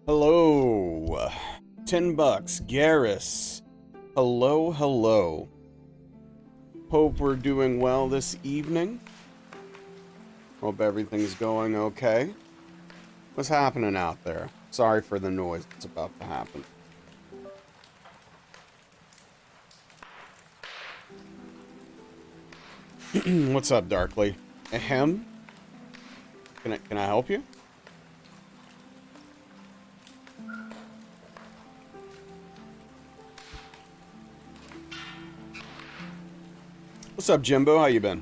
Hello. 10 bucks. Garrus. Hello, hello. Hope we're doing well this evening. Hope everything's going okay. What's happening out there? Sorry for the noise that's about to happen. What's up, Darkly? Ahem? Can I help you? What's up, Jimbo? How you been?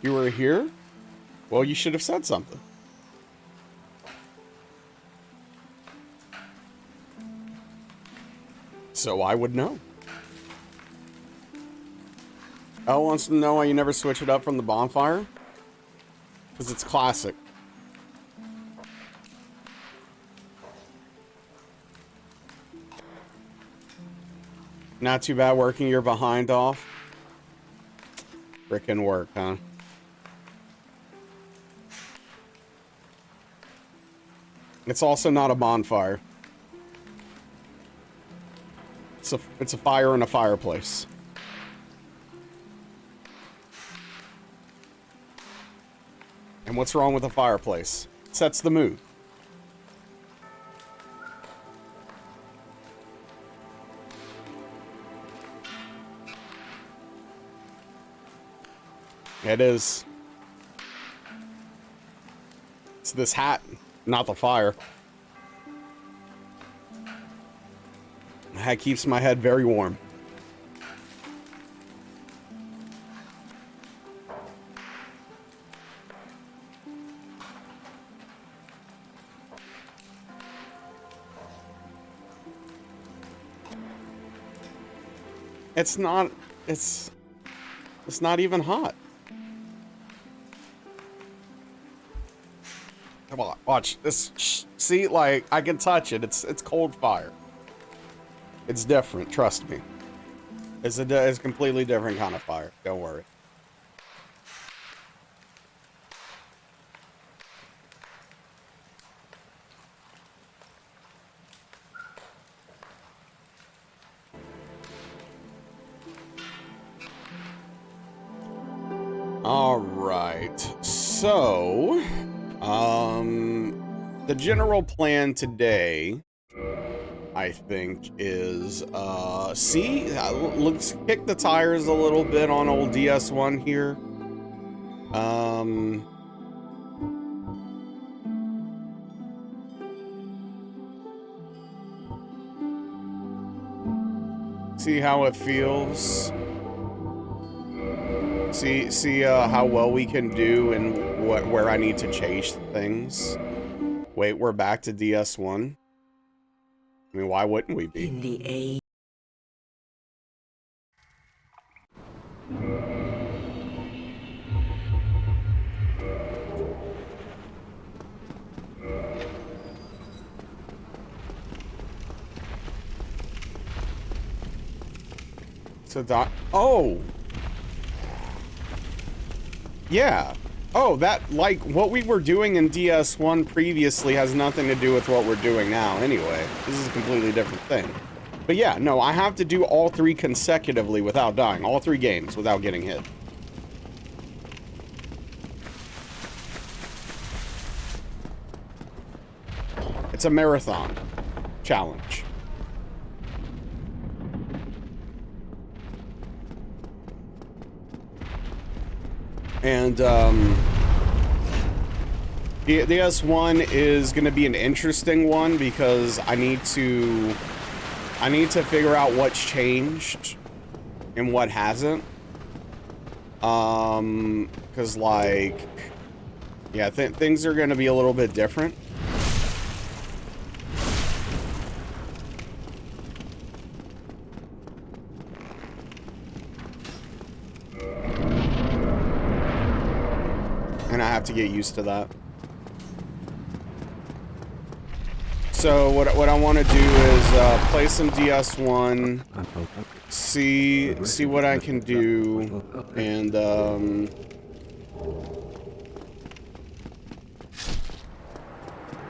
You were here? Well, you should have said something. So I would know. Elle wants to know why you never switch it up from the bonfire? Because it's classic. Not too bad working your behind off. Frickin' work, huh? It's also not a bonfire. It's a fire in a fireplace. And what's wrong with a fireplace? It sets the mood. It is. It's this hat, not the fire. The hat keeps my head very warm. It's not even hot. Come on, watch this. See, like, I can touch it. It's cold fire. It's different, trust me. It's a completely different kind of fire. Don't worry. All right. So, the general plan today, I think, is, let's kick the tires a little bit on old DS1 here. See how it feels. See how well we can do and where I need to change things. Wait, we're back to DS1. I mean, why wouldn't we be? In the age. So oh! Yeah. Oh, that, like, what we were doing in DS1 previously has nothing to do with what we're doing now anyway. This is a completely different thing. But yeah, no, I have to do all three consecutively without dying. All three games without getting hit. It's a marathon challenge. And, the S1 is going to be an interesting one because I need to figure out what's changed and what hasn't. Because, like, yeah, things are going to be a little bit different. And I have to get used to that. So what I want to do is play some DS1, see what I can do, and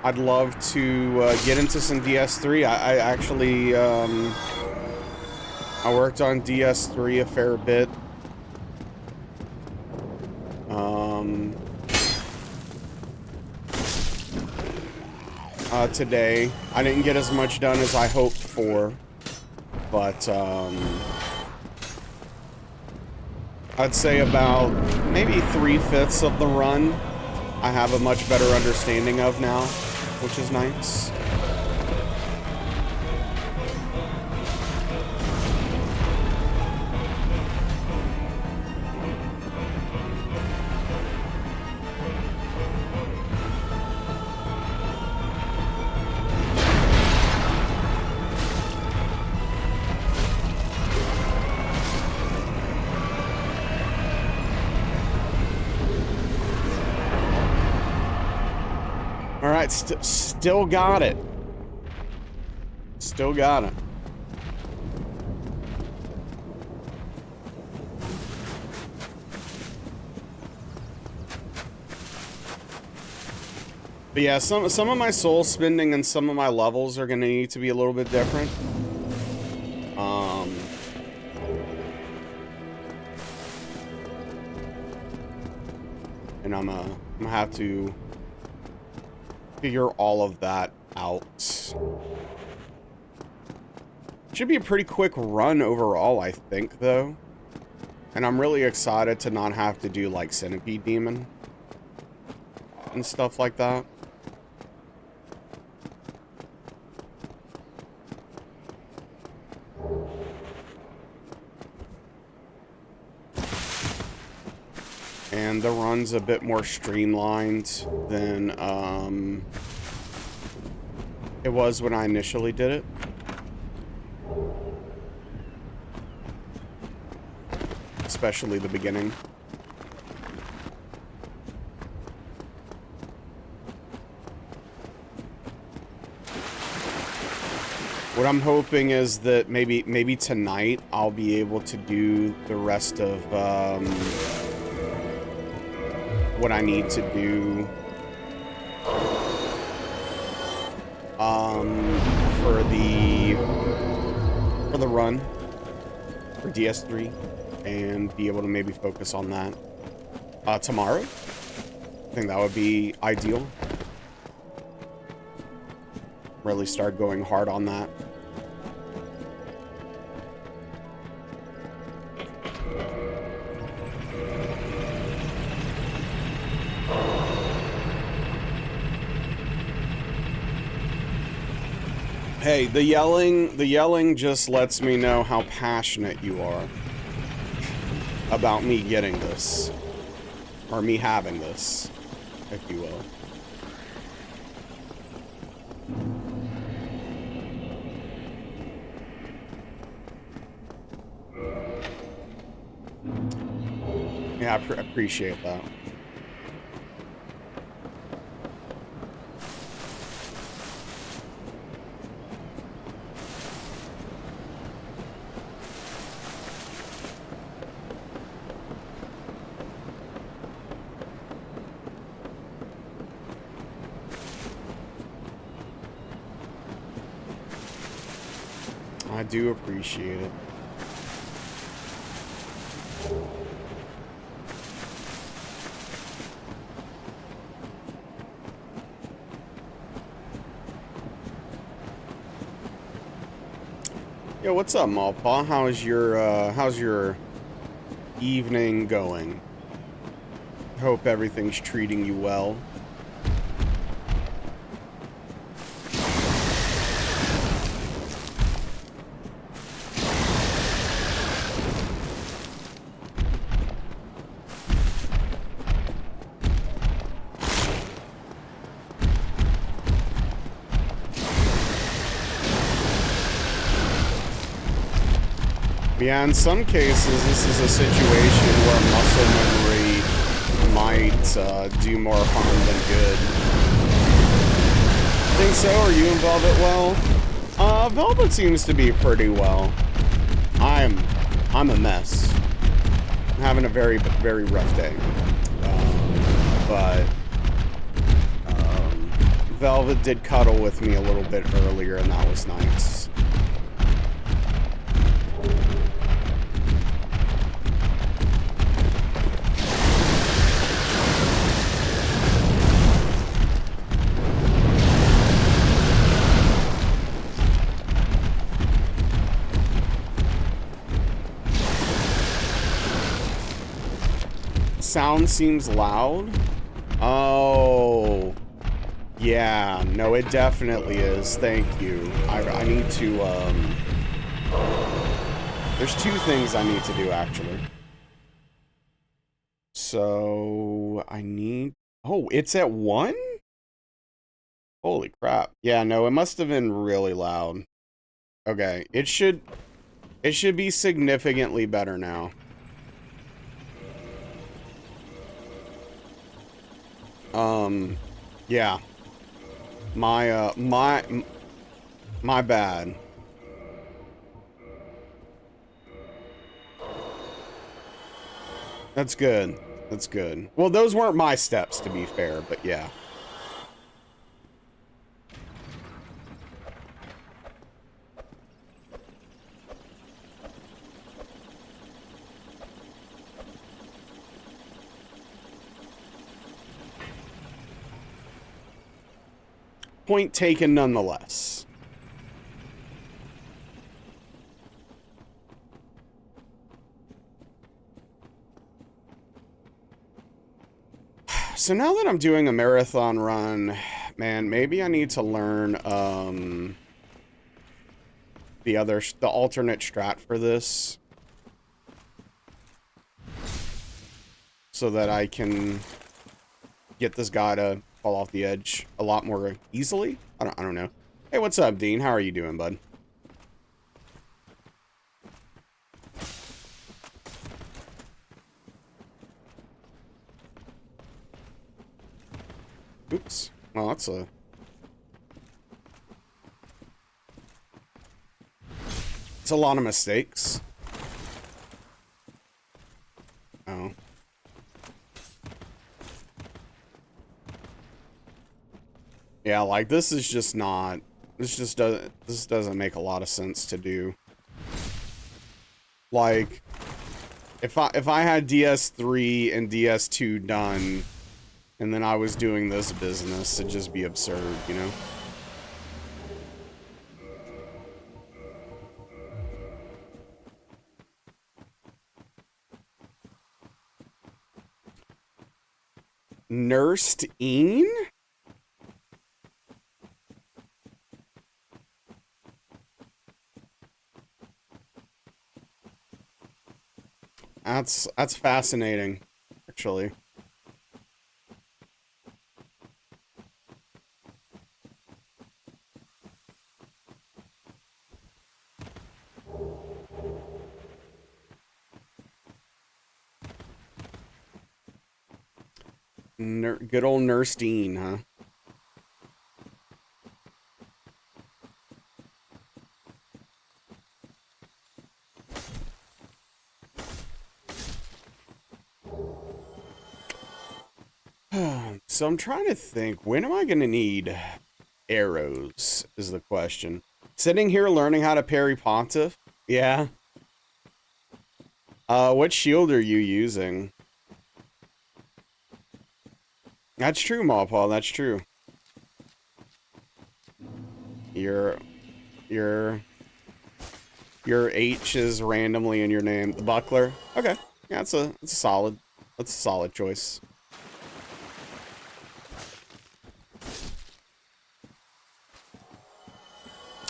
I'd love to get into some DS3. I actually I worked on DS3 a fair bit. Today. I didn't get as much done as I hoped for, but I'd say about maybe 3/5 of the run I have a much better understanding of now, which is nice. Alright, still got it. Still got it. But yeah, some of my soul spending and some of my levels are gonna need to be a little bit different. And I'm gonna have to figure all of that out. Should be a pretty quick run overall, I think, though. And I'm really excited to not have to do, like, Centipede Demon and stuff like that. And the run's a bit more streamlined than it was when I initially did it. Especially the beginning. What I'm hoping is that maybe tonight I'll be able to do the rest of what I need to do for the run for DS3 and be able to maybe focus on that tomorrow. I think that would be ideal. Really start going hard on that. Hey, the yelling just lets me know how passionate you are about me getting this. Or me having this, if you will. Yeah, I appreciate that. I do appreciate it. Yo, what's up, Malpaw? How's your evening going? Hope everything's treating you well. Yeah, in some cases, this is a situation where muscle memory might do more harm than good. Think so? Are you in Velvet well? Velvet seems to be pretty well. I'm a mess. I'm having a very rough day. Velvet did cuddle with me a little bit earlier, and that was nice. Sound seems loud. Oh. Yeah, no, it definitely is. Thank you. I need to, there's two things I need to do, actually. So, I need... Oh, it's at 1? Holy crap. Yeah, no, it must have been really loud. Okay, it should be significantly better now. Yeah. My bad. That's good. That's good. Well, those weren't my steps, to be fair, but yeah. Point taken nonetheless. So now that I'm doing a marathon run, man, maybe I need to learn the alternate strat for this, so that I can get this guy to fall off the edge a lot more easily. I don't know. Hey, what's up, Dean? How are you doing, bud? Oops. Well, it's a lot of mistakes. Oh. Yeah, like, this is just not... This doesn't make a lot of sense to do. Like, if I had DS3 and DS2 done, and then I was doing this business, it'd just be absurd, you know? Nursed in? That's fascinating, actually. Good old Nurse Dean, huh? So I'm trying to think, when am I going to need arrows, is the question. Sitting here learning how to parry Pontiff? Yeah. What shield are you using? That's true, Mawpaw, that's true. Your H is randomly in your name. The Buckler? Okay. Yeah, that's a solid choice.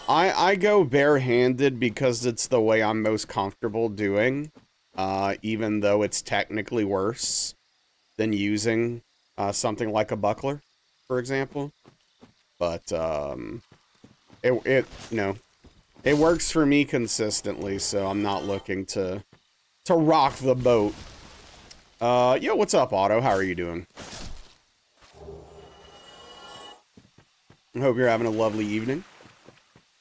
I go barehanded because it's the way I'm most comfortable doing, even though it's technically worse than using something like a buckler, for example. But it you know, it works for me consistently, so I'm not looking to rock the boat. Yo, what's up, Otto? How are you doing? I hope you're having a lovely evening.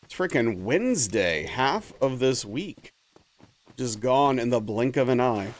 It's freaking Wednesday, half of this week. Just gone in the blink of an eye.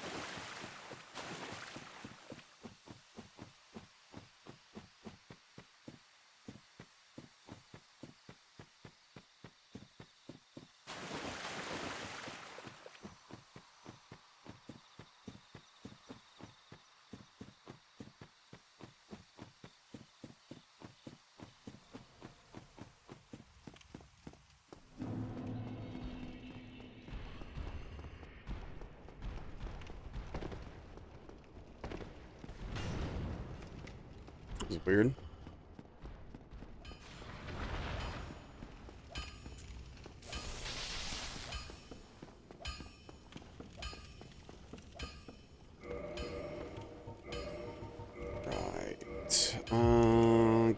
It's weird.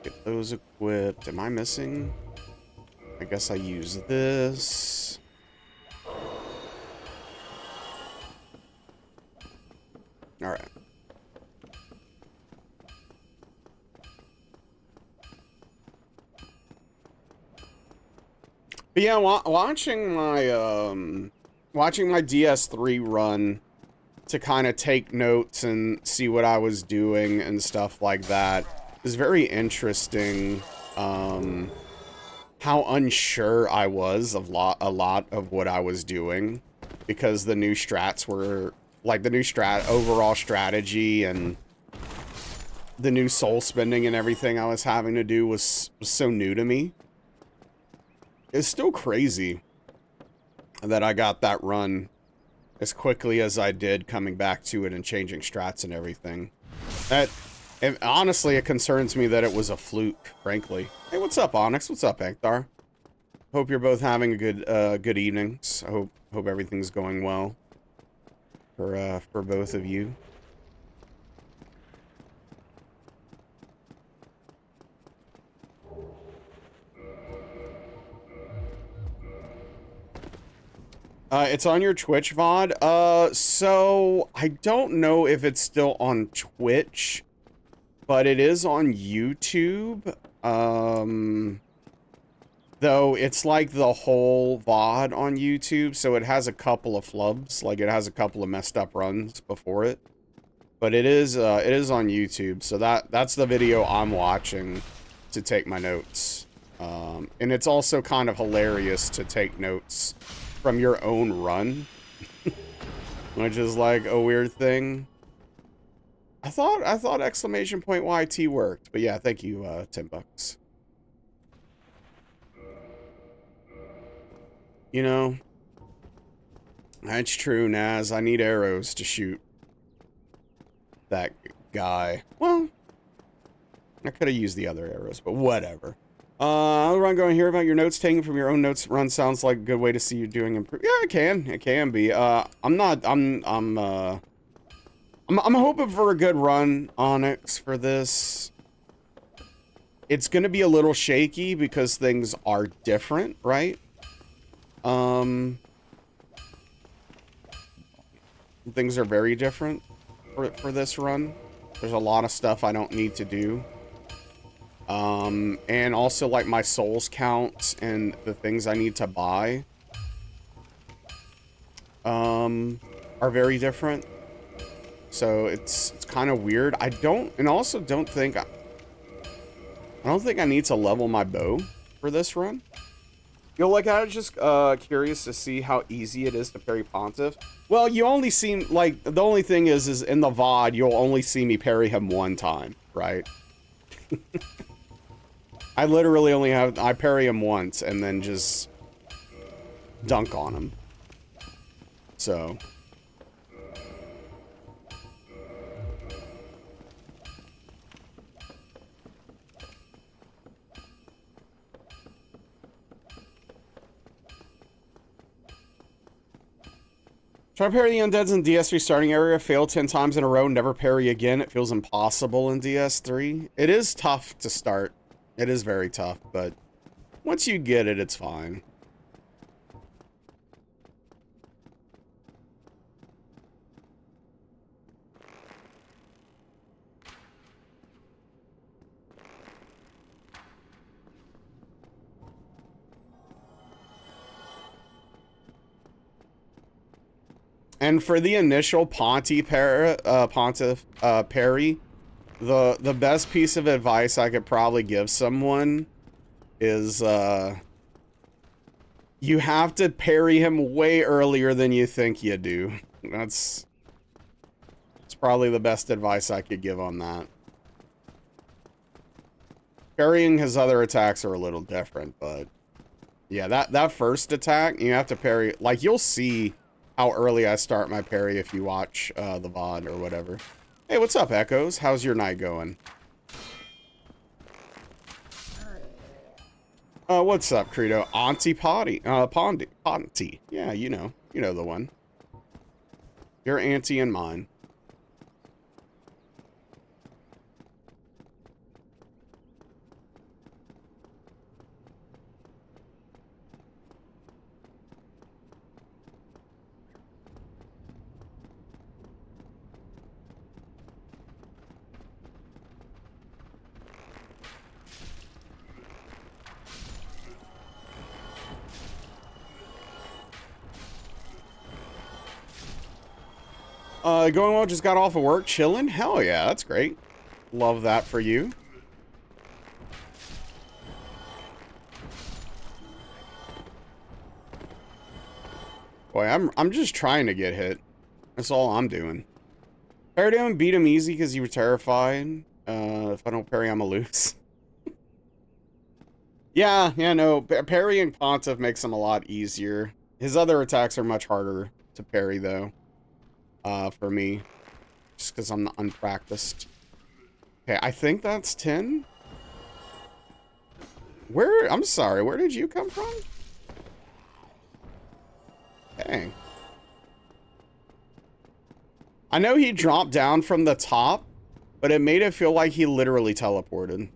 Get those equipped. Am I missing? I guess I use this. All right. But yeah, watching my DS3 run to kind of take notes and see what I was doing and stuff like that is very interesting. How unsure I was of a lot of what I was doing, because the new strats were like the new overall strategy and the new soul spending and everything I was having to do was so new to me. It's still crazy that I got that run as quickly as I did, coming back to it and changing strats and everything. Honestly, it concerns me that it was a fluke, frankly. Hey, what's up, Onyx? What's up, Ekthar? Hope you're both having a good evenings. I hope everything's going well for both of you. It's on your Twitch VOD. So I don't know if it's still on Twitch, but it is on YouTube. Though it's like the whole VOD on YouTube, so it has a couple of flubs, like it has a couple of messed up runs before it. But it is on YouTube, so that's the video I'm watching to take my notes. And it's also kind of hilarious to take notes from your own run, which is like a weird thing. I thought exclamation point YT worked, but yeah, thank you, $10. You know, that's true, Naz. I need arrows to shoot that guy. Well, I could have used the other arrows, but whatever. Run going here about your notes taken from your own notes run sounds like a good way to see you doing improve. Yeah, it can be. I'm hoping for a good run, Onyx, for this. It's gonna be a little shaky because things are different, right? Things are very different for this run. There's a lot of stuff I don't need to do. And also, like, my souls counts and the things I need to buy are very different. So it's kind of weird. I don't think I need to level my bow for this run. You know, like, I was just curious to see how easy it is to parry Pontiff. Well, you only see, like, the only thing is in the VOD, you'll only see me parry him one time, right? I literally I parry him once and then just dunk on him. So. Try to parry the undeads in DS3 starting area, fail 10 times in a row, never parry again. It feels impossible in DS3. It is tough to start. It is very tough, but once you get it, it's fine. And for the initial Pontiff parry, the best piece of advice I could probably give someone is you have to parry him way earlier than you think you do. It's probably the best advice I could give on that. Parrying his other attacks are a little different, but yeah, that first attack, you have to parry. Like, you'll see how early I start my parry if you watch the VOD or whatever. Hey, what's up, Echoes? How's your night going? What's up, Credo? Auntie Potty, Ponty. Yeah, you know the one. Your auntie and mine. Going well, just got off of work, chilling? Hell yeah, that's great. Love that for you. Boy, I'm just trying to get hit. That's all I'm doing. Parry him, beat him easy because you were terrified. If I don't parry, I'm a lose. Yeah, no, parrying Pontiff makes him a lot easier. His other attacks are much harder to parry, though. For me. Just because I'm unpracticed. Okay, I think that's 10. I'm sorry, where did you come from? Dang. I know he dropped down from the top, but it made it feel like he literally teleported.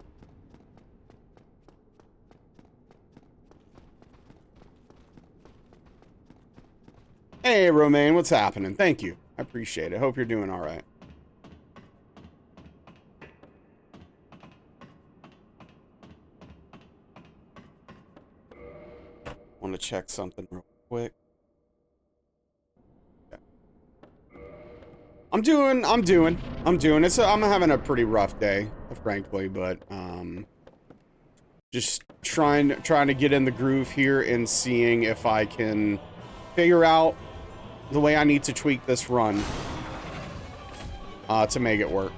Hey, Romaine, what's happening? Thank you. I appreciate it. Hope you're doing all right. Want to check something real quick. I'm doing. I'm having a pretty rough day, frankly, but just trying to get in the groove here and seeing if I can figure out the way I need to tweak this run to make it work.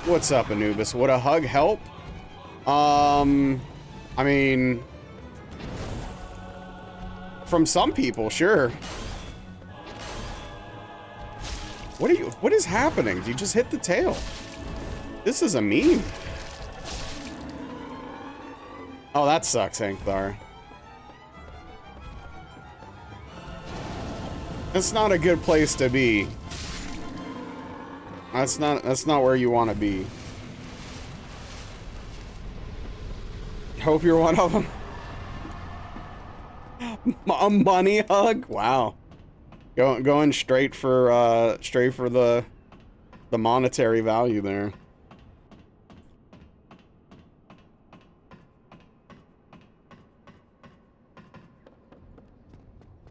What's up, Anubis? Would a hug help? I mean, from some people, sure. What is happening? You just hit the tail. This is a meme. Oh, that sucks, Hankthar. That's not a good place to be. That's not where you want to be. Hope you're one of them. A money hug? Wow. Going straight for the monetary value there.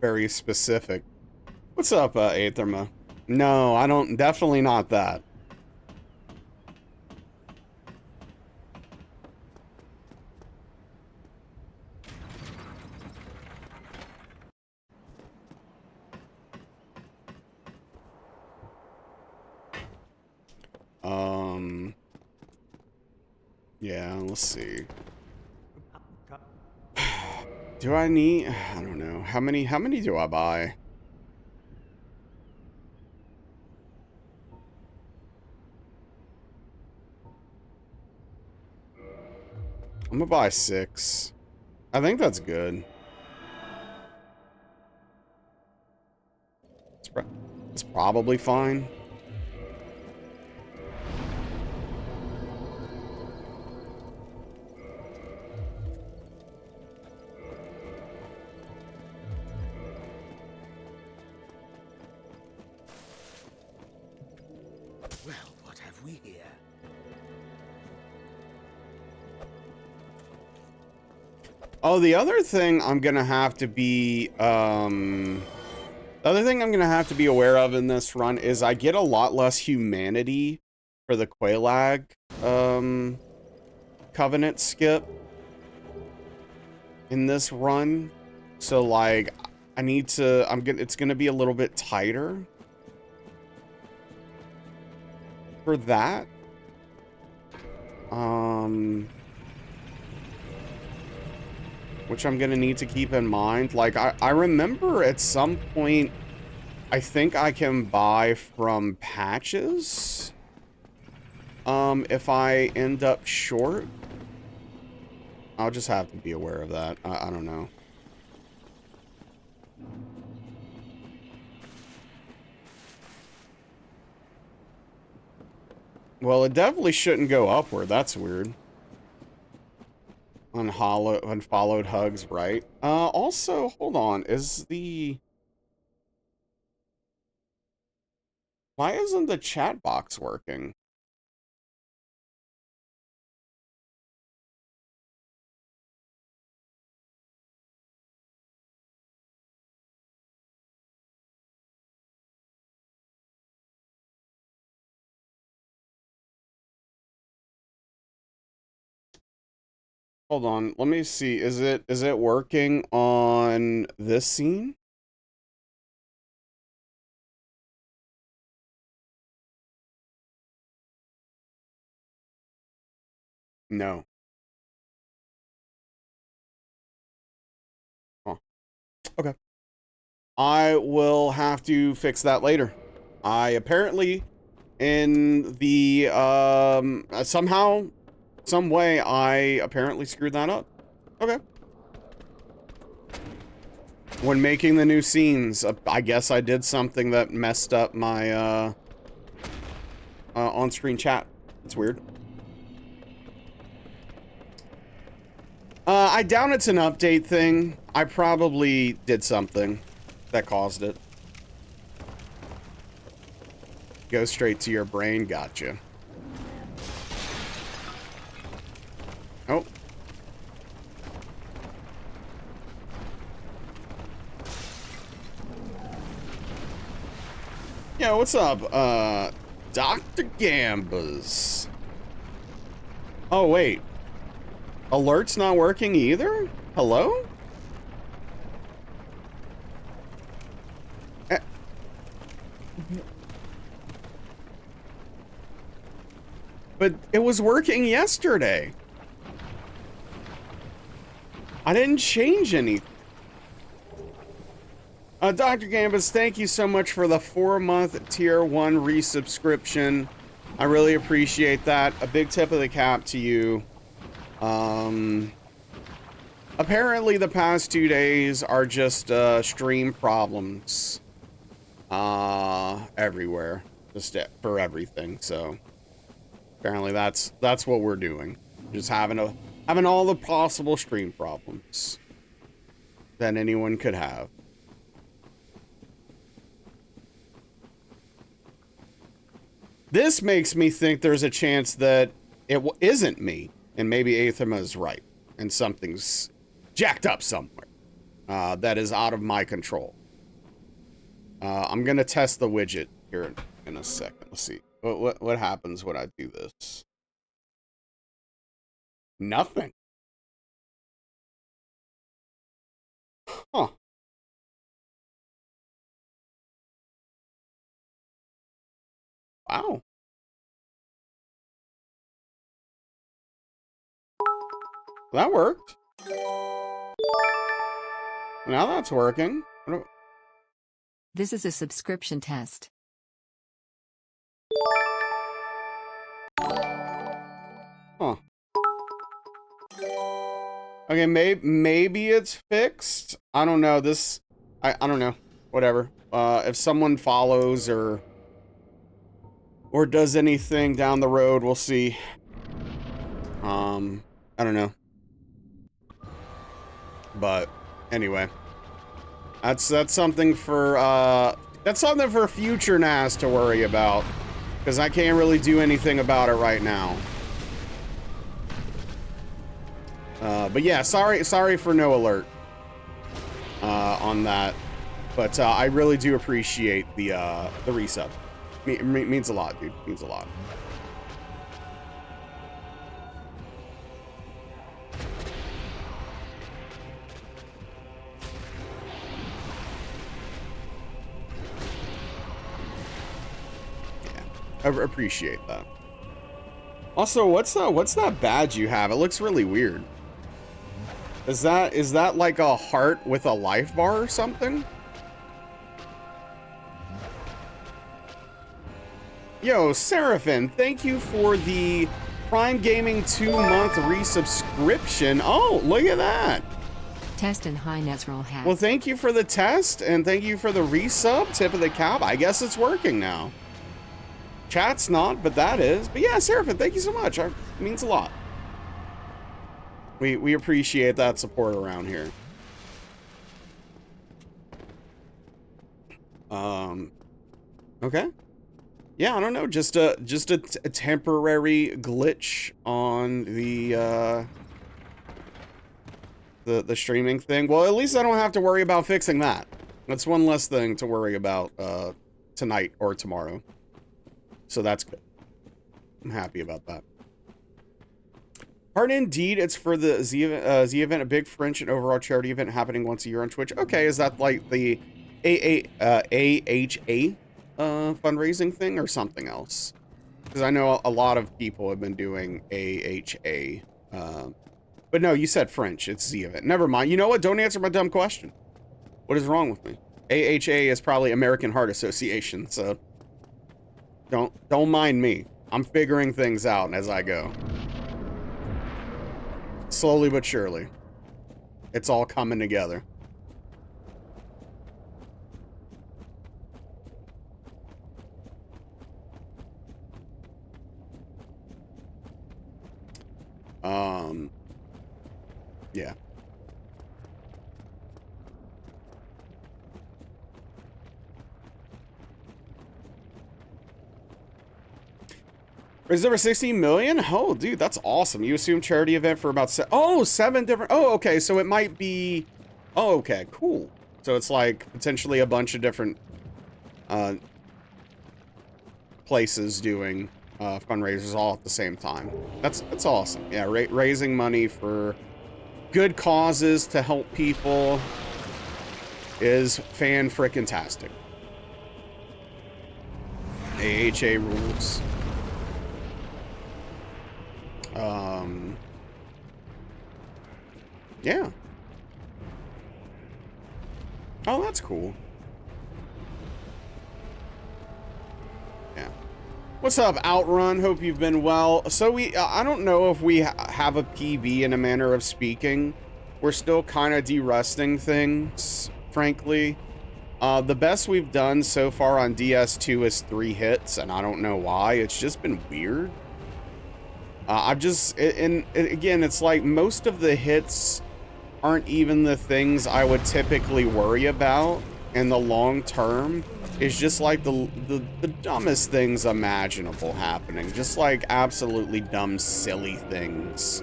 Very specific. What's up, Aetherma? No, I don't. Definitely not that. Yeah, let's see. Do I need? I don't know. How many do I buy? I'm gonna buy 6. I think that's good. It's probably fine. Well, what have we here? Oh, the other thing I'm gonna have to be, the other thing I'm gonna have to be aware of in this run is I get a lot less humanity for the Quelaag, Covenant skip in this run. So, like, I need to, it's gonna be a little bit tighter for that. Which I'm gonna need to keep in mind. Like, I remember at some point, I think I can buy from patches, if I end up short. I'll just have to be aware of that. I don't know. Well, it definitely shouldn't go upward. That's weird. Unfollowed hugs, right? Also, hold on. Why isn't the chat box working? Hold on. Let me see. Is it working on this scene? No. Huh. Okay. I will have to fix that later. I apparently in the somehow some way I apparently screwed that up. Okay. When making the new scenes, I guess I did something that messed up my on-screen chat. It's weird. I doubt it's an update thing. I probably did something that caused it. Go straight to your brain. Gotcha. Oh. Yeah, what's up? Dr. Gambas. Oh, wait. Alert's not working either? Hello? But it was working yesterday. I didn't change anything. Dr. Gambas, thank you so much for the 4-month tier 1 resubscription. I really appreciate that. A big tip of the cap to you. Apparently the past 2 days are just stream problems everywhere, just for everything. So apparently that's what we're doing, just having all the possible stream problems that anyone could have. This makes me think there's a chance that it isn't me, and maybe Aethema is right, and something's jacked up somewhere that is out of my control. I'm gonna test the widget here in a second. Let's see what happens when I do this. Nothing. Huh. Wow. That worked. Now that's working. This is a subscription test. Huh. Okay, maybe it's fixed. I don't know. I don't know. Whatever. If someone follows or does anything down the road, we'll see. I don't know. But anyway, that's something for future NAS to worry about, because I can't really do anything about it right now. But yeah, sorry for no alert on that, but I really do appreciate the resub. It means a lot, dude. It means a lot. I appreciate that. Also, what's that badge you have? It looks really weird. Is that like a heart with a life bar or something? Yo, Seraphin, thank you for the Prime Gaming 2-month resubscription. Oh, look at that. Test and high natural hat. Well, thank you for the test, and thank you for the resub. Tip of the cap. I guess it's working now. Chat's not, but that is. But yeah, Seraphim, thank you so much. It means a lot. We appreciate that support around here. Okay. Yeah, I don't know. Just a temporary glitch on the streaming thing. Well, at least I don't have to worry about fixing that. That's one less thing to worry about tonight or tomorrow. So that's good. I'm happy about that. Hard indeed, it's for the Z event, a big French and overall charity event happening once a year on Twitch. Okay, is that like the AHA fundraising thing or something else? Because I know a lot of people have been doing AHA. But no, you said French. It's Z event. Never mind. You know what? Don't answer my dumb question. What is wrong with me? AHA is probably American Heart Association, so don't mind me. I'm figuring things out as I go. Slowly but surely. It's all coming together. Yeah. Is there a 16 million? Oh, dude, that's awesome. You assume charity event for about 7 different. Oh, okay. So it might be. Oh, okay. Cool. So it's like potentially a bunch of different places doing fundraisers all at the same time. That's awesome. Yeah, raising money for good causes to help people is fan-frickin-tastic. AHA rules. Yeah. Oh, that's cool. Yeah. What's up, Outrun? Hope you've been well. So I don't know if we have a PB in a manner of speaking. We're still kind of de-rusting things, frankly. The best we've done so far on DS2 is 3 hits, and I don't know why. It's just been weird. And again, it's like most of the hits aren't even the things I would typically worry about in the long term. It's just like the dumbest things imaginable happening. Just like absolutely dumb, silly things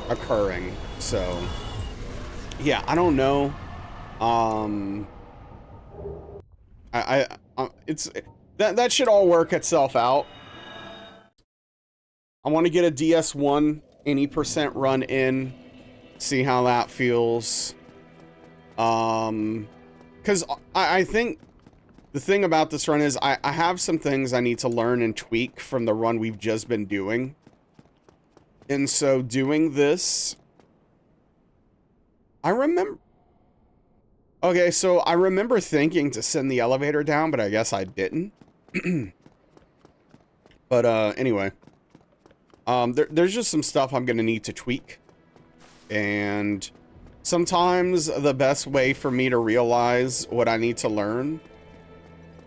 occurring. So yeah, I don't know. It's that should all work itself out. I want to get a DS1 any percent run in, see how that feels. Because I think the thing about this run is I have some things I need to learn and tweak from the run we've just been doing. And so doing this, I remember... Okay, so I remember thinking to send the elevator down, but I guess I didn't. But anyway. There's just some stuff I'm gonna need to tweak. And sometimes the best way for me to realize what I need to learn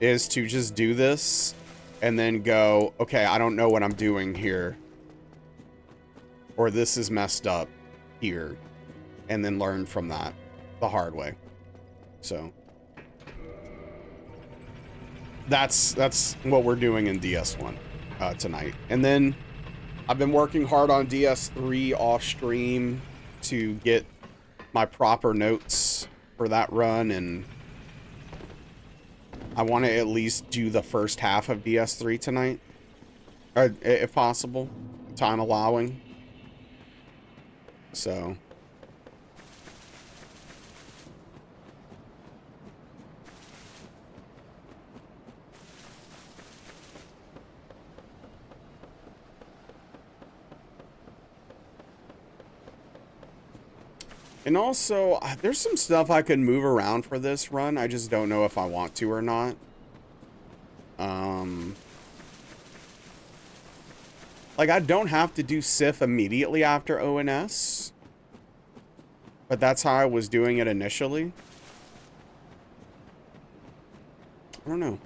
is to just do this and then go, okay, I don't know what I'm doing here. Or this is messed up here. And then learn from that the hard way. So that's what we're doing in DS1 tonight. And then I've been working hard on DS3 off stream to get my proper notes for that run, and I want to at least do the first half of DS3 tonight, if possible, time allowing. So and also, there's some stuff I could move around for this run. I just don't know if I want to or not. Like, I don't have to do Sif immediately after ONS. But that's how I was doing it initially. I don't know.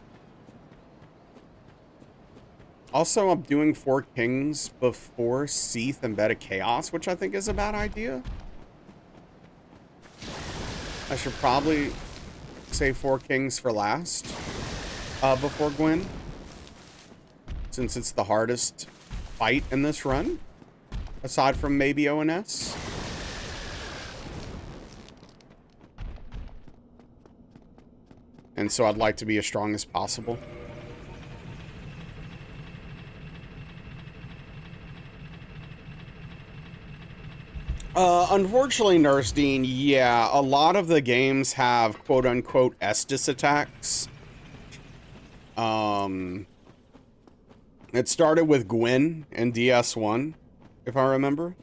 Also, I'm doing 4 Kings before Seath and Bed of Chaos, which I think is a bad idea. I should probably save 4 Kings for last, before Gwyn. Since it's the hardest fight in this run, aside from maybe ONS. And so I'd like to be as strong as possible. Unfortunately, Nurse Dean, yeah, a lot of the games have quote-unquote Estus attacks. It started with Gwyn in DS1, if I remember.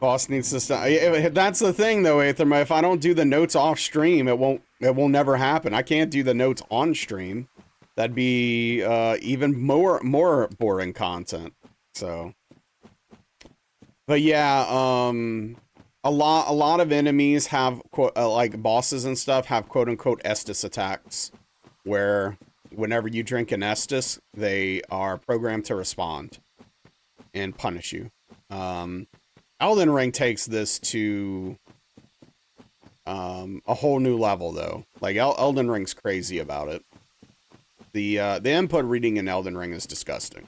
Boss needs to stop. That's the thing, though, Aetherma. If I don't do the notes off stream, it will never happen. I can't do the notes on stream. That'd be even more boring content. So, but yeah, a lot of enemies have like bosses and stuff have quote unquote Estus attacks, where whenever you drink an Estus, they are programmed to respond and punish you. Elden Ring takes this to a whole new level, though. Like, Elden Ring's crazy about it. The input reading in Elden Ring is disgusting.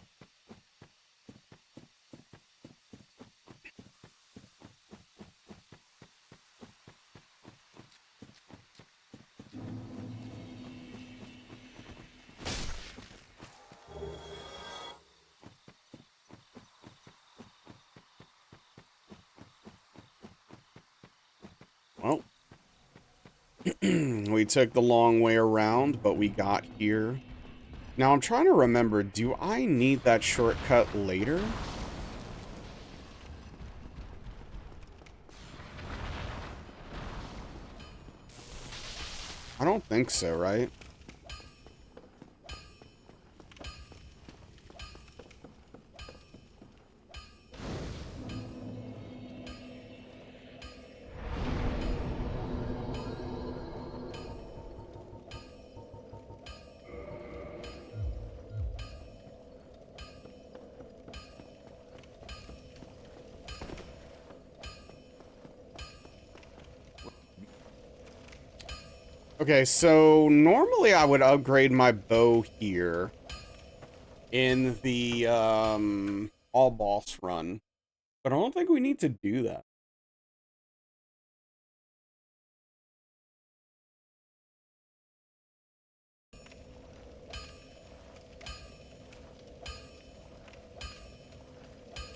Well, we took the long way around, but we got here. Now, I'm trying to remember, do I need that shortcut later? I don't think so, right? Okay, so normally I would upgrade my bow here in the all boss run, but I don't think we need to do that.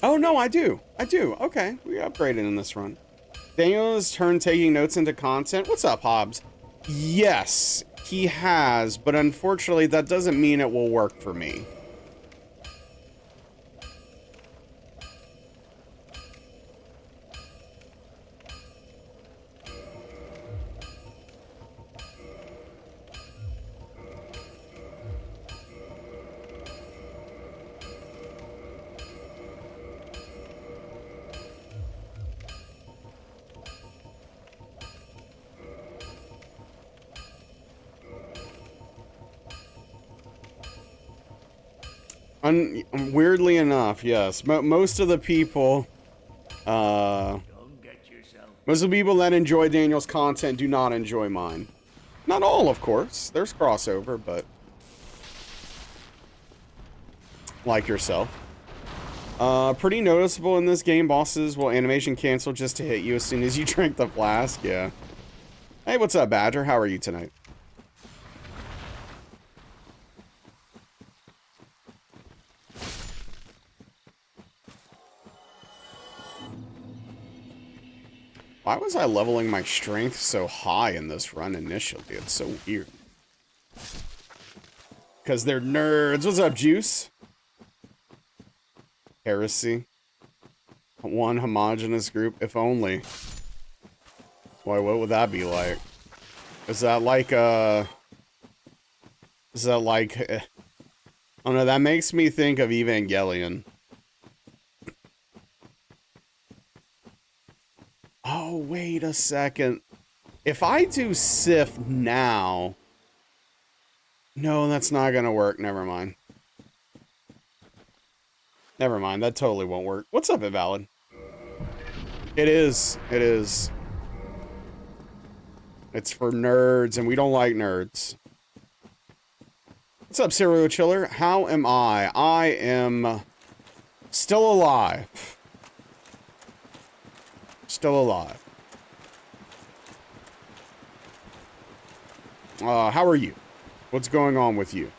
Oh no, I do. Okay, we upgraded in this run. Daniel's turn taking notes into content. What's up, Hobbs? Yes, he has, but unfortunately that doesn't mean it will work for me. Weirdly enough, yes. Most of the people, most of the people that enjoy Daniel's content do not enjoy mine. Not all, of course. There's crossover, but like yourself. Pretty noticeable in this game. Bosses will animation cancel just to hit you as soon as you drink the flask. Yeah. Hey, what's up, Badger? How are you tonight? Why was I leveling my strength so high in this run initially? It's so weird. Because they're nerds. What's up, Juice? Heresy. One homogenous group, if only. Boy, what would that be like? Is that like I don't know, that makes me think of Evangelion. Oh, wait a second. If I do Sif now... No, that's not gonna work. Never mind. Never mind, that totally won't work. What's up, Invalid? It is. It is. It's for nerds, and we don't like nerds. What's up, Serial Chiller? How am I? I am still alive. Still alive. How are you? What's going on with you?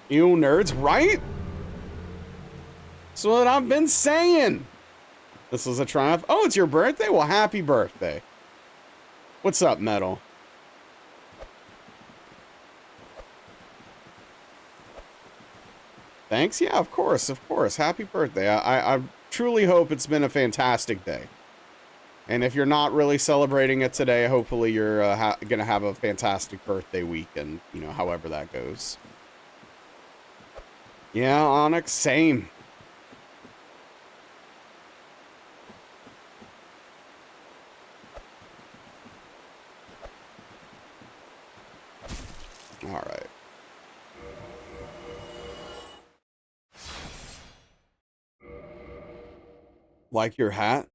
You nerds, right? That's what I've been saying. This is a triumph. Oh, it's your birthday? Well, happy birthday. What's up, Metal? Thanks? Yeah, of course, of course. Happy birthday. I truly hope it's been a fantastic day. And if you're not really celebrating it today, hopefully you're gonna have a fantastic birthday weekend, you know, however that goes. Yeah, Onyx, same. All right. Like your hat?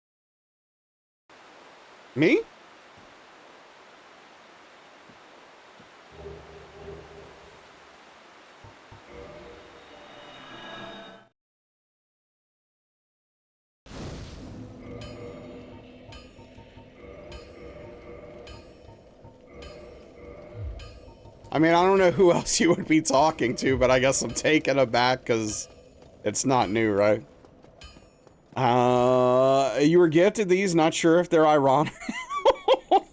Me? I mean, I don't know who else you would be talking to, but I guess I'm taken aback because it's not new, right? You were gifted these, not sure if they're ironic.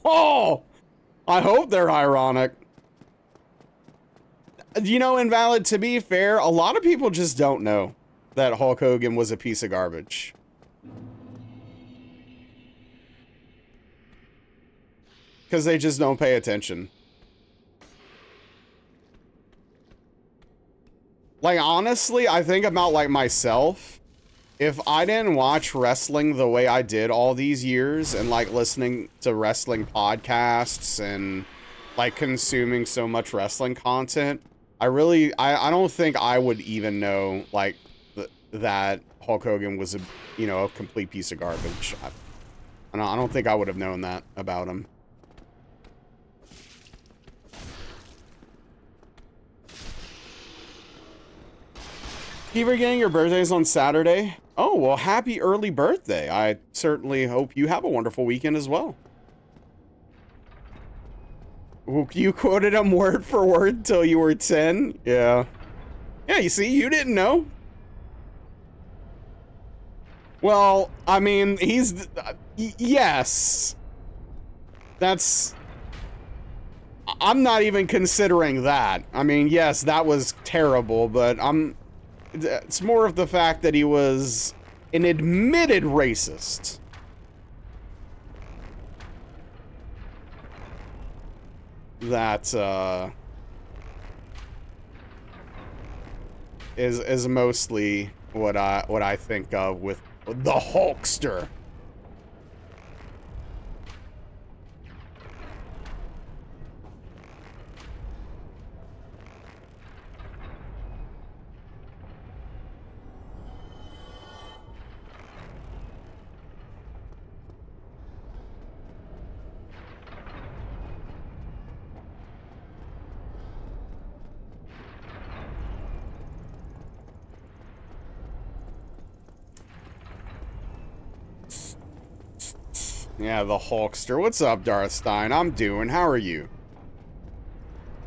Oh, I hope they're ironic. You know, Invalid, to be fair, a lot of people just don't know that Hulk Hogan was a piece of garbage. Because they just don't pay attention. Like, honestly, I think about, like, myself. If I didn't watch wrestling the way I did all these years and, like, listening to wrestling podcasts and, like, consuming so much wrestling content, I don't think I would even know, like, that Hulk Hogan was a, you know, a complete piece of garbage. I don't think I would have known that about him. You forgetting your birthday's on Saturday? Oh, well, happy early birthday. I certainly hope you have a wonderful weekend as well. You quoted him word for word till you were 10? Yeah. Yeah, you see, you didn't know. Well, I mean, he's... yes. That's... I'm not even considering that. I mean, yes, that was terrible, but it's more of the fact that he was an admitted racist. That, is mostly what I think of with the Hulkster. Yeah, the Hulkster. What's up, Darth Stein? I'm doing. How are you?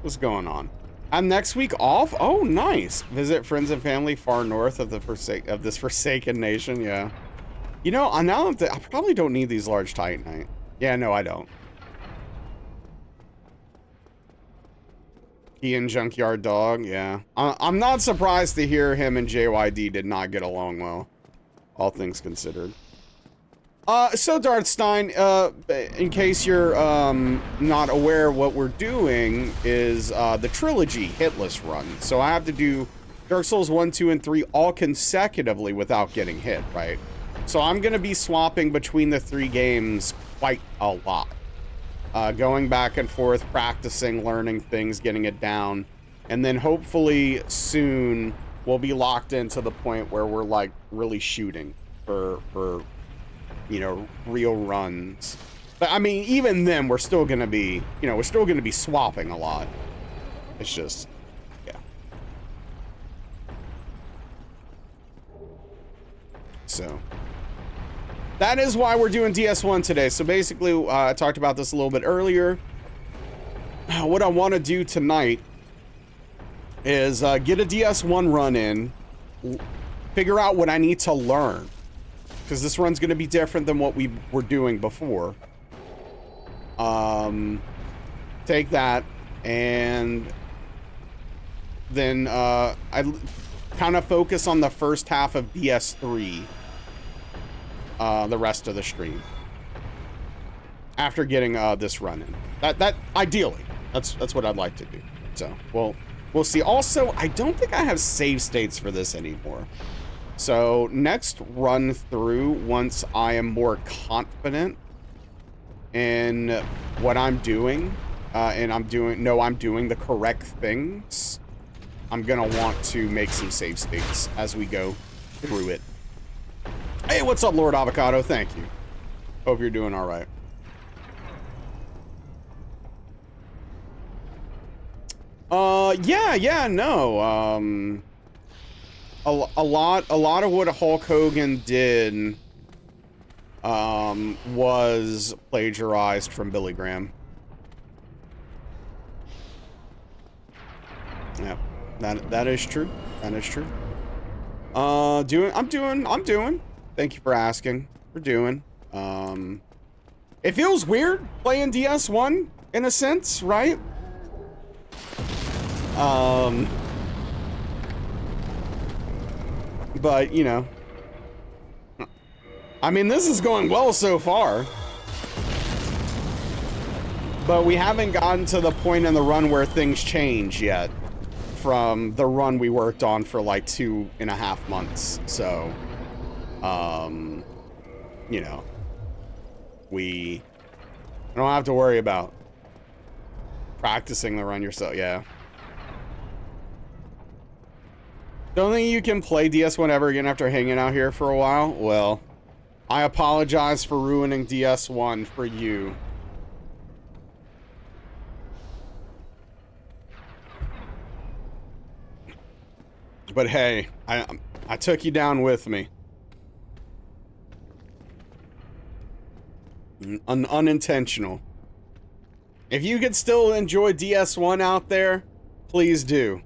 What's going on? I'm next week off? Oh, nice. Visit friends and family far north of this forsaken nation. Yeah. You know, now I probably don't need these large Titanite. Yeah, no, I don't. He and Junkyard Dog, yeah. I'm not surprised to hear him and JYD did not get along well, all things considered. So Darthstein, in case you're not aware, what we're doing is the Trilogy Hitless run. So I have to do Dark Souls 1, 2, and 3 all consecutively without getting hit, right? So I'm going to be swapping between the 3 games quite a lot. Going back and forth, practicing, learning things, getting it down. And then hopefully soon we'll be locked into the point where we're like really shooting for you know, real runs. But I mean, even then, we're still gonna be, you know, we're still gonna be swapping a lot. It's just, yeah. So that is why we're doing DS1 today. So basically, I talked about this a little bit earlier. What I want to do tonight is get a DS1 run in, figure out what I need to learn. Because this run's going to be different than what we were doing before. Take that, and then I kind of focus on the first half of DS3 the rest of the stream. After getting this run in. That ideally, that's what I'd like to do. So, we'll see. Also, I don't think I have save states for this anymore. So next run through, once I am more confident in what I'm doing, and I'm doing the correct things, I'm gonna want to make some save states as we go through it. Hey, what's up, Lord Avocado? Thank you. Hope you're doing all right. Yeah, no, a lot of what Hulk Hogan did was plagiarized from Billy Graham. Yeah, that is true. That is true. I'm doing. Thank you for asking. We're doing. It feels weird playing DS1 in a sense, right? But, you know, I mean, this is going well so far. But we haven't gotten to the point in the run where things change yet from the run we worked on for like 2.5 months. So, you know, we don't have to worry about practicing the run yourself. Yeah. Don't think you can play DS1 ever again after hanging out here for a while? Well, I apologize for ruining DS1 for you. But hey, I took you down with me. Unintentional. If you could still enjoy DS1 out there, please do.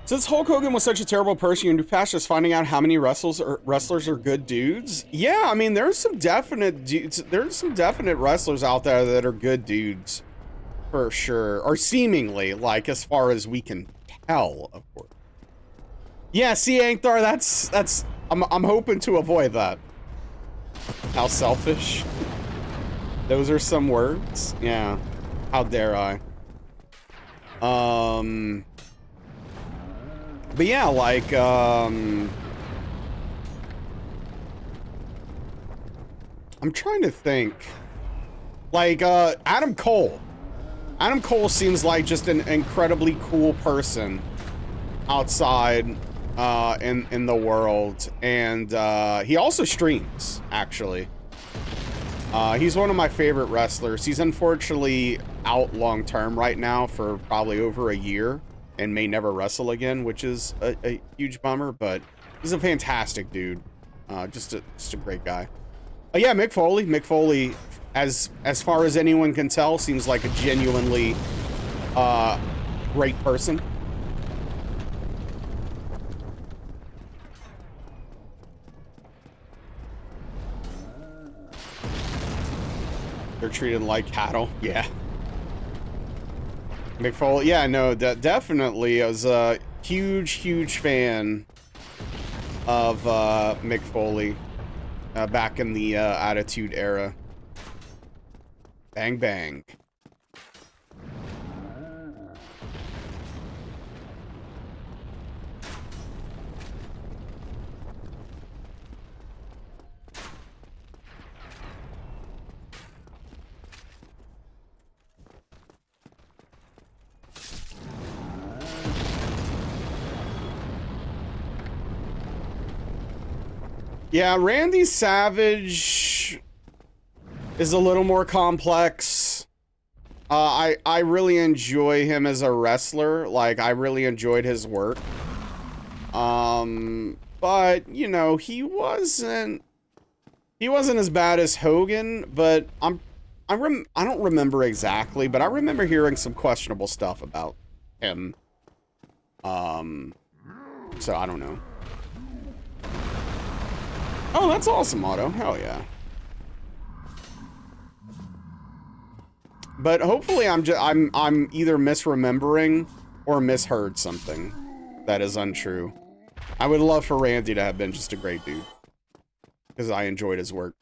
Since Hulk Hogan was such a terrible person, you're past just finding out how many wrestlers are good dudes. Yeah, I mean, there's some definite dudes. There's some definite wrestlers out there that are good dudes, for sure, or seemingly, like as far as we can tell, of course. Yeah, see, Ankthar, that's. I'm hoping to avoid that. How selfish. Those are some words. Yeah. How dare I? But yeah, like, I'm trying to think. Like, Adam Cole. Adam Cole seems like just an incredibly cool person outside, in the world. And, he also streams, actually. He's one of my favorite wrestlers. He's unfortunately out long-term right now for probably over a year. And may never wrestle again, which is a huge bummer, but he's a fantastic dude. Just a great guy. Yeah, Mick Foley. Mick Foley, as far as anyone can tell, seems like a genuinely great person. They're treated like cattle. Yeah. Mick Foley. Yeah, no, definitely. I was a huge fan of Mick Foley back in the Attitude Era. Bang bang. Yeah, Randy Savage is a little more complex. I really enjoy him as a wrestler. Like, I really enjoyed his work. But, you know, he wasn't as bad as Hogan, but I don't remember exactly, but I remember hearing some questionable stuff about him. So I don't know. Oh, that's awesome, Otto. Hell yeah. But hopefully I'm either misremembering or misheard something that is untrue. I would love for Randy to have been just a great dude, because I enjoyed his work.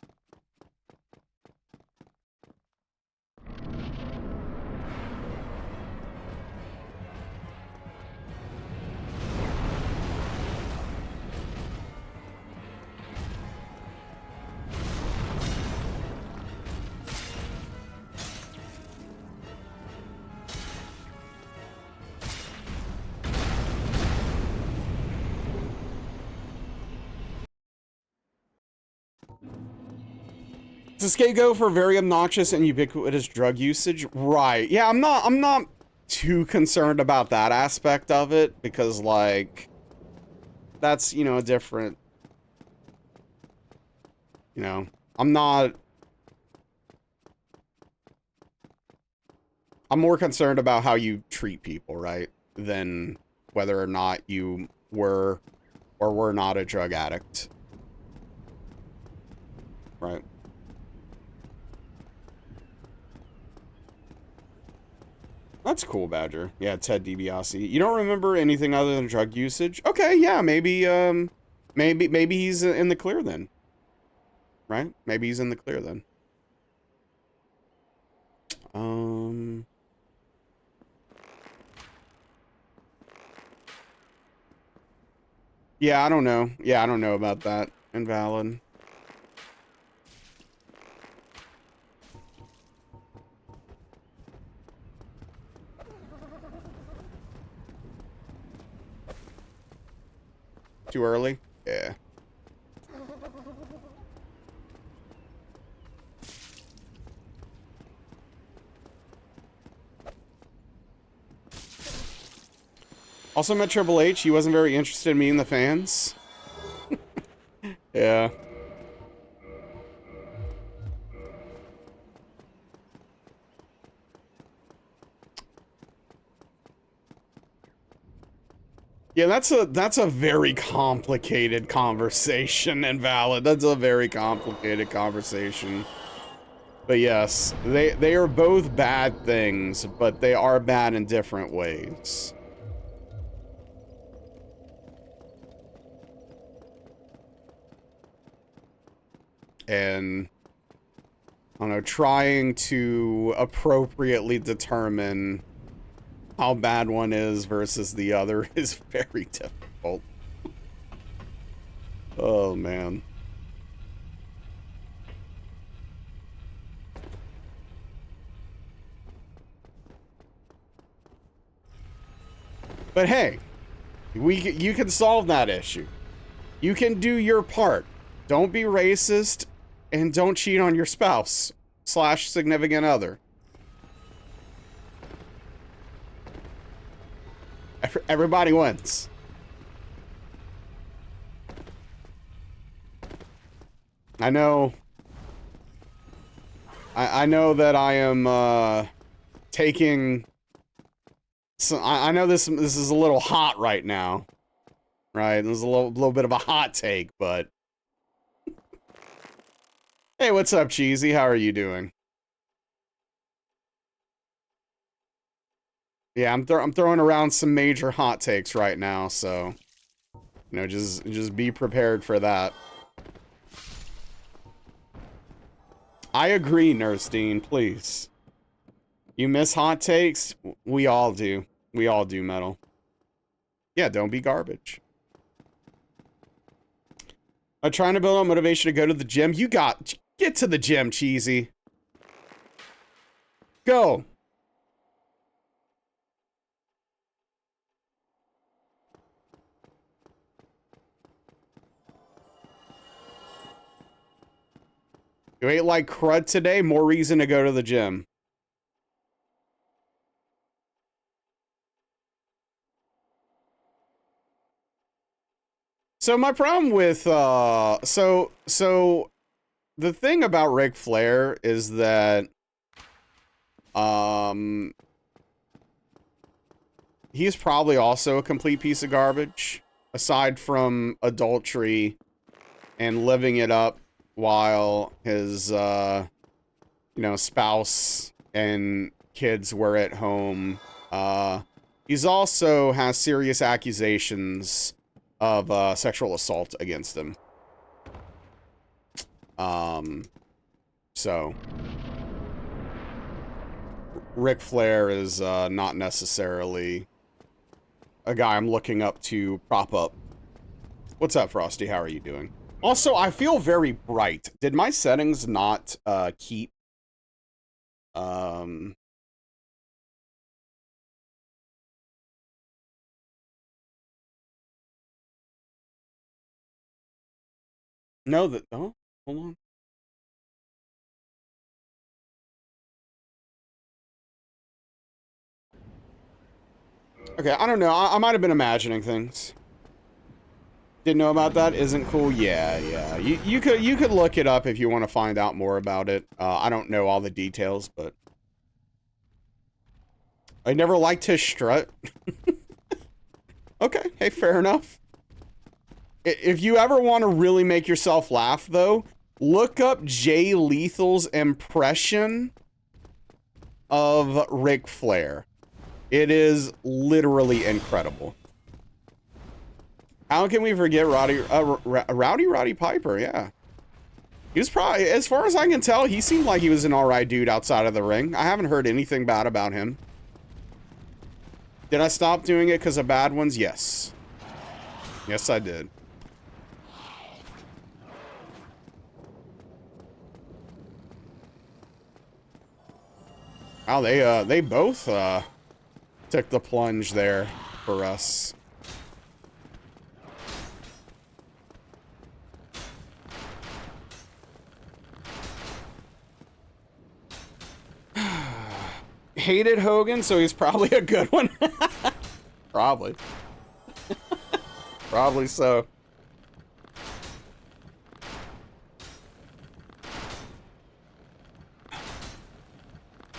Does scapegoat for very obnoxious and ubiquitous drug usage? Right. Yeah, I'm not too concerned about that aspect of it, because, like, that's, you know, a different, you know, I'm more concerned about how you treat people, right? Than whether or not you were or were not a drug addict. Right. That's cool, Badger. Yeah, Ted DiBiase. You don't remember anything other than drug usage? Okay, yeah, maybe he's in the clear then. Right? Maybe he's in the clear then. Yeah, I don't know. Yeah, I don't know about that. Invalid. Too early? Yeah. Also met Triple H. He wasn't very interested in meeting the fans. Yeah. Yeah, that's a very complicated conversation, Invalid. That's a very complicated conversation. But yes, they are both bad things, but they are bad in different ways. And I don't know, trying to appropriately determine how bad one is versus the other is very difficult. Oh, man. But hey, you can solve that issue. You can do your part. Don't be racist and don't cheat on your spouse / significant other. Everybody wins. I know. I know that I am taking. So I know this is a little hot right now, right? This is a little bit of a hot take, but hey, what's up, Cheesy? How are you doing? Yeah, I'm throwing around some major hot takes right now, so you know, just be prepared for that. I agree, Nurstein, please. You miss hot takes? We all do. We all do, Metal. Yeah, don't be garbage. I'm trying to build up motivation to go to the gym. Get to the gym, Cheesy. Go. You ate like crud today? More reason to go to the gym. So my problem with, so the thing about Ric Flair is that, he's probably also a complete piece of garbage, aside from adultery and living it up while his, you know, spouse and kids were at home. He's also has serious accusations of sexual assault against him. So Ric Flair is not necessarily a guy I'm looking up to prop up. What's up, Frosty? How are you doing? Also, I feel very bright. Did my settings not keep no, that, oh, hold on. Okay, I don't know. I might have been imagining things. Didn't know about that. Isn't cool. Yeah, yeah. You could look it up if you want to find out more about it. I don't know all the details, but I never liked his strut. Okay, hey, fair enough. If you ever want to really make yourself laugh, though, look up Jay Lethal's impression of Ric Flair. It is literally incredible. How can we forget Rowdy Piper? Yeah. He was probably, as far as I can tell, he seemed like he was an alright dude outside of the ring. I haven't heard anything bad about him. Did I stop doing it because of bad ones? Yes. Yes, I did. Wow, they both, took the plunge there for us. Hated Hogan, so he's probably a good one. Probably. Probably so.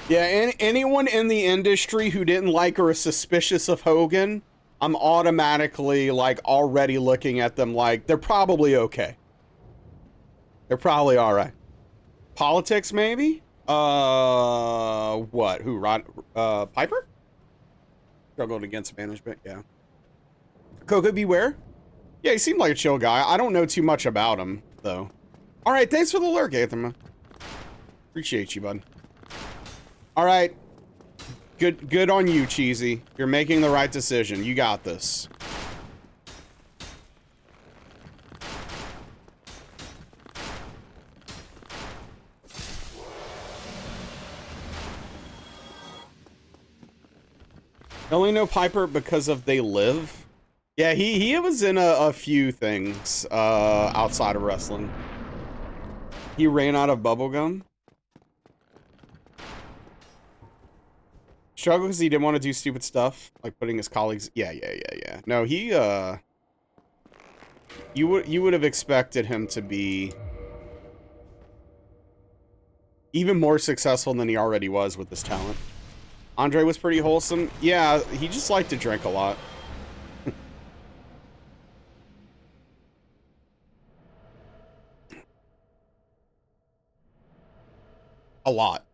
Yeah, anyone in the industry who didn't like or is suspicious of Hogan, I'm automatically, like, already looking at them like, they're probably okay. They're probably alright. Politics, maybe? What? Who? Piper? Struggled against management, yeah. Coco Beware? Yeah, he seemed like a chill guy. I don't know too much about him, though. Alright, thanks for the lurk, Aethema. Appreciate you, bud. Alright. Good on you, Cheesy. You're making the right decision. You got this. I only know Piper because of They Live. Yeah, he was in a few things outside of wrestling. He ran out of bubblegum. Struggled because he didn't want to do stupid stuff, like putting his colleagues. Yeah. No, you would have expected him to be even more successful than he already was with this talent. Andre was pretty wholesome. Yeah, he just liked to drink a lot. A lot.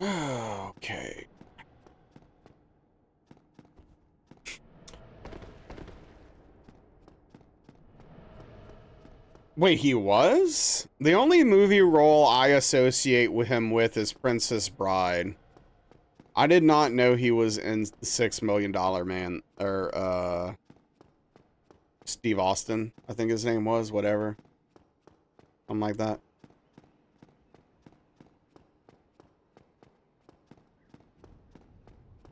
Okay. Wait, he was? The only movie role I associate with him with is Princess Bride. I did not know he was in the $6 Million Man, or, Steve Austin, I think his name was, whatever. Something like that.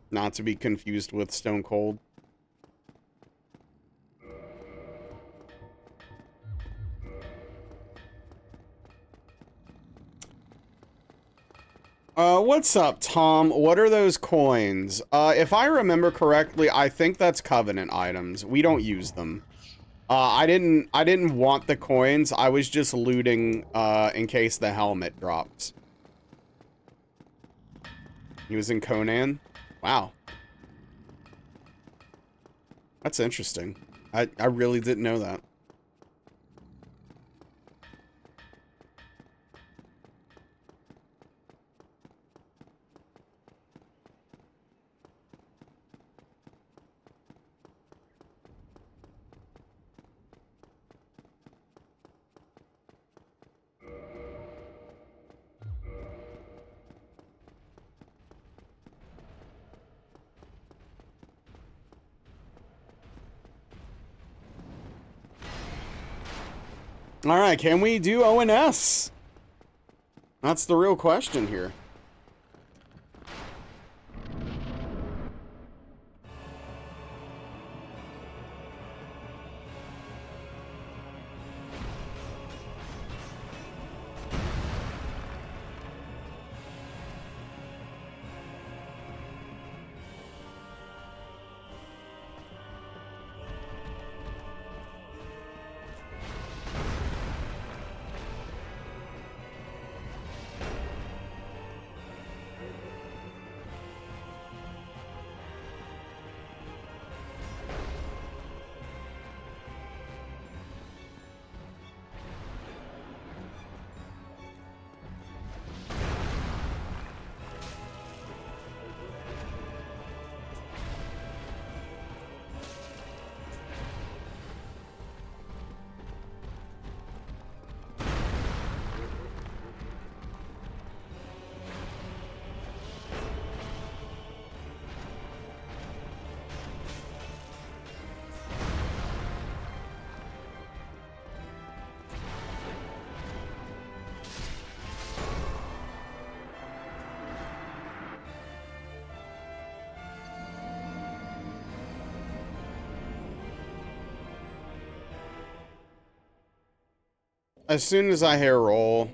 Not to be confused with Stone Cold. What's up, Tom? What are those coins? If I remember correctly, I think that's Covenant items. We don't use them. I didn't want the coins. I was just looting, in case the helmet drops. He was in Conan? Wow. That's interesting. I really didn't know that. Alright, can we do ONS? That's the real question here. As soon as I hear roll,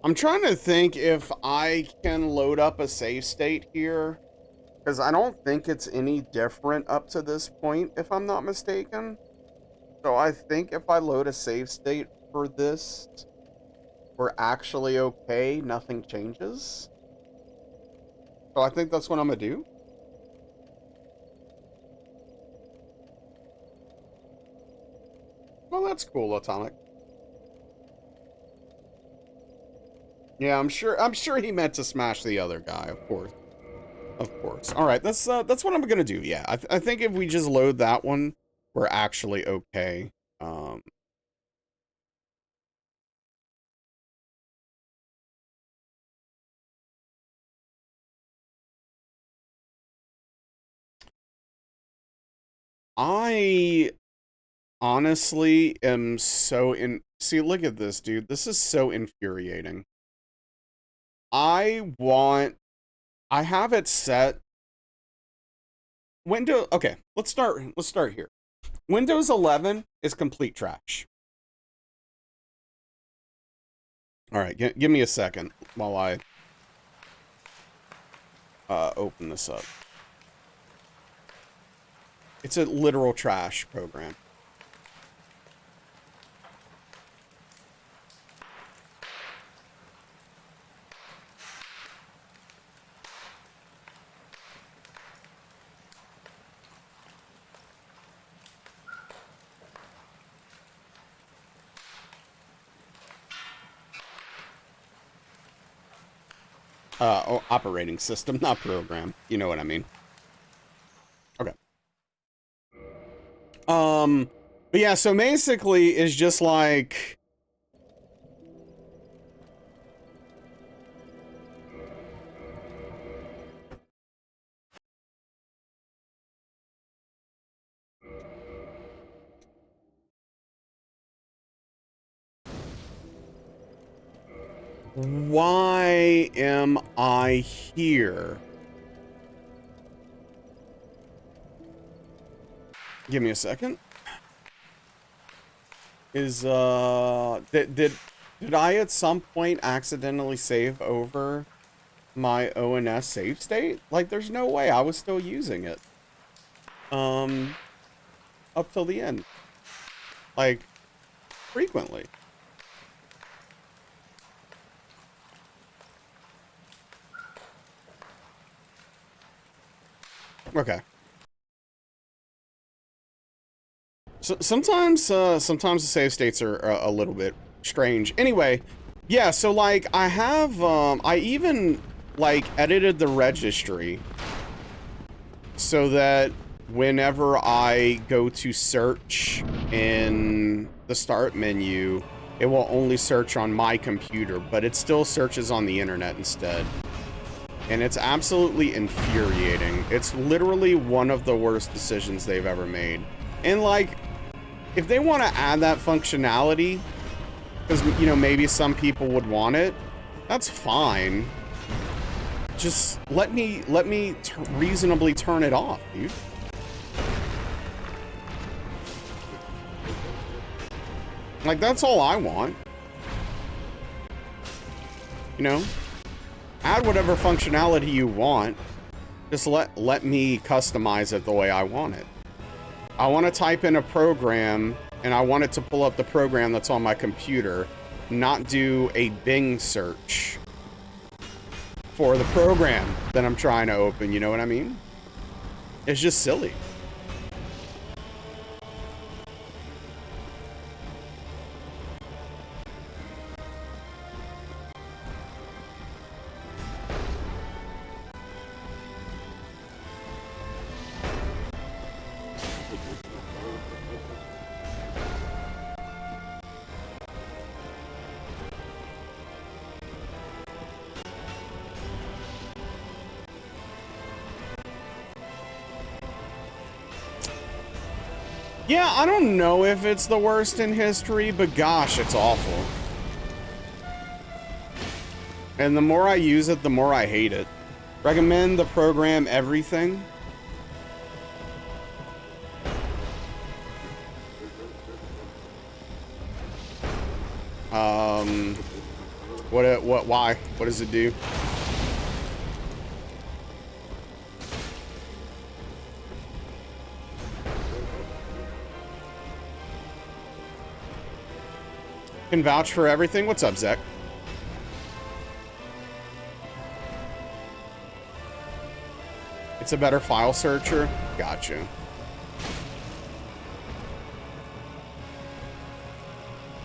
I'm trying to think if I can load up a save state here, because I don't think it's any different up to this point, if I'm not mistaken. So I think if I load a save state for this, we're actually okay, nothing changes. So I think that's what I'm gonna do. Well, that's cool, Atomic. Yeah, I'm sure he meant to smash the other guy, of course. Of course. All right, that's what I'm gonna do. Yeah, I think if we just load that one, we're actually okay. Um, I honestly am so in. See, look at this, dude. This is so infuriating. I want. I have it set. Windows. Okay, let's start. Let's start here. Windows 11 is complete trash. All right, give me a second while I open this up. It's a literal trash program. Operating system, not program. You know what I mean. Okay. But yeah, so basically it's just like... Why am I here? Give me a second. Did I at some point accidentally save over my ONS save state? Like, there's no way. I was still using it. Up till the end. Like, frequently. Okay. So sometimes the save states are a little bit strange. Anyway, yeah, so like I have I even like edited the registry so that whenever I go to search in the start menu, it will only search on my computer, but it still searches on the internet instead. And it's absolutely infuriating. It's literally one of the worst decisions they've ever made. And like, if they want to add that functionality, because, you know, maybe some people would want it, that's fine. Just let me reasonably turn it off, dude. Like, that's all I want. You know? Add whatever functionality you want. Just let me customize it the way I want it. I want to type in a program, and I want it to pull up the program that's on my computer, not do a Bing search for the program that I'm trying to open, you know what I mean? It's just silly. Yeah, I don't know if it's the worst in history, but gosh, it's awful. And the more I use it, the more I hate it. Recommend the program everything. Why? What does it do? Can vouch for everything. What's up, Zach? It's a better file searcher. Gotcha.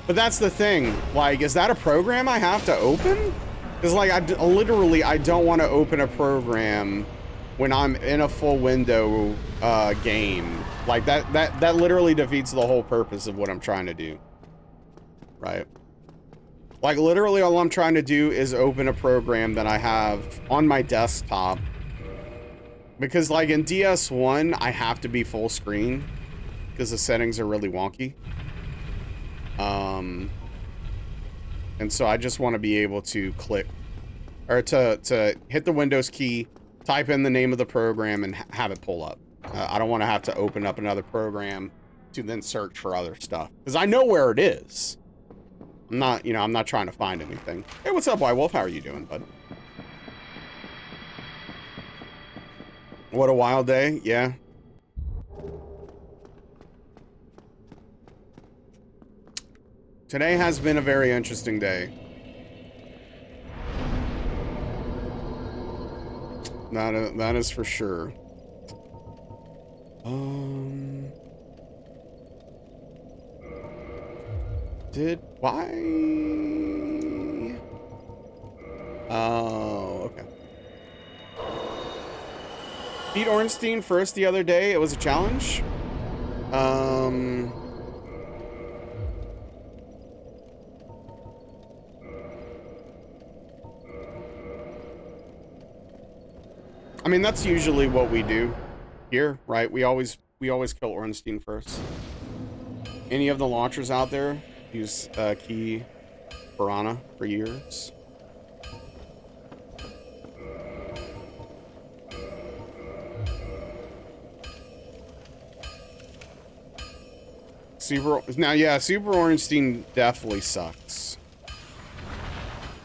But that's the thing. Like, is that a program I have to open? Because, like, I don't want to open a program when I'm in a full window game. Like, that literally defeats the whole purpose of what I'm trying to do. Right? Like, literally all I'm trying to do is open a program that I have on my desktop. Because, like, in DS1, I have to be full screen because the settings are really wonky. And so I just want to be able to click, or to hit the Windows key, type in the name of the program, and have it pull up. I don't want to have to open up another program to then search for other stuff. Because I know where it is. I'm not trying to find anything. Hey, what's up, White Wolf? How are you doing, bud? What a wild day. Yeah. Today has been a very interesting day. That is for sure. Why? Oh, okay. beat Ornstein first the other day. It was a challenge. I mean, that's usually what we do here, right? We always kill Ornstein first. Any of the launchers out there use Key Piranha for years. Super Ornstein definitely sucks.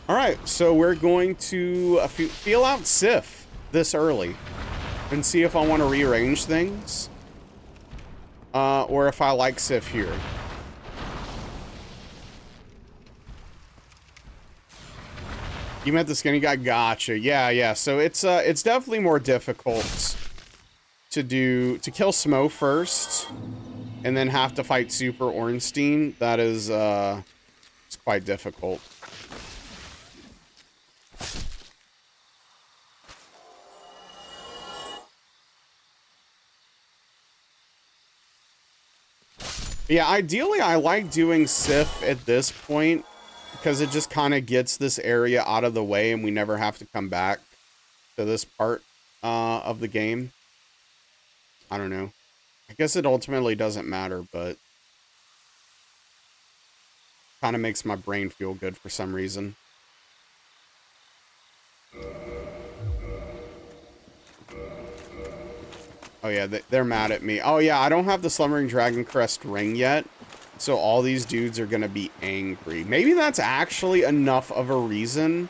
All right, so we're going to feel out Sif this early and see if I want to rearrange things or if I like Sif here. You met the skinny guy? Gotcha. Yeah. So it's definitely more difficult to kill Smo first and then have to fight Super Ornstein. That is it's quite difficult. Yeah, ideally I like doing Sif at this point because it just kind of gets this area out of the way and we never have to come back to this part of the game. I don't know. I guess it ultimately doesn't matter, but kind of makes my brain feel good for some reason. Oh yeah, they're mad at me. Oh yeah, I don't have the Slumbering Dragon Crest ring yet, so all these dudes are gonna be angry. Maybe that's actually enough of a reason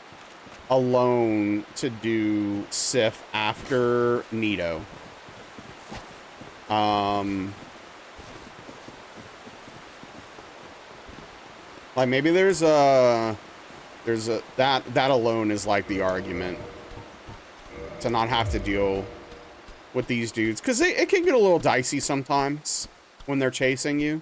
alone to do Sif after Nito. Like maybe there's a that alone is like the argument to not have to deal with these dudes, because it can get a little dicey sometimes when they're chasing you.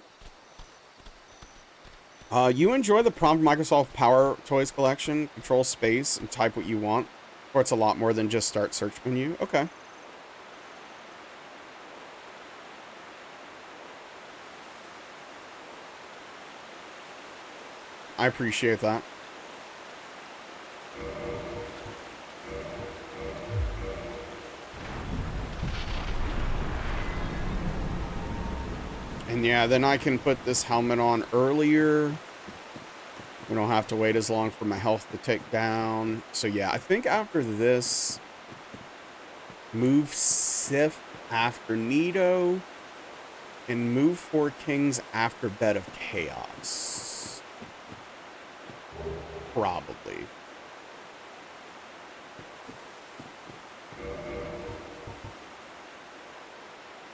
You enjoy the prompt Microsoft Power Toys collection, control space, and type what you want, or it's a lot more than just start search menu. Okay. I appreciate that. And yeah, then I can put this helmet on earlier. We don't have to wait as long for my health to tick down. So yeah, I think after this, move Sif after Nito, and move 4 Kings after Bed of Chaos. Probably.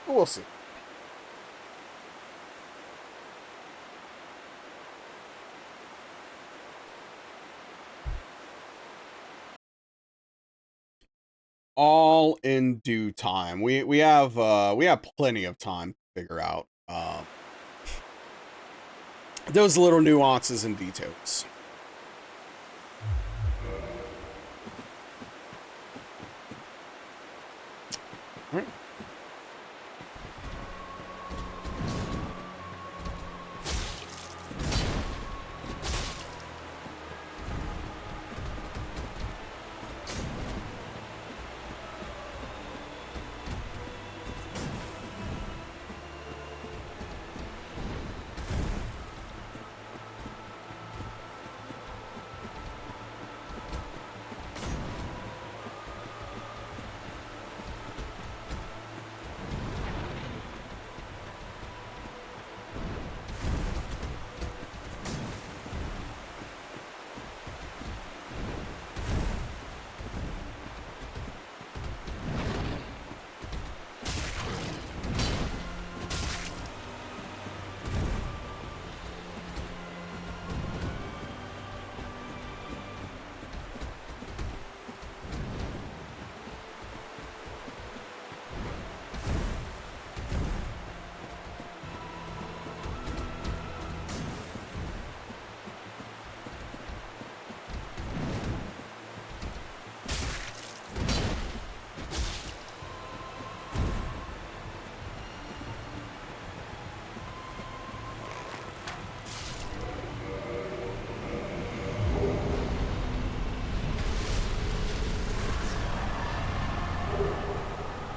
But we'll see. All in due time. We have plenty of time to figure out those little nuances and details. All right.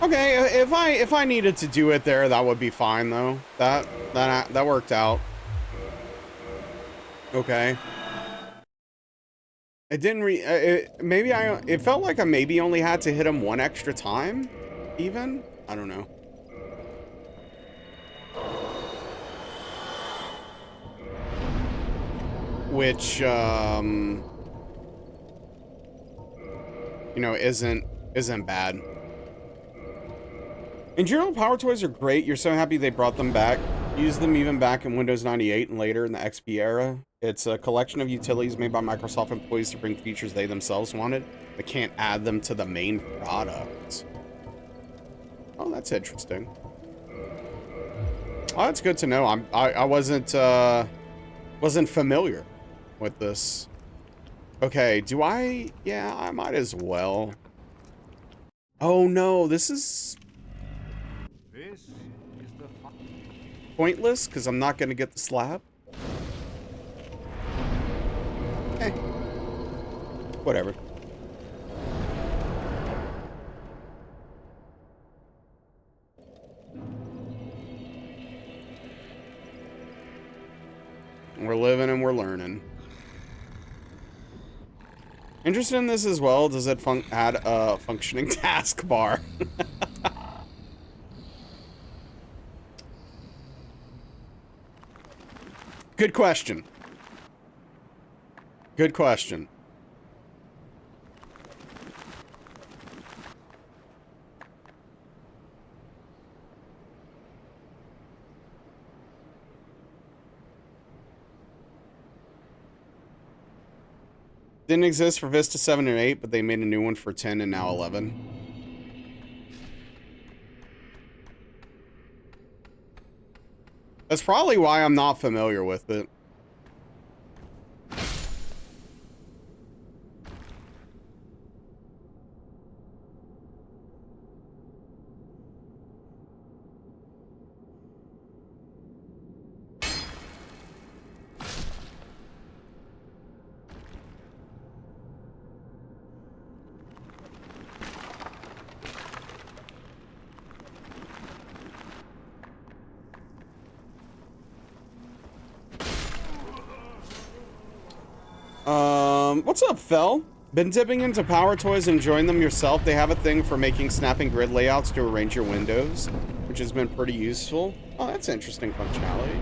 Okay, if I needed to do it there, that would be fine though. That worked out. Okay. It didn't maybe it felt like I maybe only had to hit him one extra time even. I don't know. Which you know, isn't bad. In general, power toys are great. You're so happy they brought them back. Use them even back in Windows 98 and later in the XP era. It's a collection of utilities made by Microsoft employees to bring features they themselves wanted, but can't add them to the main product. Oh, that's interesting. Oh, that's good to know. I wasn't familiar with this. Okay, do I? Yeah, I might as well. Oh no, this is pointless because I'm not going to get the slab. Eh, whatever. We're living and we're learning. Interested in this as well. Does it add a functioning taskbar? Good question. Good question. Didn't exist for Vista 7 and 8, but they made a new one for 10 and now 11. That's probably why I'm not familiar with it. What's up, Fel? Been dipping into power toys and enjoying them yourself? They have a thing for making snapping grid layouts to arrange your windows, which has been pretty useful. Oh, that's interesting functionality.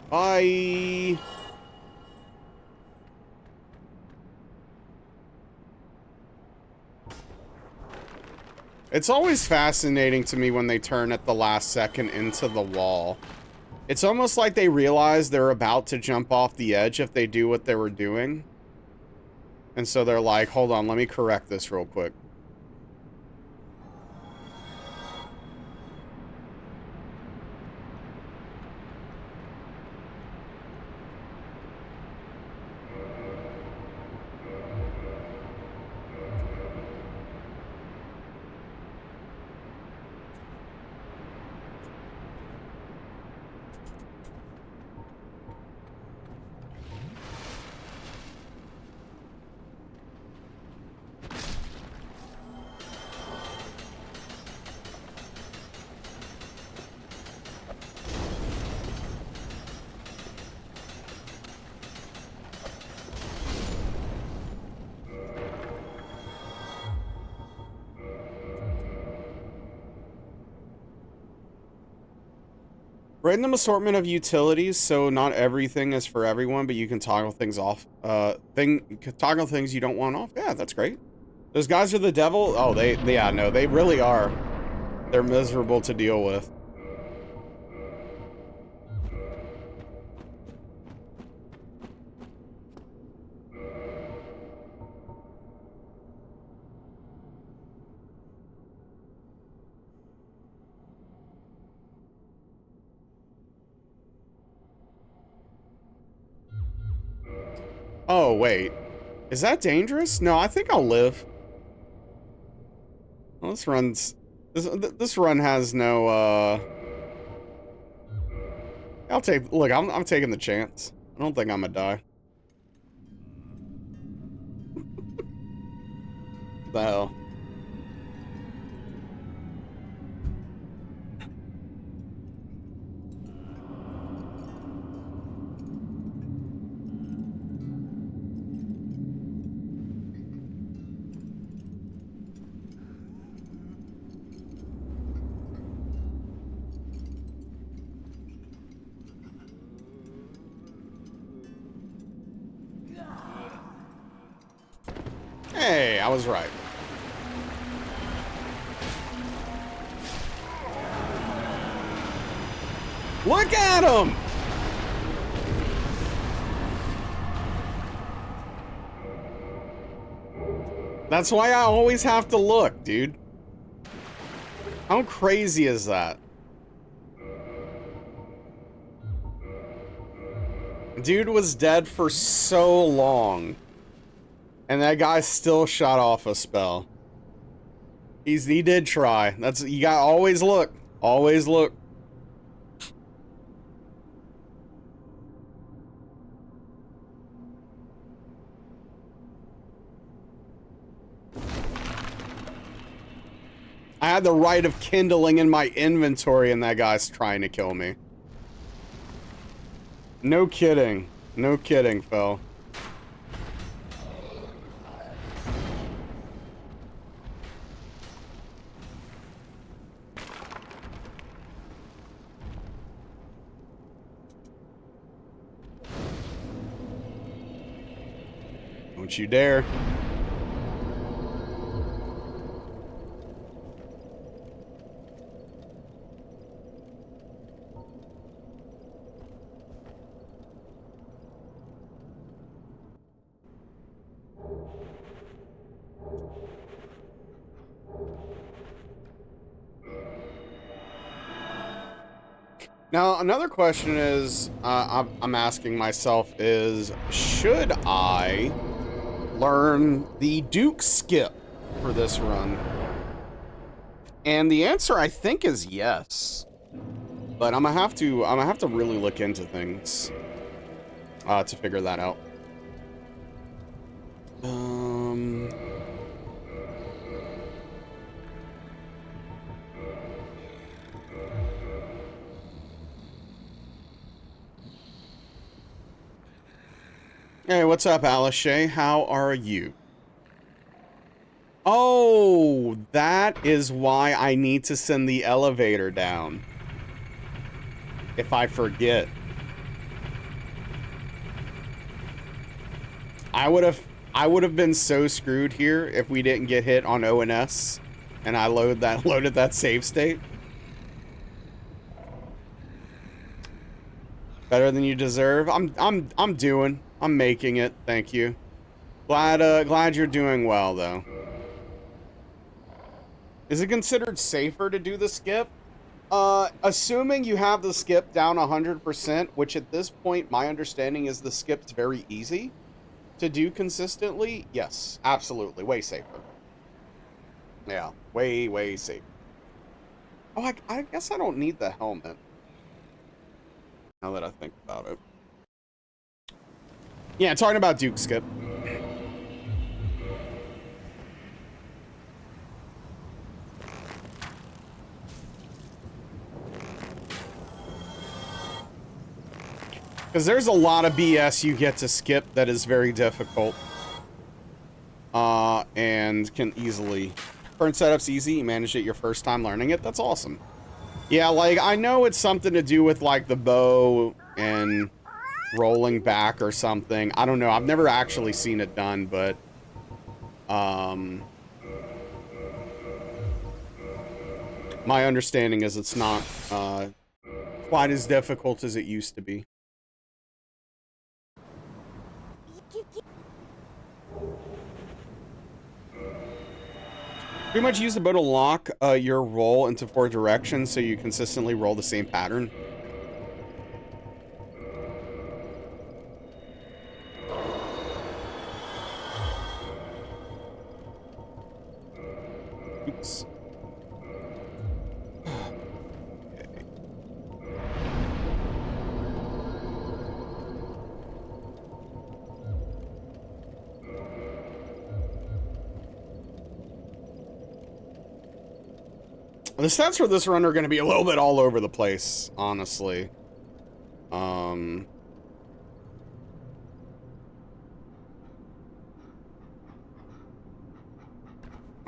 Bye. It's always fascinating to me when they turn at the last second into the wall. It's almost like they realize they're about to jump off the edge if they do what they were doing. And so they're like, hold on, let me correct this real quick. Random assortment of utilities, so not everything is for everyone, but you can toggle things off. Toggle things you don't want off. Yeah, that's great. Those guys are the devil. Oh, yeah, no, they really are. They're miserable to deal with. Oh, wait. Is that dangerous? No, I think I'll live. Well, this run has no, look, I'm taking the chance. I don't think I'm gonna die. What the hell? Hey, I was right. Look at him! That's why I always have to look, dude. How crazy is that? Dude was dead for so long. And that guy still shot off a spell. He did try. You gotta always look. Always look. I had the right of kindling in my inventory and that guy's trying to kill me. No kidding. No kidding, Phil. Don't you dare. Now, another question is, I'm asking myself is, should I learn the Duke skip for this run? And the answer, I think, is yes. But I'm gonna have to really look into things to figure that out. Hey, what's up, Alice Shay? How are you? Oh, that is why I need to send the elevator down. If I forget. I would have been so screwed here if we didn't get hit on ONS and I loaded that save state. Better than you deserve. I'm making it. Thank you. Glad you're doing well though. Is it considered safer to do the skip? Assuming you have the skip down 100%, which at this point my understanding is the skip's very easy to do consistently. Yes, absolutely. Way safer. Yeah, way safer. Oh, I guess I don't need the helmet. Now that I think about it. Yeah, talking about Duke skip. Because there's a lot of BS you get to skip that is very difficult. And can easily... Current setup's easy, you managed it your first time learning it, that's awesome. Yeah, like, I know it's something to do with, like, the bow and rolling back or something. I don't know, I've never actually seen it done, but... my understanding is it's not, quite as difficult as it used to be. Pretty much use the bow to lock your roll into 4 directions so you consistently roll the same pattern. The stats for this run are going to be a little bit all over the place, honestly. I'm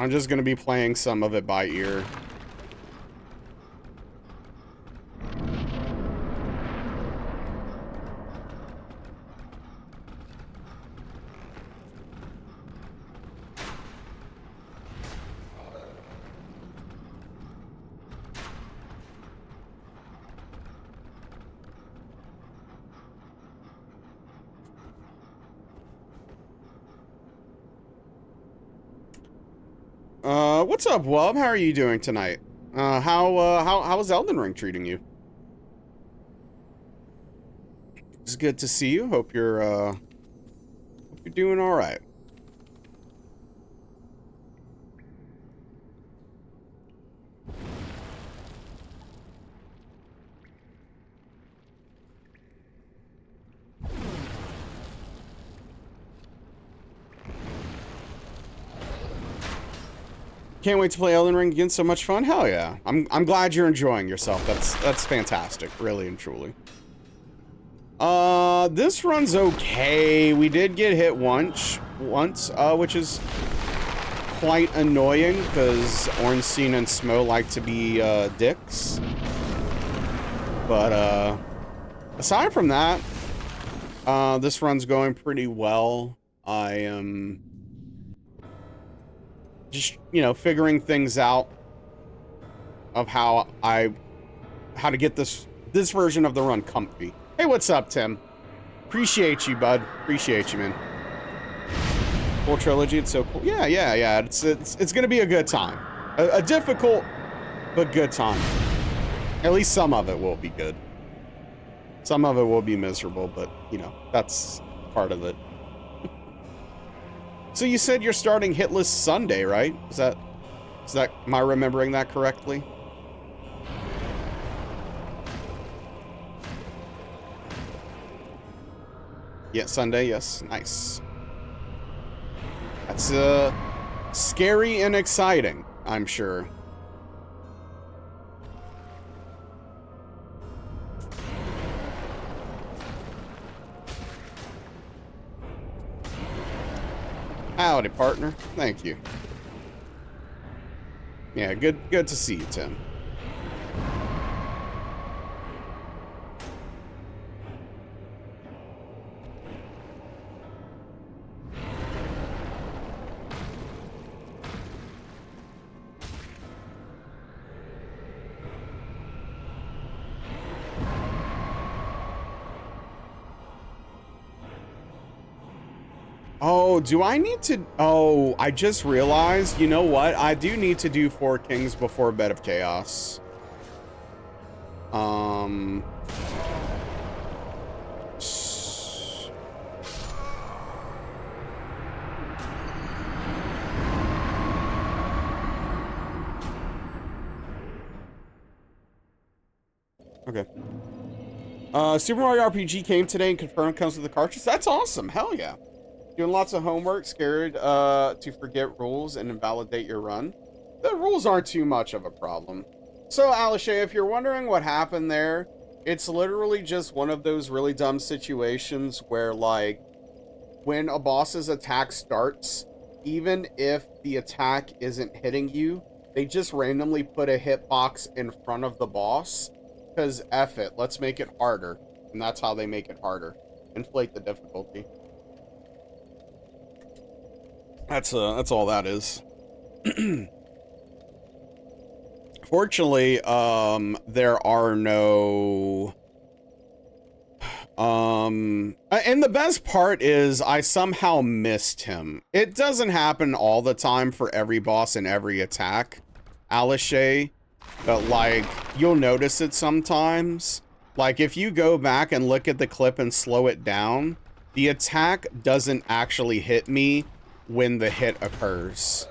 just going to be playing some of it by ear. What's up, Wub? How are you doing tonight? How is Elden Ring treating you? It's good to see you. Hope you're doing all right. Can't wait to play Elden Ring again. So much fun. Hell yeah. I'm glad you're enjoying yourself. That's fantastic, really and truly. This run's okay. We did get hit once, which is quite annoying because Ornstein and Smo like to be dicks. But aside from that, this run's going pretty well. I am just, you know, figuring things out of how to get this version of the run comfy. Hey, what's up, Tim? Appreciate you, bud. Appreciate you, man. Full trilogy, it's so cool. Yeah. It's gonna be a good time. A difficult but good time. At least some of it will be good. Some of it will be miserable, but you know, that's part of it. So you said you're starting Hitless Sunday, right? Is that am I remembering that correctly? Yeah, Sunday, yes. Nice. That's scary and exciting, I'm sure. Howdy, partner. Thank you. Yeah, good to see you, Tim. Oh, do I need to... Oh, I just realized, you know what? I do need to do 4 Kings before Bed of Chaos. Okay. Super Mario RPG came today and confirmed comes with the cartridge. That's awesome. Hell yeah. Doing lots of homework, scared to forget rules and invalidate your run. The rules aren't too much of a problem. So, Alishay, if you're wondering what happened there, it's literally just one of those really dumb situations where, like, when a boss's attack starts, even if the attack isn't hitting you, they just randomly put a hitbox in front of the boss. Because F it, let's make it harder. And that's how they make it harder. Inflate the difficulty. That's all that is. Fortunately, there are no... and the best part is I somehow missed him. It doesn't happen all the time for every boss and every attack, Alishay, but, like, you'll notice it sometimes. Like, if you go back and look at the clip and slow it down, the attack doesn't actually hit me when the hit occurs.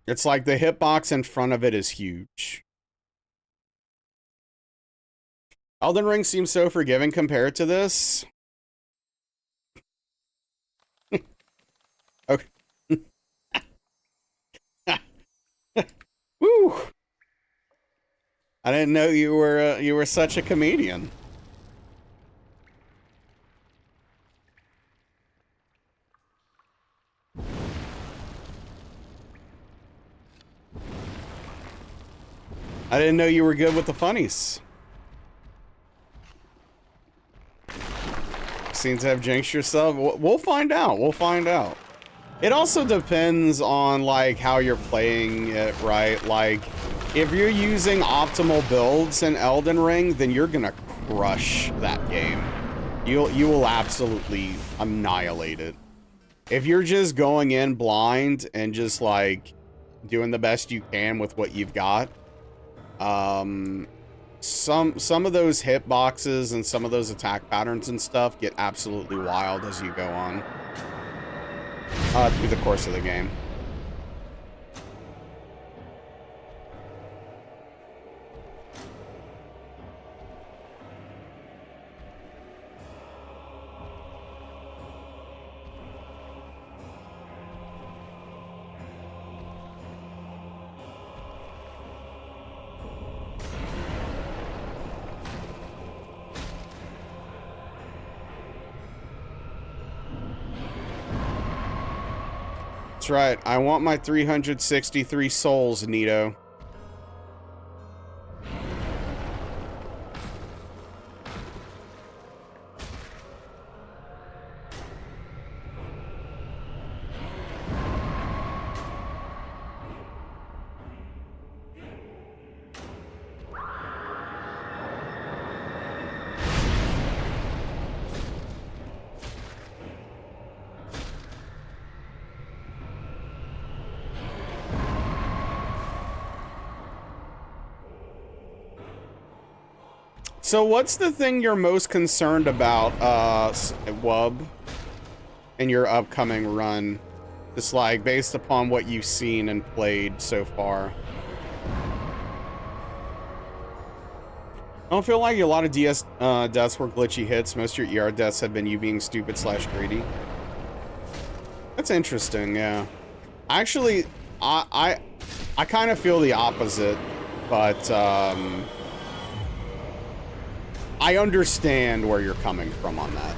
It's like the hitbox in front of it is huge. Elden Ring seems so forgiving compared to this. Okay. Woo! I didn't know you were such a comedian. I didn't know you were good with the funnies. Seems to have jinxed yourself. We'll find out. We'll find out. It also depends on, like, how you're playing it, right? Like, if you're using optimal builds in Elden Ring, then you're gonna crush that game. You will absolutely annihilate it. If you're just going in blind and just, like, doing the best you can with what you've got, some of those hitboxes and some of those attack patterns and stuff get absolutely wild as you go on through the course of the game. That's right. I want my 363 souls, Nito. So what's the thing you're most concerned about, Wub, in your upcoming run? Just like, based upon what you've seen and played so far. I don't feel like a lot of DS deaths were glitchy hits. Most of your ER deaths have been you being stupid / greedy. That's interesting, yeah. Actually, I kind of feel the opposite, but, I understand where you're coming from on that.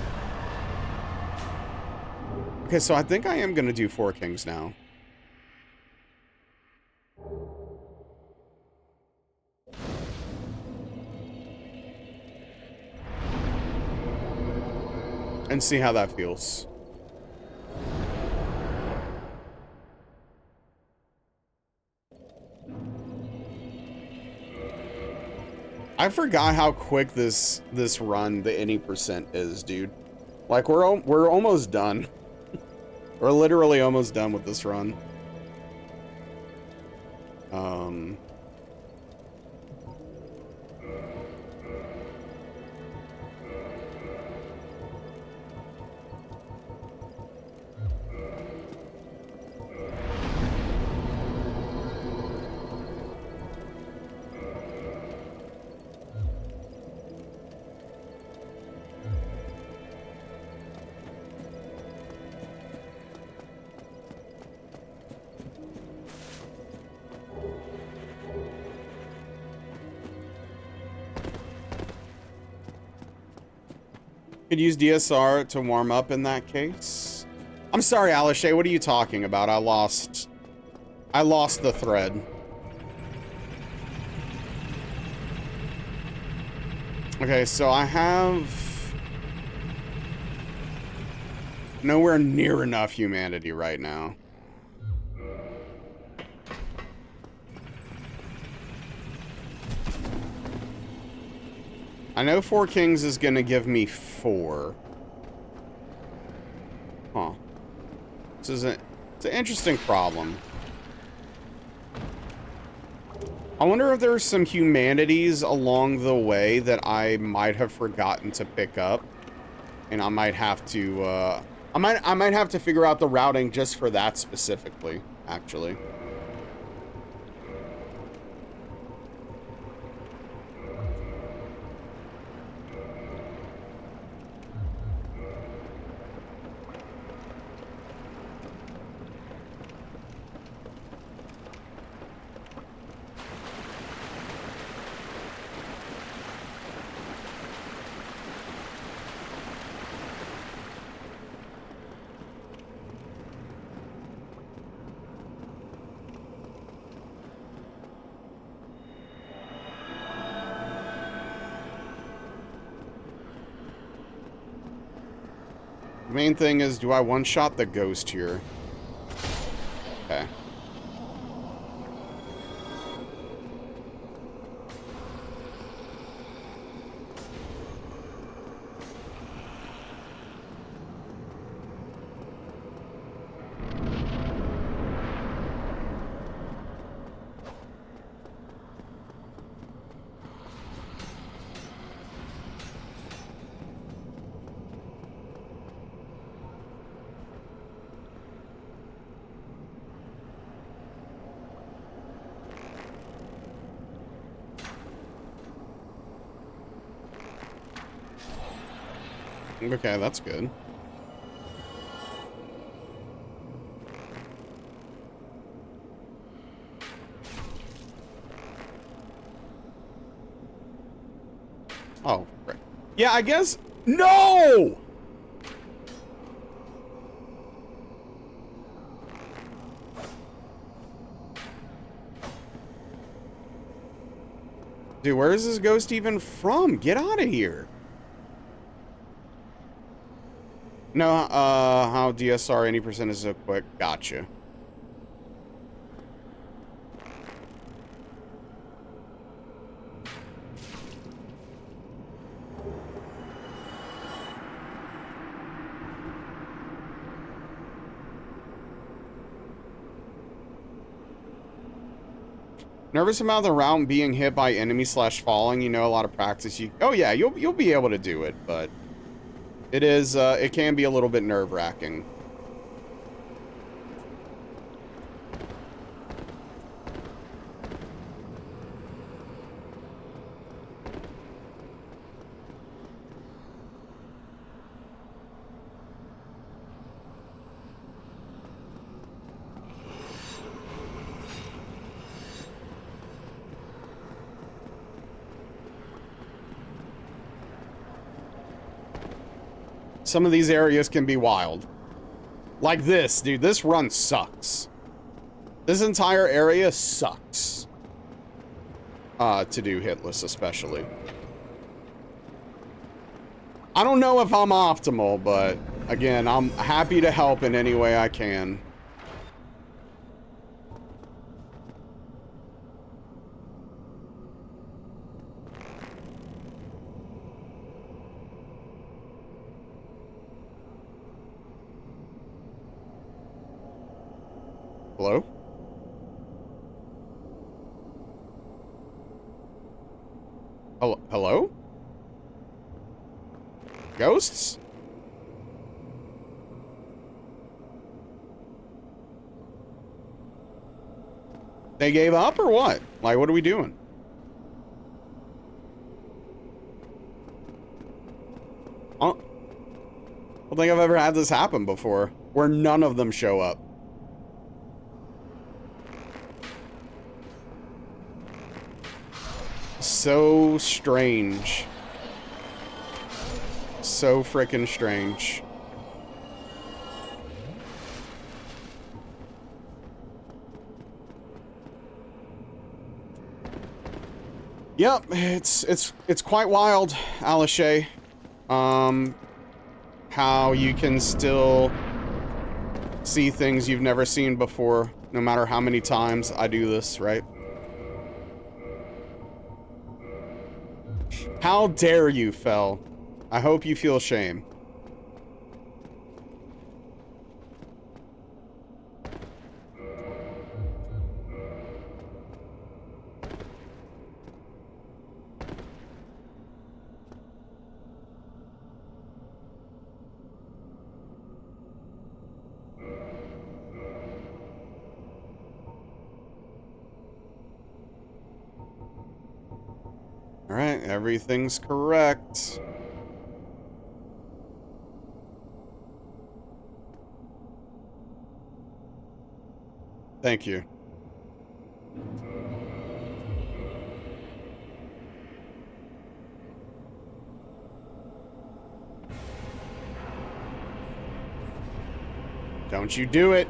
Okay, so I think I am gonna do 4 Kings now. And see how that feels. I forgot how quick this run, the any percent is, dude. Like we're almost done. We're literally almost done with this run. Could use DSR to warm up in that case. I'm sorry, Alishay, what are you talking about? I lost the thread. Okay, so I have nowhere near enough humanity right now. I know 4 Kings is gonna give me 4. Huh. It's an interesting problem. I wonder if there's some humanities along the way that I might have forgotten to pick up, and I might have to I might have to figure out the routing just for that specifically, actually. The main thing is, do I one-shot the ghost here? Okay. Okay, that's good. Oh, right. Yeah, I guess. No! Dude, where is this ghost even from? Get out of here. No, how DSR any percent is so quick. Gotcha. Nervous about the route being hit by enemy slash falling. You know, a lot of practice. Oh yeah, you'll be able to do it, but it is it can be a little bit nerve-wracking. Some of these areas can be wild. Like this, dude. This run sucks. This entire area sucks. To do Hitless, especially. I don't know if I'm optimal, but again, I'm happy to help in any way I can. Hello? Hello? Ghosts? They gave up or what? Like, what are we doing? I don't think I've ever had this happen before, where none of them show up. So strange. So frickin' strange. Yep, it's quite wild, Alishay. How you can still see things you've never seen before, no matter how many times I do this, right? How dare you, Fel? I hope you feel shame. All right, everything's correct. Thank you. Don't you do it.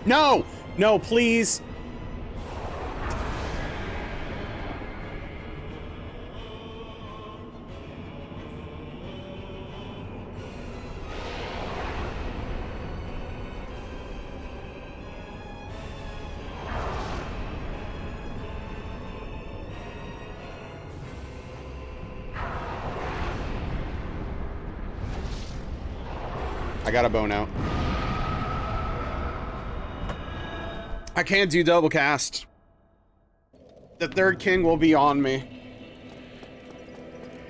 No! No, please. I got a bone out. I can't do double cast. The third king will be on me.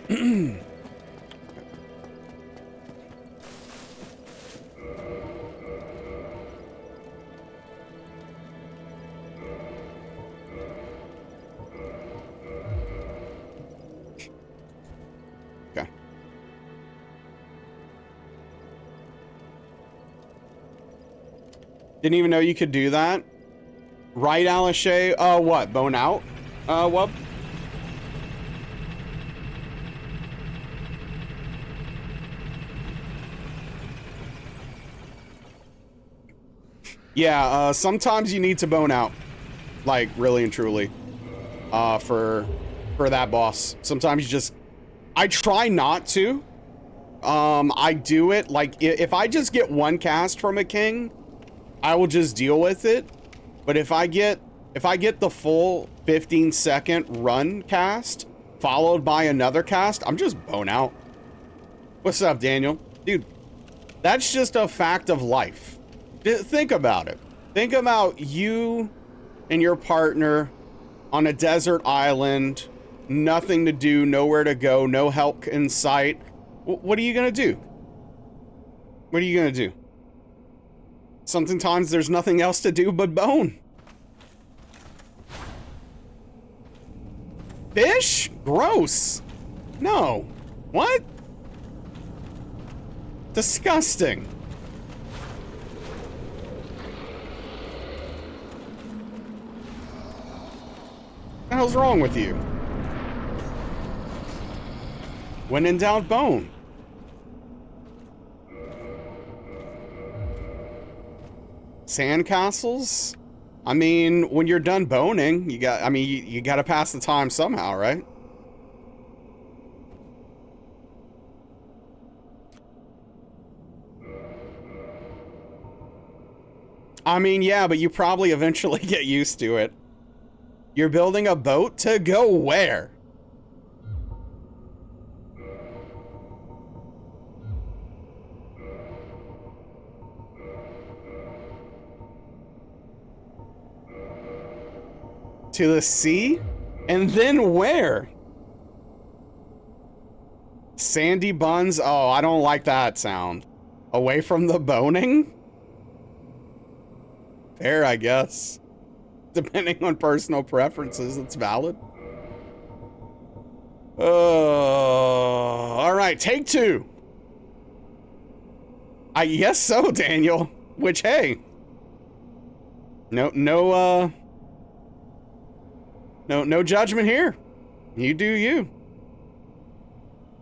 Okay. Didn't even know you could do that. Right, Alice? What? Bone out? Wub? Yeah, sometimes you need to bone out. Like, really and truly. For that boss. Sometimes you just... I try not to. I do it, like, if I just get one cast from a king, I will just deal with it. But if I get the full 15-second run cast, followed by another cast, I'm just bone out. What's up, Daniel? Dude, that's just a fact of life. Think about it. Think about you and your partner on a desert island, nothing to do, nowhere to go, no help in sight. What are you gonna do? What are you gonna do? Sometimes there's nothing else to do but bone. Fish? Gross. No. What? Disgusting. What the hell's wrong with you? When in doubt, bone. Sandcastles? I mean, when you're done boning, you gotta pass the time somehow, right? I mean, yeah, but you probably eventually get used to it. You're building a boat to go where? To the sea? And then where? Sandy buns? Oh, I don't like that sound. Away from the boning? Fair, I guess. Depending on personal preferences, it's valid. All right, take two. I guess so, Daniel. Which, hey. No judgment here. You do you.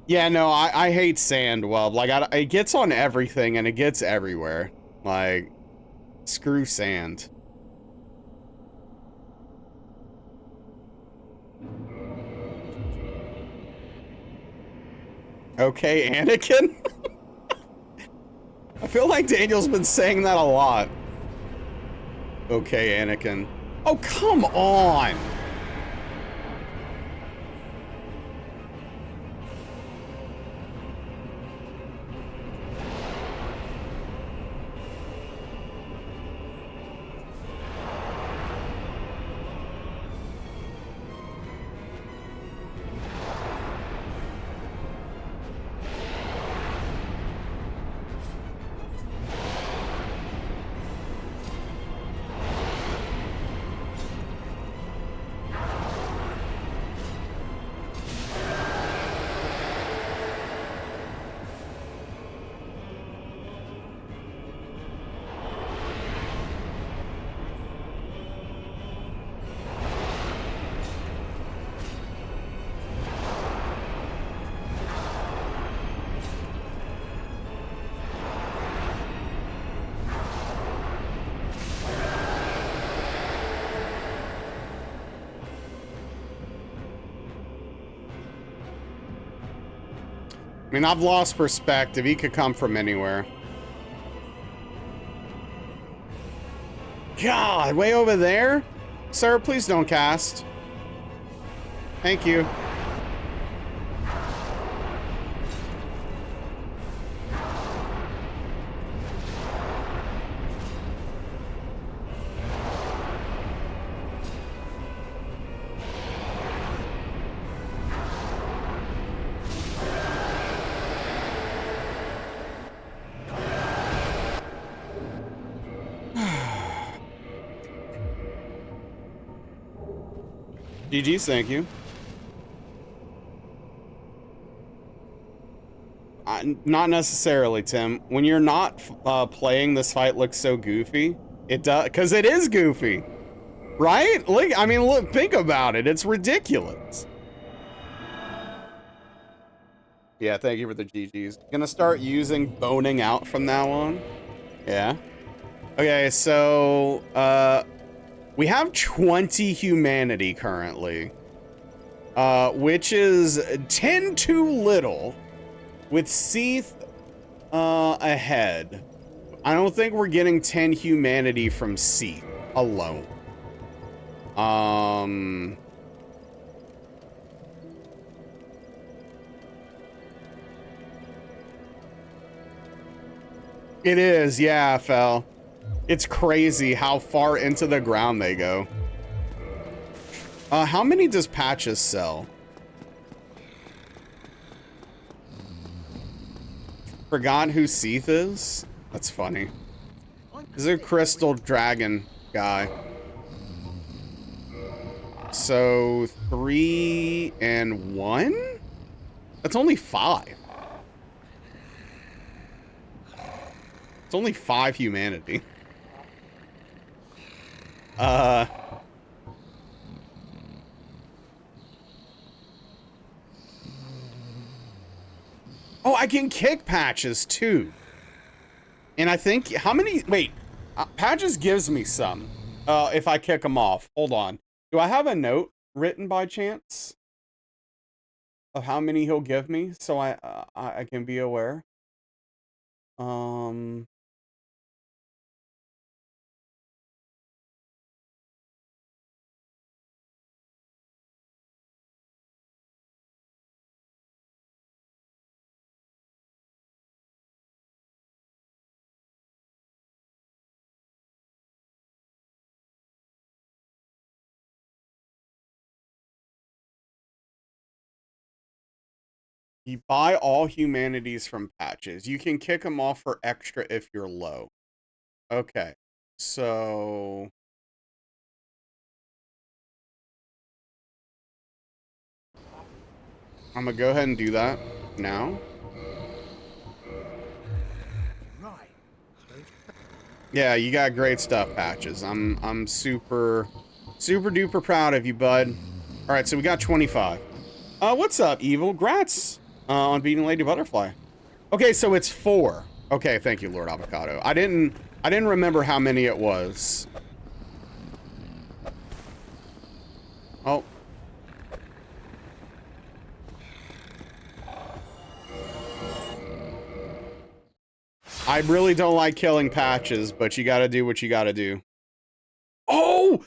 Yeah, no, I hate sand, Wub. Like, it gets on everything and it gets everywhere. Like, screw sand. Okay, Anakin? I feel like Daniel's been saying that a lot. Okay, Anakin. Oh, come on! I mean, I've lost perspective. He could come from anywhere. God, way over there? Sir, please don't cast. Thank you. GG's, thank you. Not necessarily, Tim. When you're not playing, this fight looks so goofy. It does, because it is goofy, right? Like, I mean, look, think about it. It's ridiculous. Yeah, thank you for the GG's. Gonna start using boning out from now on. Yeah. Okay, so we have 20 humanity currently, which is 10 too little. With Seath ahead, I don't think we're getting 10 humanity from Seath alone. It is, yeah, Fel. It's crazy how far into the ground they go. How many does Patches sell? Forgot who Seath is? That's funny. This is a crystal dragon guy. So 3 and 1? That's only 5. It's only 5 humanity. Oh, I can kick Patches too. And I think, how many, wait, Patches gives me some if I kick him off. Hold on. Do I have a note written by chance of how many he'll give me so I can be aware? You buy all humanities from Patches. You can kick them off for extra if you're low. Okay, so I'm gonna go ahead and do that now. Right. Yeah, you got great stuff, Patches. I'm super duper proud of you, bud. All right, so we got 25. What's up, Evil? Grats on beating Lady Butterfly. Okay, so it's 4. Okay, thank you, Lord Avocado. I didn't remember how many it was. Oh. I really don't like killing Patches, but you gotta do what you gotta do. Oh!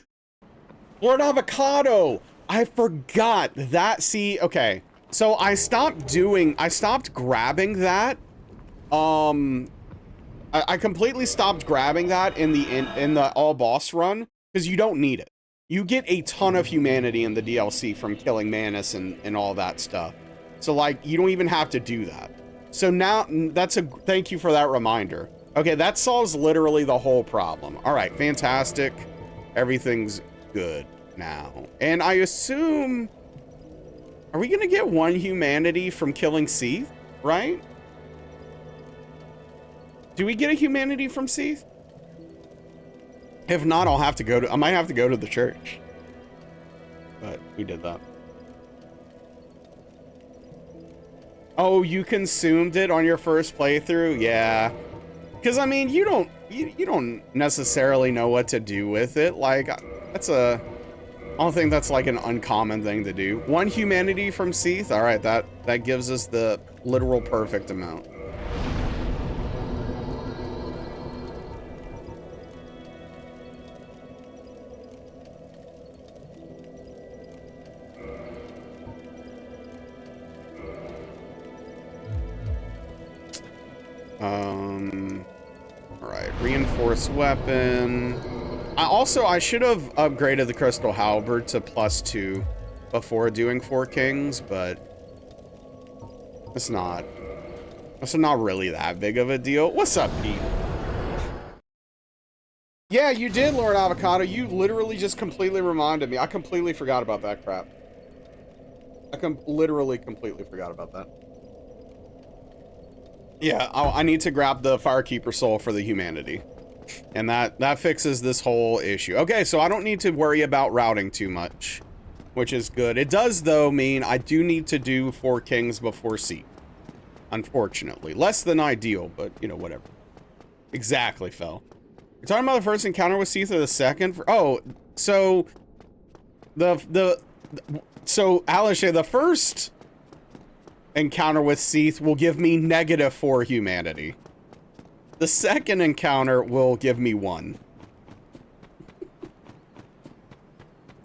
Lord Avocado! I forgot that. See, okay. So I stopped grabbing that. I completely stopped grabbing that in the all boss run because you don't need it. You get a ton of humanity in the DLC from killing Manus and all that stuff. So like, you don't even have to do that. So now thank you for that reminder. Okay, that solves literally the whole problem. All right, fantastic. Everything's good now. And I assume, are we gonna get 1 humanity from killing Seath, right? Do we get a humanity from Seath? If not, I might have to go to the church. But we did that. Oh, you consumed it on your first playthrough? Yeah. Because, I mean, you don't necessarily know what to do with it. Like, that's a don't think that's like an uncommon thing to do. 1 humanity from Seath. All right, that gives us the literal perfect amount. All right, reinforced weapon. I should have upgraded the Crystal Halberd to +2 before doing 4 Kings, but it's not really that big of a deal. What's up, Pete? Yeah, you did, Lord Avocado. You literally just completely reminded me. I completely forgot about that crap. Literally completely forgot about that. Yeah, I need to grab the Firekeeper Soul for the humanity. And that fixes this whole issue. Okay, so I don't need to worry about routing too much, which is good. It does, though, mean I do need to do 4 Kings before Seek. Unfortunately. Less than ideal, but, you know, whatever. Exactly, Fel. You're talking about the first encounter with Seath or the second? Oh, so... So, Alishay, the first encounter with Seath will give me -4 humanity. The second encounter will give me 1.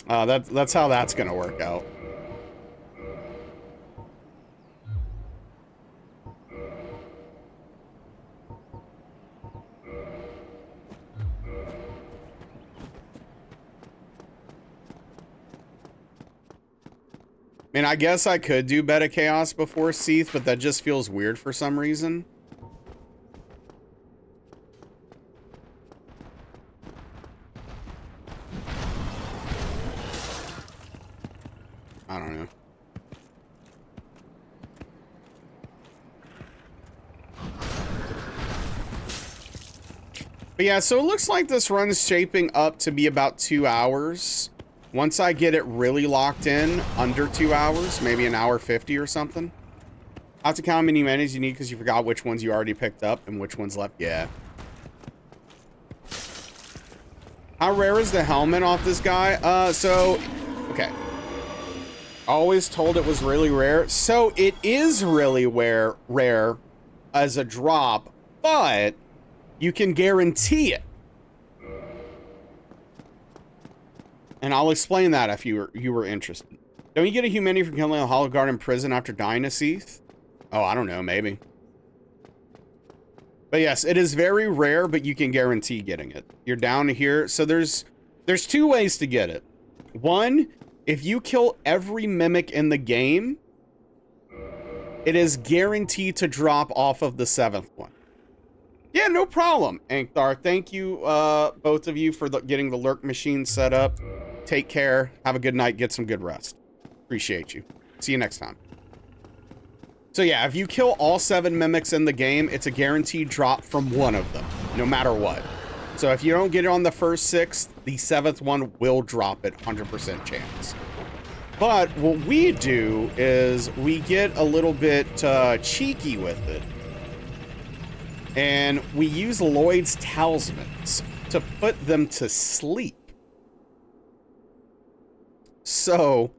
That's how that's gonna work out. I mean, I guess I could do Beta Chaos before Seath, but that just feels weird for some reason. I don't know. But yeah, so it looks like this run's shaping up to be about 2 hours. Once I get it really locked in, under 2 hours, maybe 1 hour 50 or something. I have to count how many menus you need because you forgot which ones you already picked up and which ones left. Yeah. How rare is the helmet off this guy? Okay. Always told it was really rare. So it is really rare as a drop, but you can guarantee it. And I'll explain that if you were interested. Don't you get a humanity for killing a Hollow Guard in prison after dying to Seath? Oh, I don't know, maybe. But yes, it is very rare, but you can guarantee getting it. You're down here. So there's 2 ways to get it. One, if you kill every mimic in the game, it is guaranteed to drop off of the 7th one. Yeah, no problem, Ankthar. Thank you, both of you, for getting the lurk machine set up. Take care. Have a good night. Get some good rest. Appreciate you. See you next time. So yeah, if you kill all 7 mimics in the game, it's a guaranteed drop from one of them, no matter what. So if you don't get it on the first 6, the 7th one will drop it, 100% chance. But what we do is we get a little bit cheeky with it. And we use Lloyd's talismans to put them to sleep. So,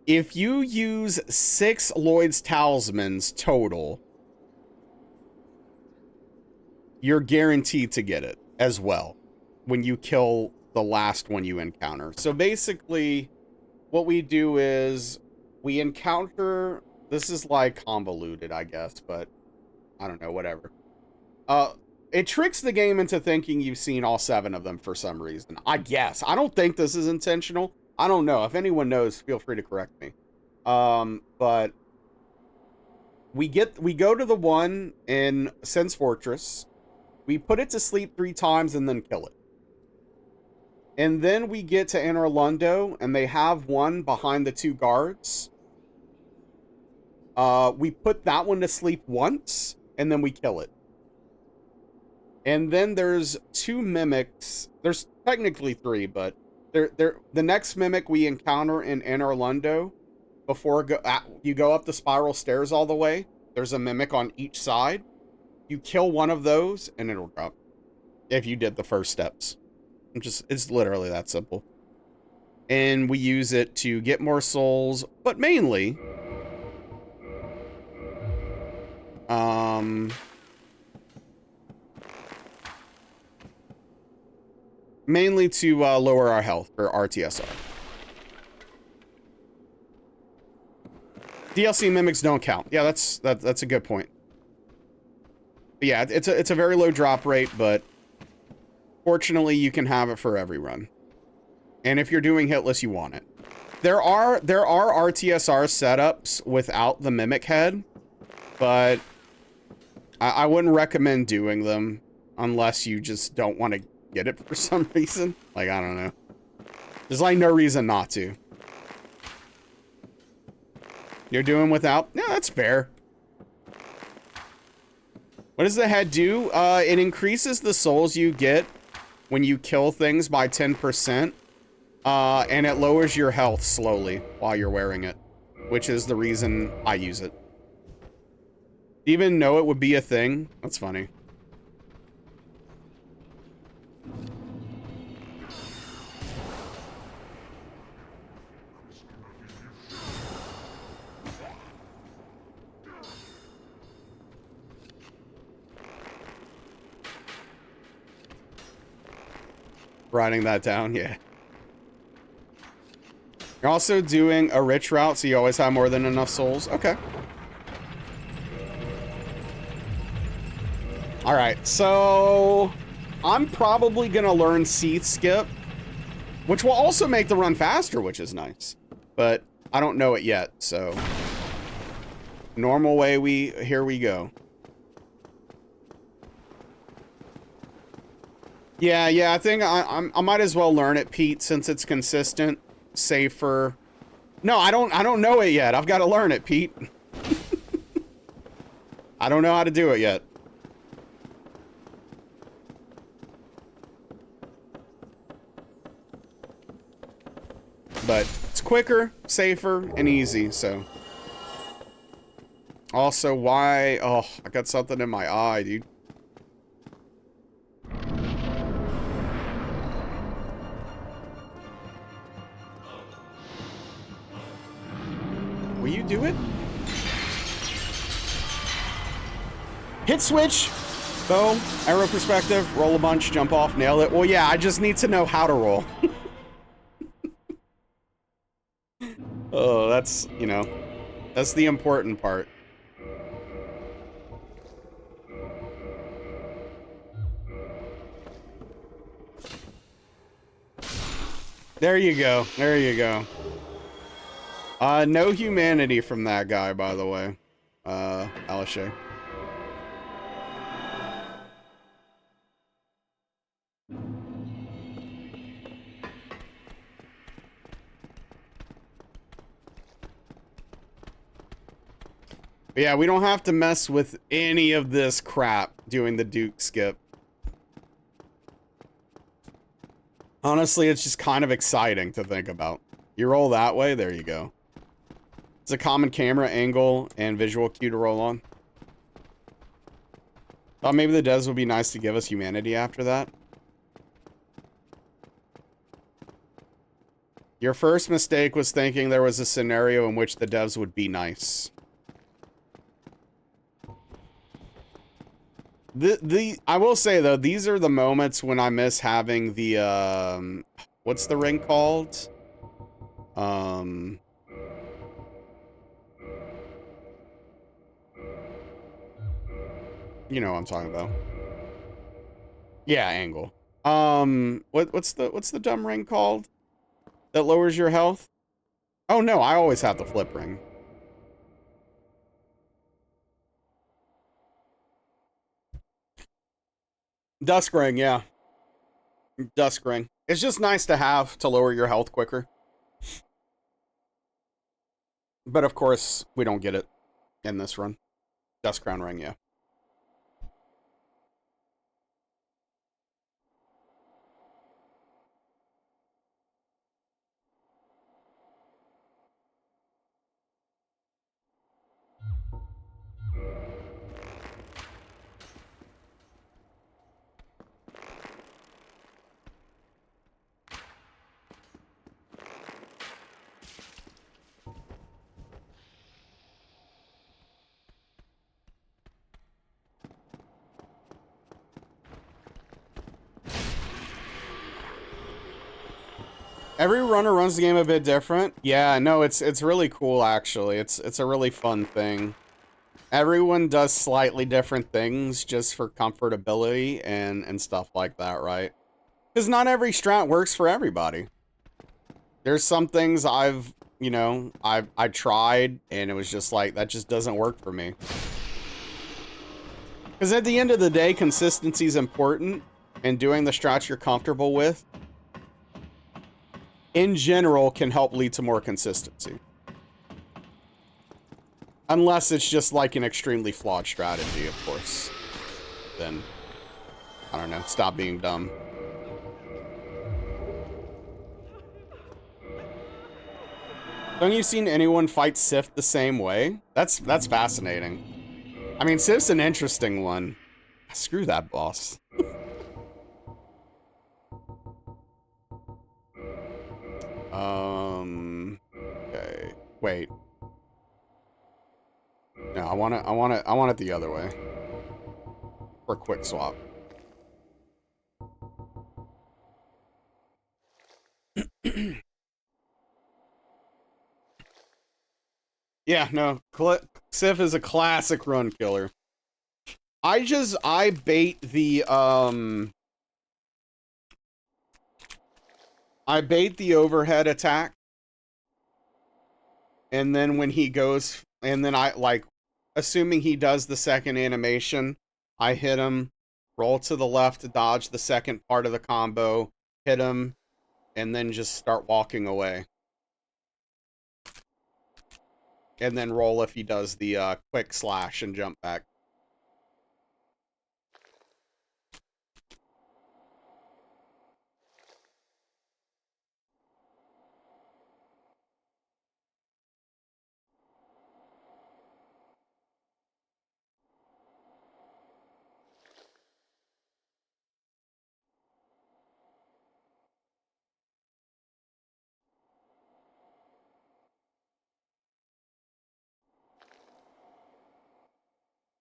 if you use 6 Lloyd's talismans total, you're guaranteed to get it as well when you kill the last one you encounter. So basically, what we do is we encounter... This is like convoluted, I guess, but I don't know, whatever. It tricks the game into thinking you've seen all 7 of them for some reason. I guess. I don't think this is intentional. I don't know. If anyone knows, feel free to correct me. But we go to the one in Sense Fortress. We put it to sleep 3 times and then kill it. And then we get to Anor Londo, and they have one behind the 2 guards. We put that one to sleep once, and then we kill it. And then there's 2 mimics. There's technically 3, but the next mimic we encounter in Anor Londo, before you go up the spiral stairs all the way, there's a mimic on each side. You kill one of those, and it'll drop. If you did the first steps. It's literally that simple. And we use it to get more souls, but mainly, mainly to lower our health for RTSR. DLC mimics don't count. Yeah, that's a good point. But yeah, it's a very low drop rate, but fortunately you can have it for every run. And if you're doing hitless, you want it. There are RTSR setups without the mimic head, but I wouldn't recommend doing them unless you just don't want to get it for some reason. Like, I don't know. There's like no reason not to. You're doing without? Yeah, that's fair. What does the head do? It increases the souls you get when you kill things by 10%. And it lowers your health slowly while you're wearing it, which is the reason I use it. Even know it would be a thing? That's funny. Writing that down, yeah. You're also doing a rich route, so you always have more than enough souls. Okay. Alright, so I'm probably gonna learn Seath Skip, which will also make the run faster, which is nice. But I don't know it yet, so normal way here we go. Yeah, I think I might as well learn it, Pete, since it's consistent, safer. No, I don't know it yet. I've got to learn it, Pete. I don't know how to do it yet. But it's quicker, safer, and easy, so. Also, why? Oh, I got something in my eye, dude. Will you do it? Hit switch, bow, arrow perspective, roll a bunch, jump off, nail it. Well, yeah, I just need to know how to roll. Oh, that's, you know, that's the important part. There you go. There you go. No humanity from that guy, by the way. Alishay. But yeah, we don't have to mess with any of this crap doing the Duke skip. Honestly, it's just kind of exciting to think about. You roll that way, there you go. It's a common camera angle and visual cue to roll on. Thought maybe the devs would be nice to give us humanity after that. Your first mistake was thinking there was a scenario in which the devs would be nice. I will say though, these are the moments when I miss having the what's the ring called? You know what I'm talking about. Yeah, angle. What's the dumb ring called? That lowers your health? Oh no, I always have the flip ring. Dusk ring, yeah. Dusk ring. It's just nice to have to lower your health quicker. But of course, we don't get it in this run. Dusk crown ring, yeah. Every runner runs the game a bit different. Yeah, no, it's really cool actually. It's a really fun thing. Everyone does slightly different things just for comfortability and stuff like that, right? Because not every strat works for everybody. There's some things I've, you know, I tried and it was just like, that just doesn't work for me. Because at the end of the day, consistency is important, and doing the strats you're comfortable with, in general, can help lead to more consistency. Unless it's just like an extremely flawed strategy, of course. Then, I don't know, stop being dumb. Don't you seen anyone fight Sif the same way? That's fascinating. I mean, Sif's an interesting one. Screw that boss. Okay. Wait. No, I want it the other way. For a quick swap. Yeah, no. Sif is a classic run killer. I bait the, I bait the overhead attack. And then when he goes, and then I, like, assuming he does the second animation, I hit him, roll to the left to dodge the second part of the combo, hit him, and then just start walking away. And then roll if he does the quick slash and jump back.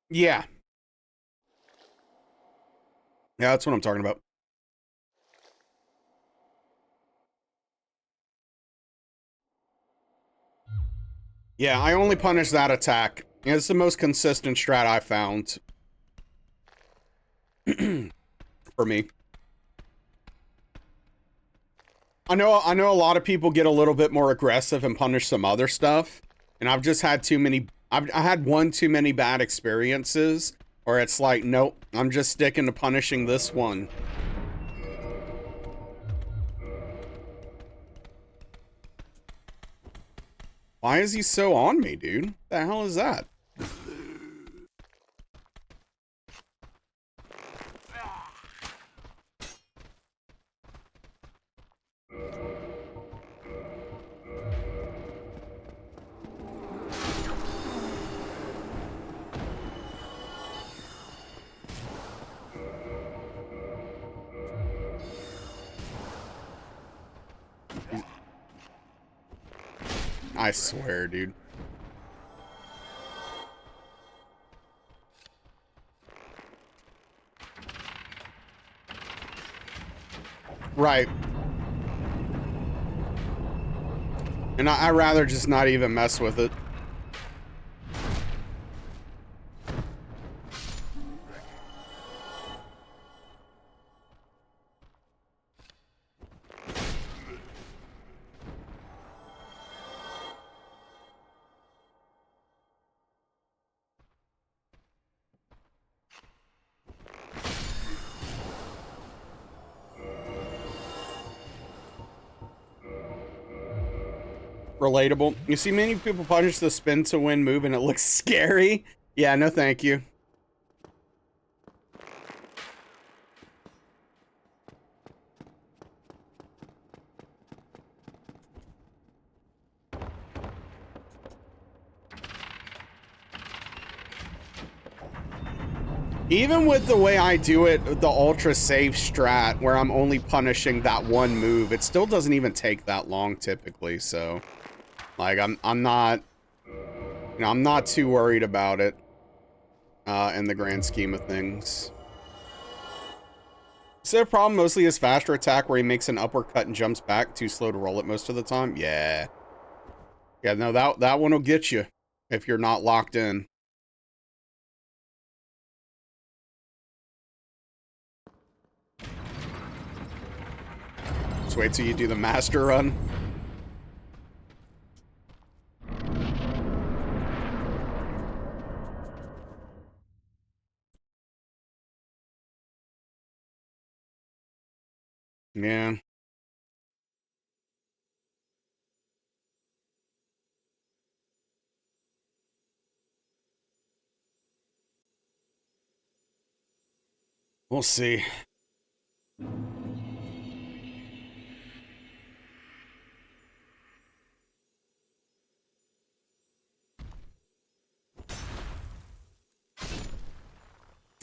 Yeah. Yeah, that's what I'm talking about. Yeah, I only punish that attack. It's the most consistent strat I found. For me. I know a lot of people get a little bit more aggressive and punish some other stuff. And I've just had too many, I had one too many bad experiences where it's like, nope, I'm just sticking to punishing this one. Why is he so on me, dude? The hell is that? I swear, dude. Right. And I'd rather just not even mess with it. Relatable. You see many people punish the spin to win move and it looks scary. Yeah, no thank you. Even with the way I do it, the ultra safe strat, where I'm only punishing that one move, it still doesn't even take that long typically, so... Like, I'm not... You know, I'm not too worried about it, in the grand scheme of things. So the problem mostly is faster attack where he makes an upward cut and jumps back. Too slow to roll it most of the time. Yeah. Yeah, no, that one will get you if you're not locked in. Just wait till you do the master run. Yeah. We'll see.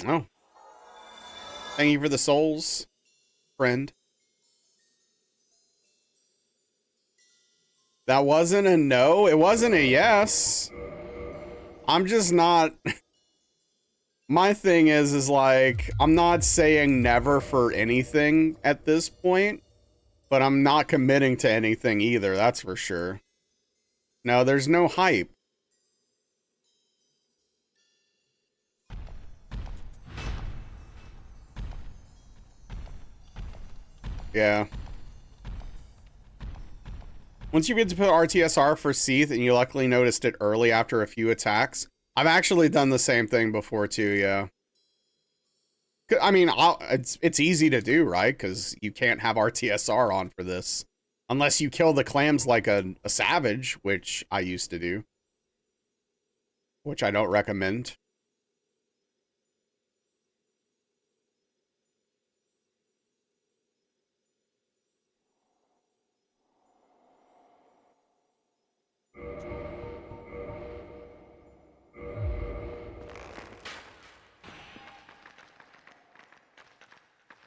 Oh. Thank you for the souls, friend. That wasn't a no. It wasn't a yes. I'm just not... My thing is like, I'm not saying never for anything at this point, but I'm not committing to anything either, that's for sure. No, there's no hype. Yeah. Once you get to put RTSR for Seath and you luckily noticed it early after a few attacks, I've actually done the same thing before too, yeah. I mean, it's easy to do, right? Because you can't have RTSR on for this. Unless you kill the clams like a savage, which I used to do. Which I don't recommend.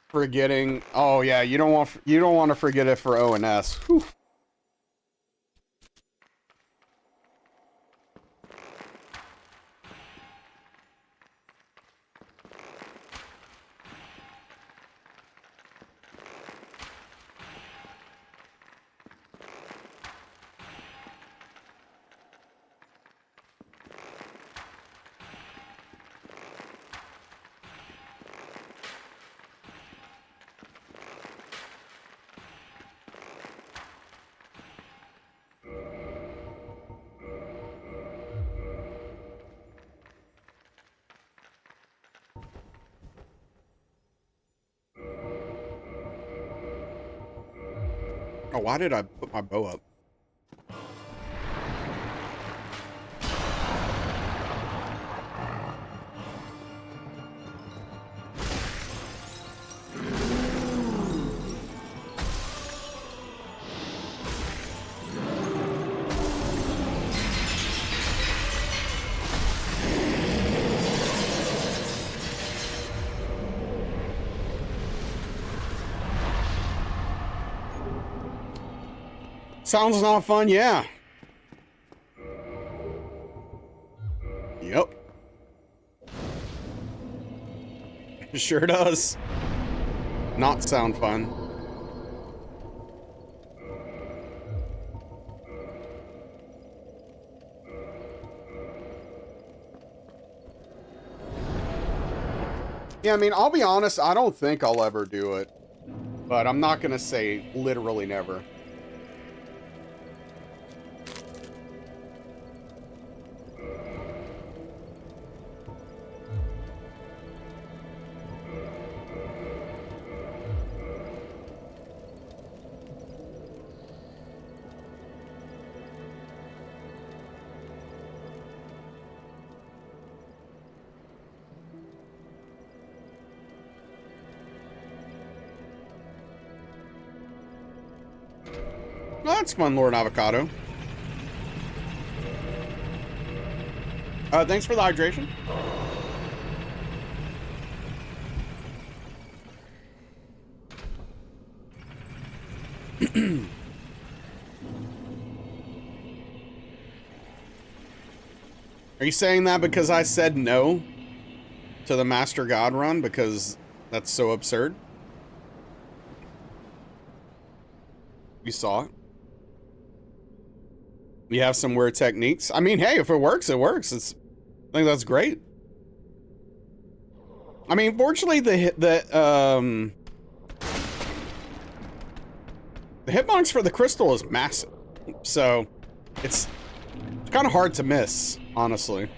Forgetting. Oh yeah, you don't want to forget it for ONS. Whew. Oh, why did I put my bow up? Sounds not fun, yeah. Yep. Sure does. Not sound fun. Yeah, I mean, I'll be honest, I don't think I'll ever do it. But I'm not gonna say literally never. Well, that's fun, Lord Avocado. Thanks for the hydration. Are you saying that because I said no to the Master God run because that's so absurd? You saw it. You have some weird techniques. I mean, hey, if it works, it works. I think that's great. I mean, fortunately, the hitbox for the crystal is massive, so it's kind of hard to miss, honestly.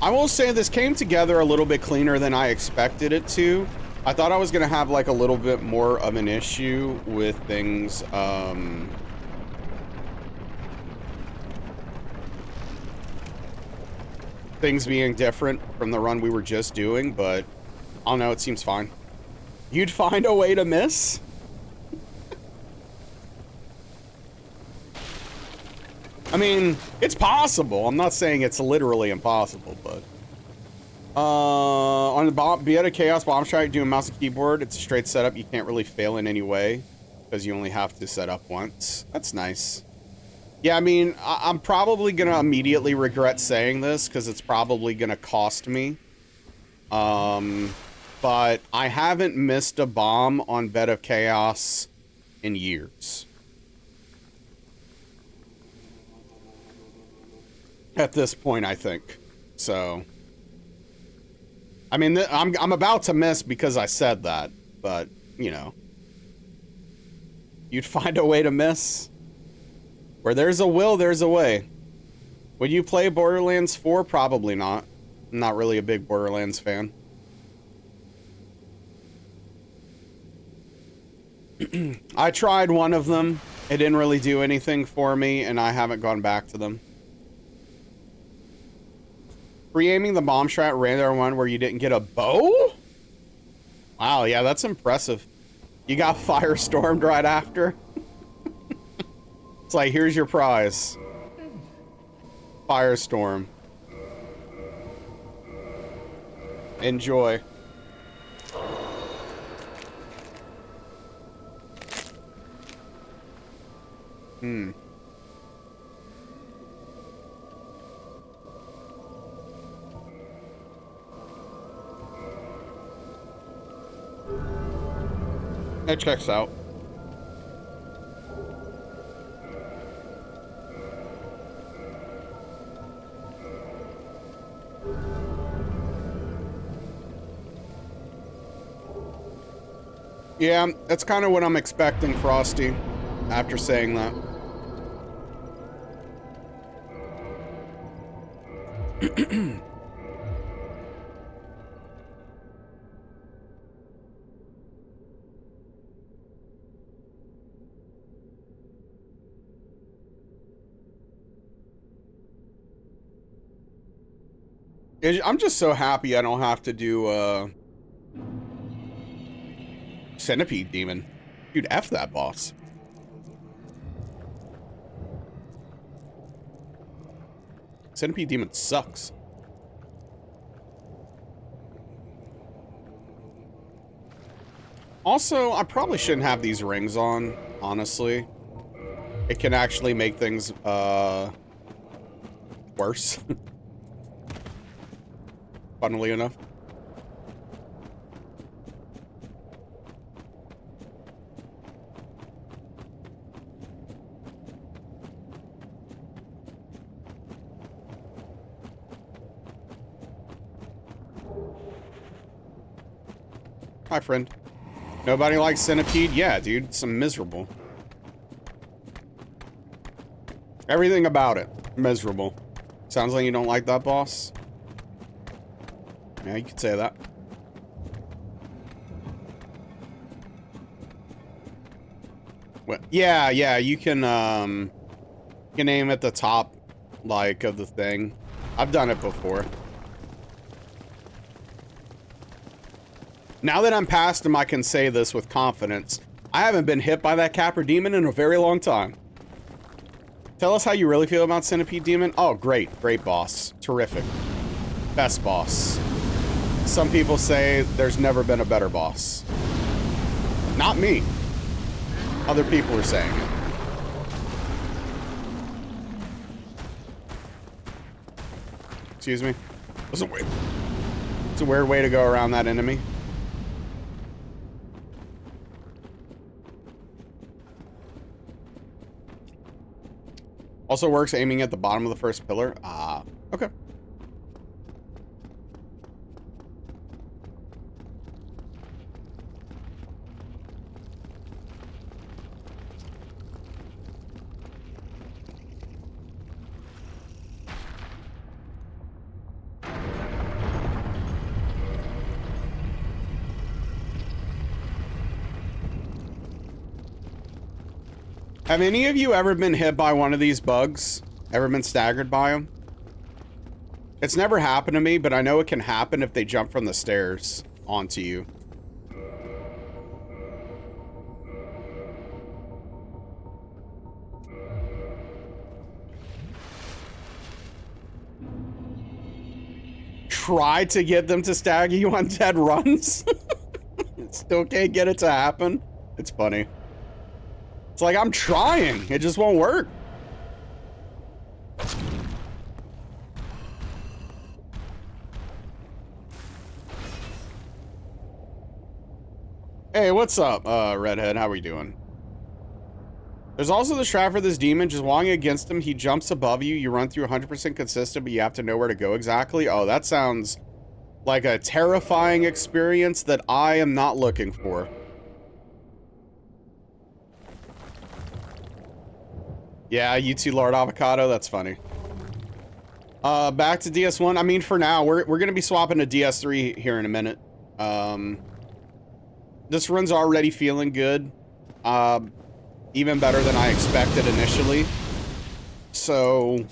I will say this came together a little bit cleaner than I expected it to. I thought I was going to have like a little bit more of an issue with things, things being different from the run we were just doing, but I don't know, it seems fine. You'd find a way to miss? I mean, it's possible. I'm not saying it's literally impossible, but on the Bieta Chaos bomb strike doing mouse and keyboard, it's a straight setup. You can't really fail in any way because you only have to set up once. That's nice. Yeah, I mean, I'm probably gonna immediately regret saying this because it's probably gonna cost me. But I haven't missed a bomb on Bed of Chaos in years. At this point, I think. So, I mean, I'm about to miss because I said that, but, you know. You'd find a way to miss. Where there's a will, there's a way. Would you play Borderlands 4? Probably not. I'm not really a big Borderlands fan. I tried one of them. It didn't really do anything for me, and I haven't gone back to them. Re-aiming the bomb strat radar one where you didn't get a bow? Wow, yeah, that's impressive. You got firestormed right after. It's like, here's your prize. Firestorm. Enjoy. It checks out. Yeah, that's kind of what I'm expecting, Frosty, after saying that. I'm just so happy I don't have to do, Centipede Demon. Dude, F that boss. Centipede Demon sucks. Also, I probably shouldn't have these rings on, honestly. It can actually make things, worse. Funnily enough. Hi, friend. Nobody likes Centipede? Yeah, dude. It's miserable. Everything about it. Miserable. Sounds like you don't like that boss. Yeah, you could say that. What? Yeah, you can aim at the top, like, of the thing. I've done it before. Now that I'm past him, I can say this with confidence. I haven't been hit by that Capra Demon in a very long time. Tell us how you really feel about Centipede Demon. Oh, great. Great boss. Terrific. Best boss. some people say there's never been a better boss. Not me. Other people are saying it. Excuse me. It's a weird way to go around that enemy. Also works aiming at the bottom of the first pillar. Ah, okay. Have any of you ever been hit by one of these bugs? Ever been staggered by them? It's never happened to me, but I know it can happen if they jump from the stairs onto you. Try to get them to stagger you on dead runs? Still can't get it to happen? It's funny. It's like, I'm trying. It just won't work. Hey, what's up, Redhead? How we doing? There's also the strat for this demon. Just walking against him, he jumps above you. You run through 100% consistent, but you have to know where to go exactly. Oh, that sounds like a terrifying experience that I am not looking for. Yeah, you too, Lord Avocado. That's funny. Back to DS1. I mean, for now, we're gonna be swapping to DS3 here in a minute. This run's already feeling good. Even better than I expected initially. So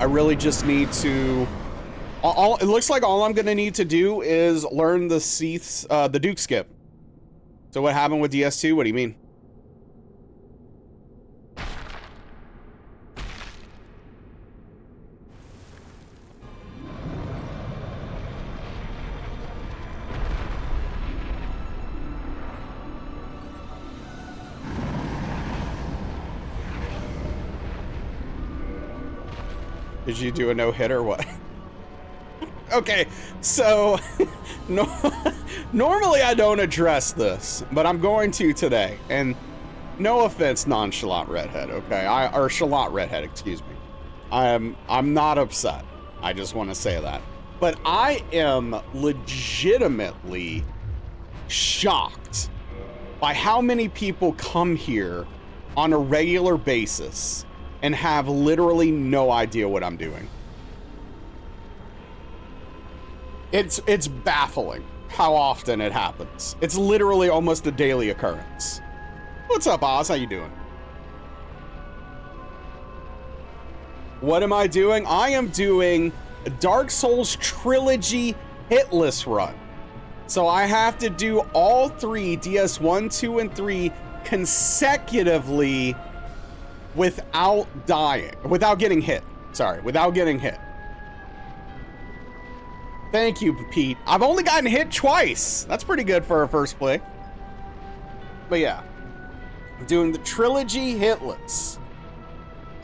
I really just need to. It looks like all I'm gonna need to do is learn the Seath's, the Duke skip. So what happened with DS2? What do you mean? Did you do a no-hit or what? Okay, so normally I don't address this, but I'm going to today. And no offense, nonchalant redhead, okay? Or chalant redhead, excuse me. I'm not upset. I just want to say that. But I am legitimately shocked by how many people come here on a regular basis and have literally no idea what I'm doing. It's baffling how often it happens. It's literally almost a daily occurrence. What's up, Oz? How you doing? What am I doing? I am doing a Dark Souls Trilogy Hitless run. So I have to do all three, DS1, 2, and 3, consecutively without dying, without getting hit. Sorry, without getting hit. Thank you, Pete. I've only gotten hit twice. That's pretty good for a first play. But yeah, I'm doing the Trilogy Hitless.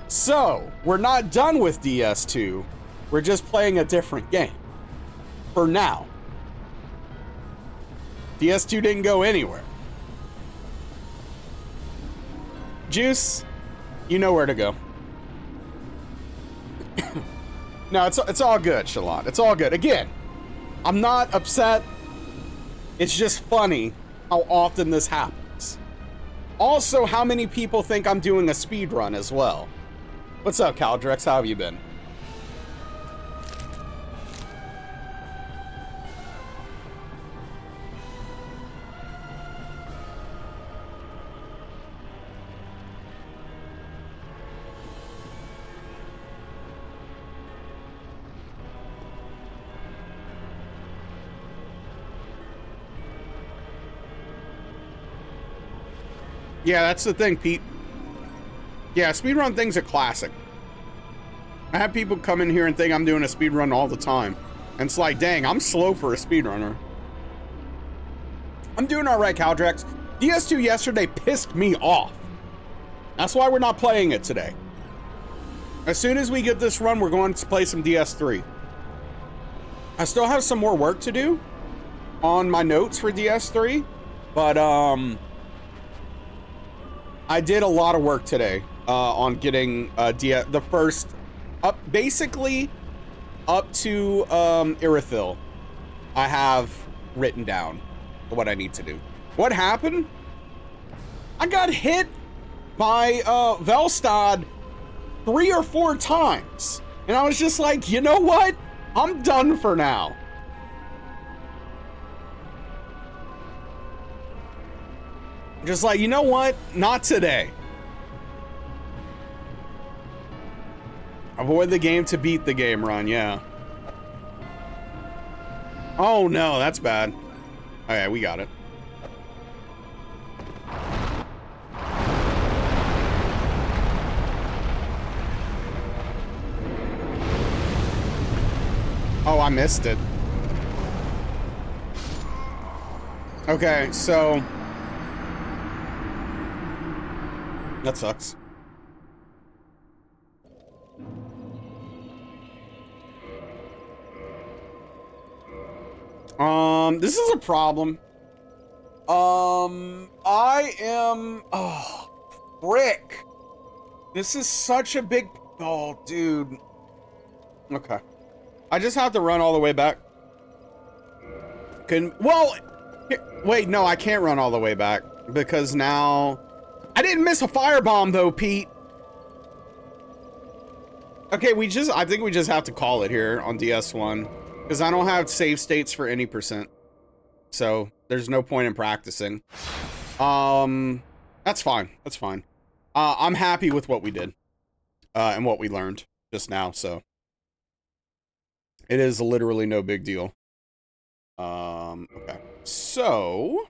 So, we're not done with DS2. We're just playing a different game. For now. DS2 didn't go anywhere. Juice, you know where to go. No, it's all good, Shalon. It's all good. Again, I'm not upset. It's just funny how often this happens. Also, how many people think I'm doing a speed run as well. What's up, Caldrex? How have you been? Yeah, that's the thing, Pete. Yeah, speedrun thing's a classic. I have people come in here and think I'm doing a speedrun all the time. And it's like, dang, I'm slow for a speedrunner. I'm doing all right, Caldrex. DS2 yesterday pissed me off. That's why we're not playing it today. As soon as we get this run, we're going to play some DS3. I still have some more work to do on my notes for DS3, but I did a lot of work today on getting the first basically up to Irithyll. I have written down what I need to do. What happened? I got hit by Velstad 3 or 4 times, and I was just like, you know what? I'm done for now. Just like, you know what? Not today. Avoid the game to beat the game run, yeah. Oh no, that's bad. Okay, we got it. Oh, I missed it. Okay, so that sucks. This is a problem. I am, oh, frick. This is such a big, oh, dude. Okay. I just have to run all the way back. Well, wait, no, I can't run all the way back because now I didn't miss a firebomb though, Pete. Okay, I think we just have to call it here on DS1 because I don't have save states for any percent. So there's no point in practicing. That's fine. That's fine. I'm happy with what we did, and what we learned just now. So it is literally no big deal. Okay. So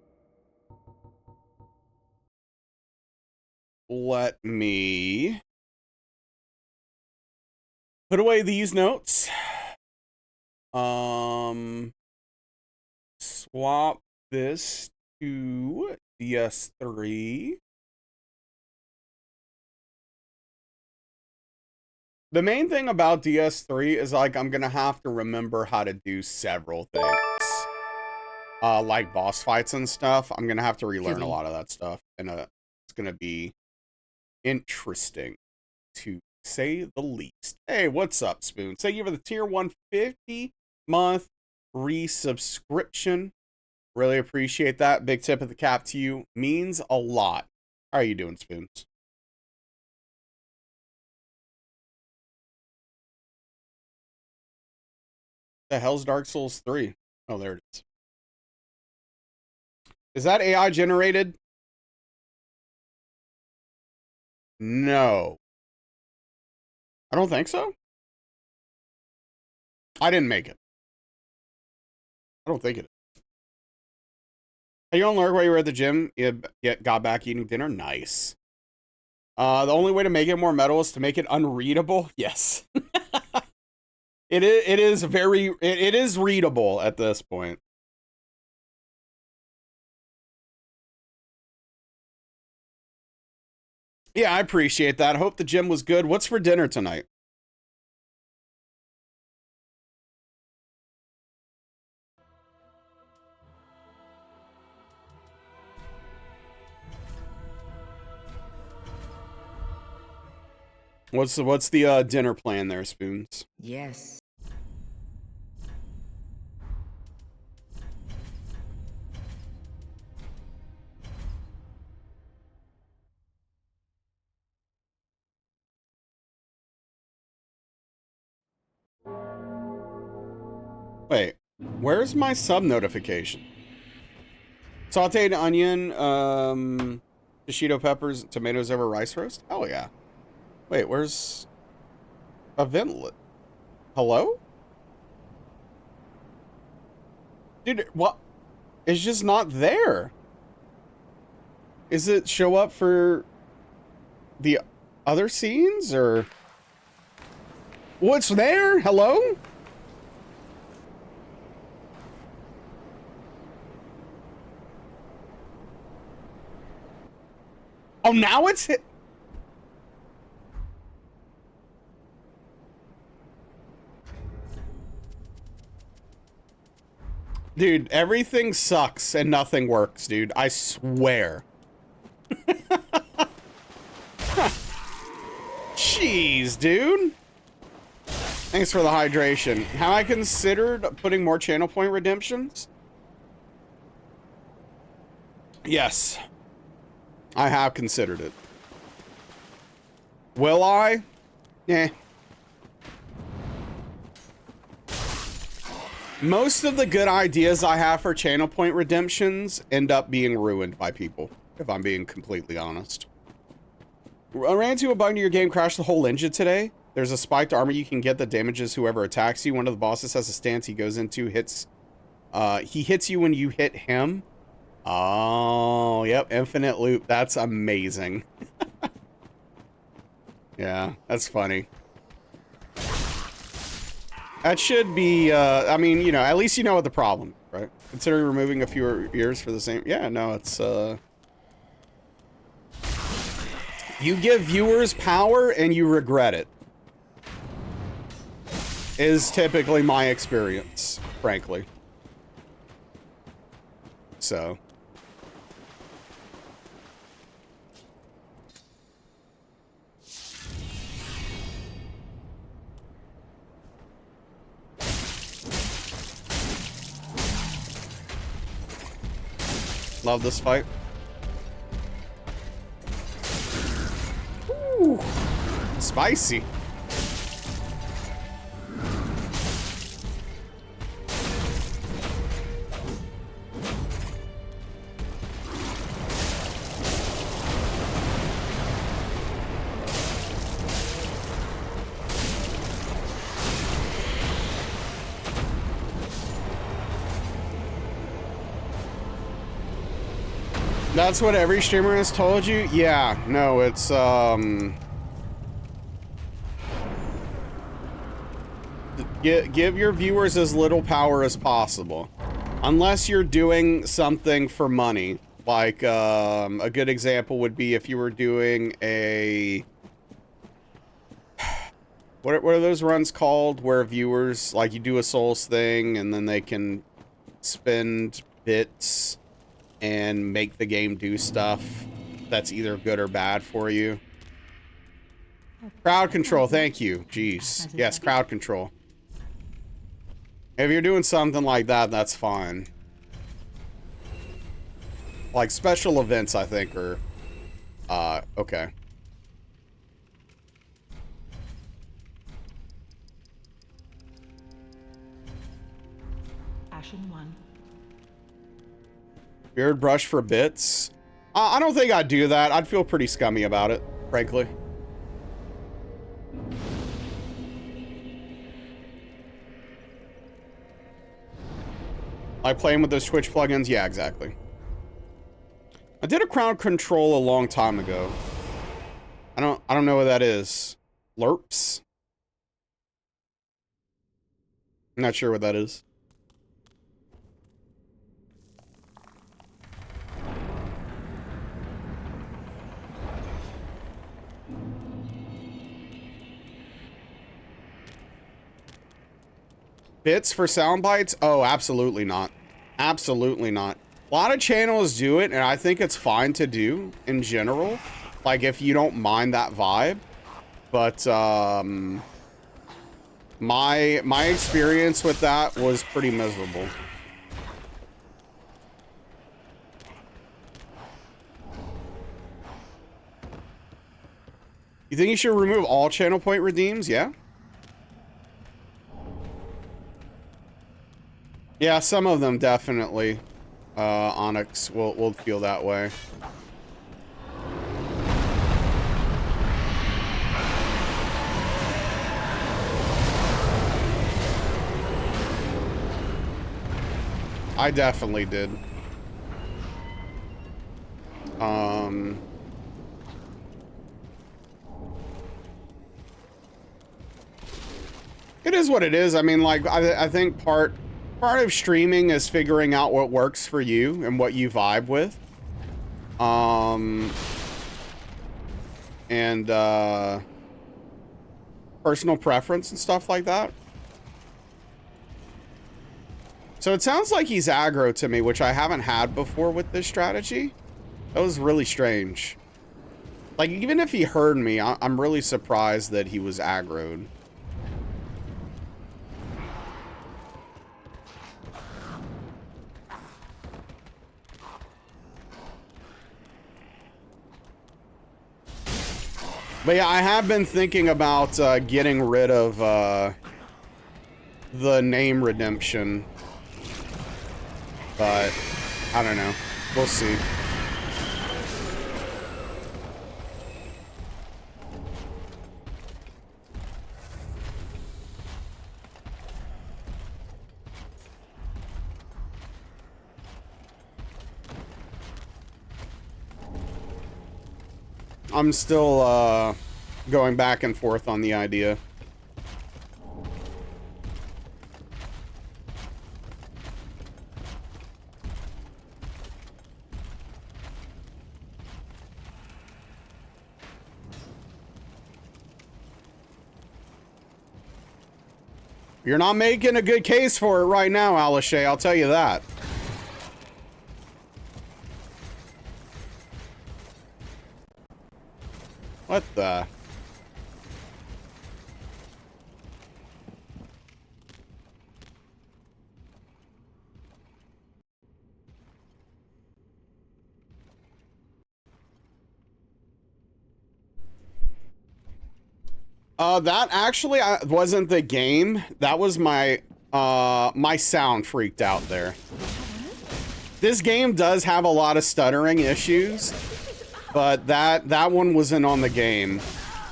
let me put away these notes. Swap this to DS3. The main thing about DS3 is like I'm gonna have to remember how to do several things. Like boss fights and stuff. I'm gonna have to relearn a lot of that stuff, and it's gonna be interesting to say the least. Hey, what's up, Spoon? Thank you for the tier 150 month resubscription. Really appreciate that. Big tip of the cap to you. Means a lot. How are you doing, Spoons? The hell's Dark Souls 3? Oh, there it is. Is that AI generated? No. I don't think so. I didn't make it. I don't think it is. Are you on lurk while you were at the gym? You got back eating dinner? Nice. The only way to make it more metal is to make it unreadable? Yes. It is readable at this point. Yeah, I appreciate that. I hope the gym was good. What's for dinner tonight? What's the dinner plan there, Spoons? Yes. Wait, where's my sub notification? Sauteed onion, shishito peppers, tomatoes over rice roast? Oh yeah. Wait, where's event? Hello? Dude, what? It's just not there. Is it show up for the other scenes or what's there? Hello? Oh, now it's hit. Dude, everything sucks and nothing works, dude. I swear. Jeez, dude. Thanks for the hydration. Have I considered putting more channel point redemptions? Yes. I have considered it. Will I? Eh. Most of the good ideas I have for channel point redemptions end up being ruined by people, if I'm being completely honest. I ran into a bug in your game, crashed the whole engine today. There's a spiked armor you can get that damages whoever attacks you. One of the bosses has a stance he goes into, he hits you when you hit him. Oh, yep, infinite loop. That's amazing. Yeah, that's funny. That should be, I mean, you know, at least you know what the problem, right? Consider removing a few ears for the same. Yeah, no, it's, you give viewers power and you regret it. Is typically my experience, frankly. So. Love this fight. Ooh, spicy. That's what every streamer has told you? Yeah, no, it's, give your viewers as little power as possible. Unless you're doing something for money. Like, a good example would be if you were doing a... What are those runs called? Where viewers, like, you do a Souls thing, and then they can spend bits and make the game do stuff that's either good or bad for you. Crowd control, thank you. Jeez. Yes, crowd control. If you're doing something like that, that's fine. Like special events, I think, are okay. Ashen 1. Beard brush for bits? I don't think I'd do that. I'd feel pretty scummy about it, frankly. Like playing with those Twitch plugins? Yeah, exactly. I did a crowd control a long time ago. I don't know what that is. Lerps? I'm not sure what that is. Bits for sound bites? Oh, absolutely not. Absolutely not. A lot of channels do it, and I think it's fine to do in general. Like, if you don't mind that vibe. But, my experience with that was pretty miserable. You think you should remove all channel point redeems? Yeah. Yeah, some of them definitely. Onyx will feel that way. I definitely did. It is what it is. I mean, like, I think part of streaming is figuring out what works for you and what you vibe with. and personal preference and stuff like that. So it sounds like he's aggro to me, which I haven't had before with this strategy. That was really strange. Like, even if he heard me, I'm really surprised that he was aggroed. But yeah, I have been thinking about getting rid of the name redemption. But I don't know. We'll see. I'm still going back and forth on the idea. You're not making a good case for it right now, Alishay, I'll tell you that. What the? That actually wasn't the game. That was my, my sound freaked out there. This game does have a lot of stuttering issues, but that one wasn't on the game.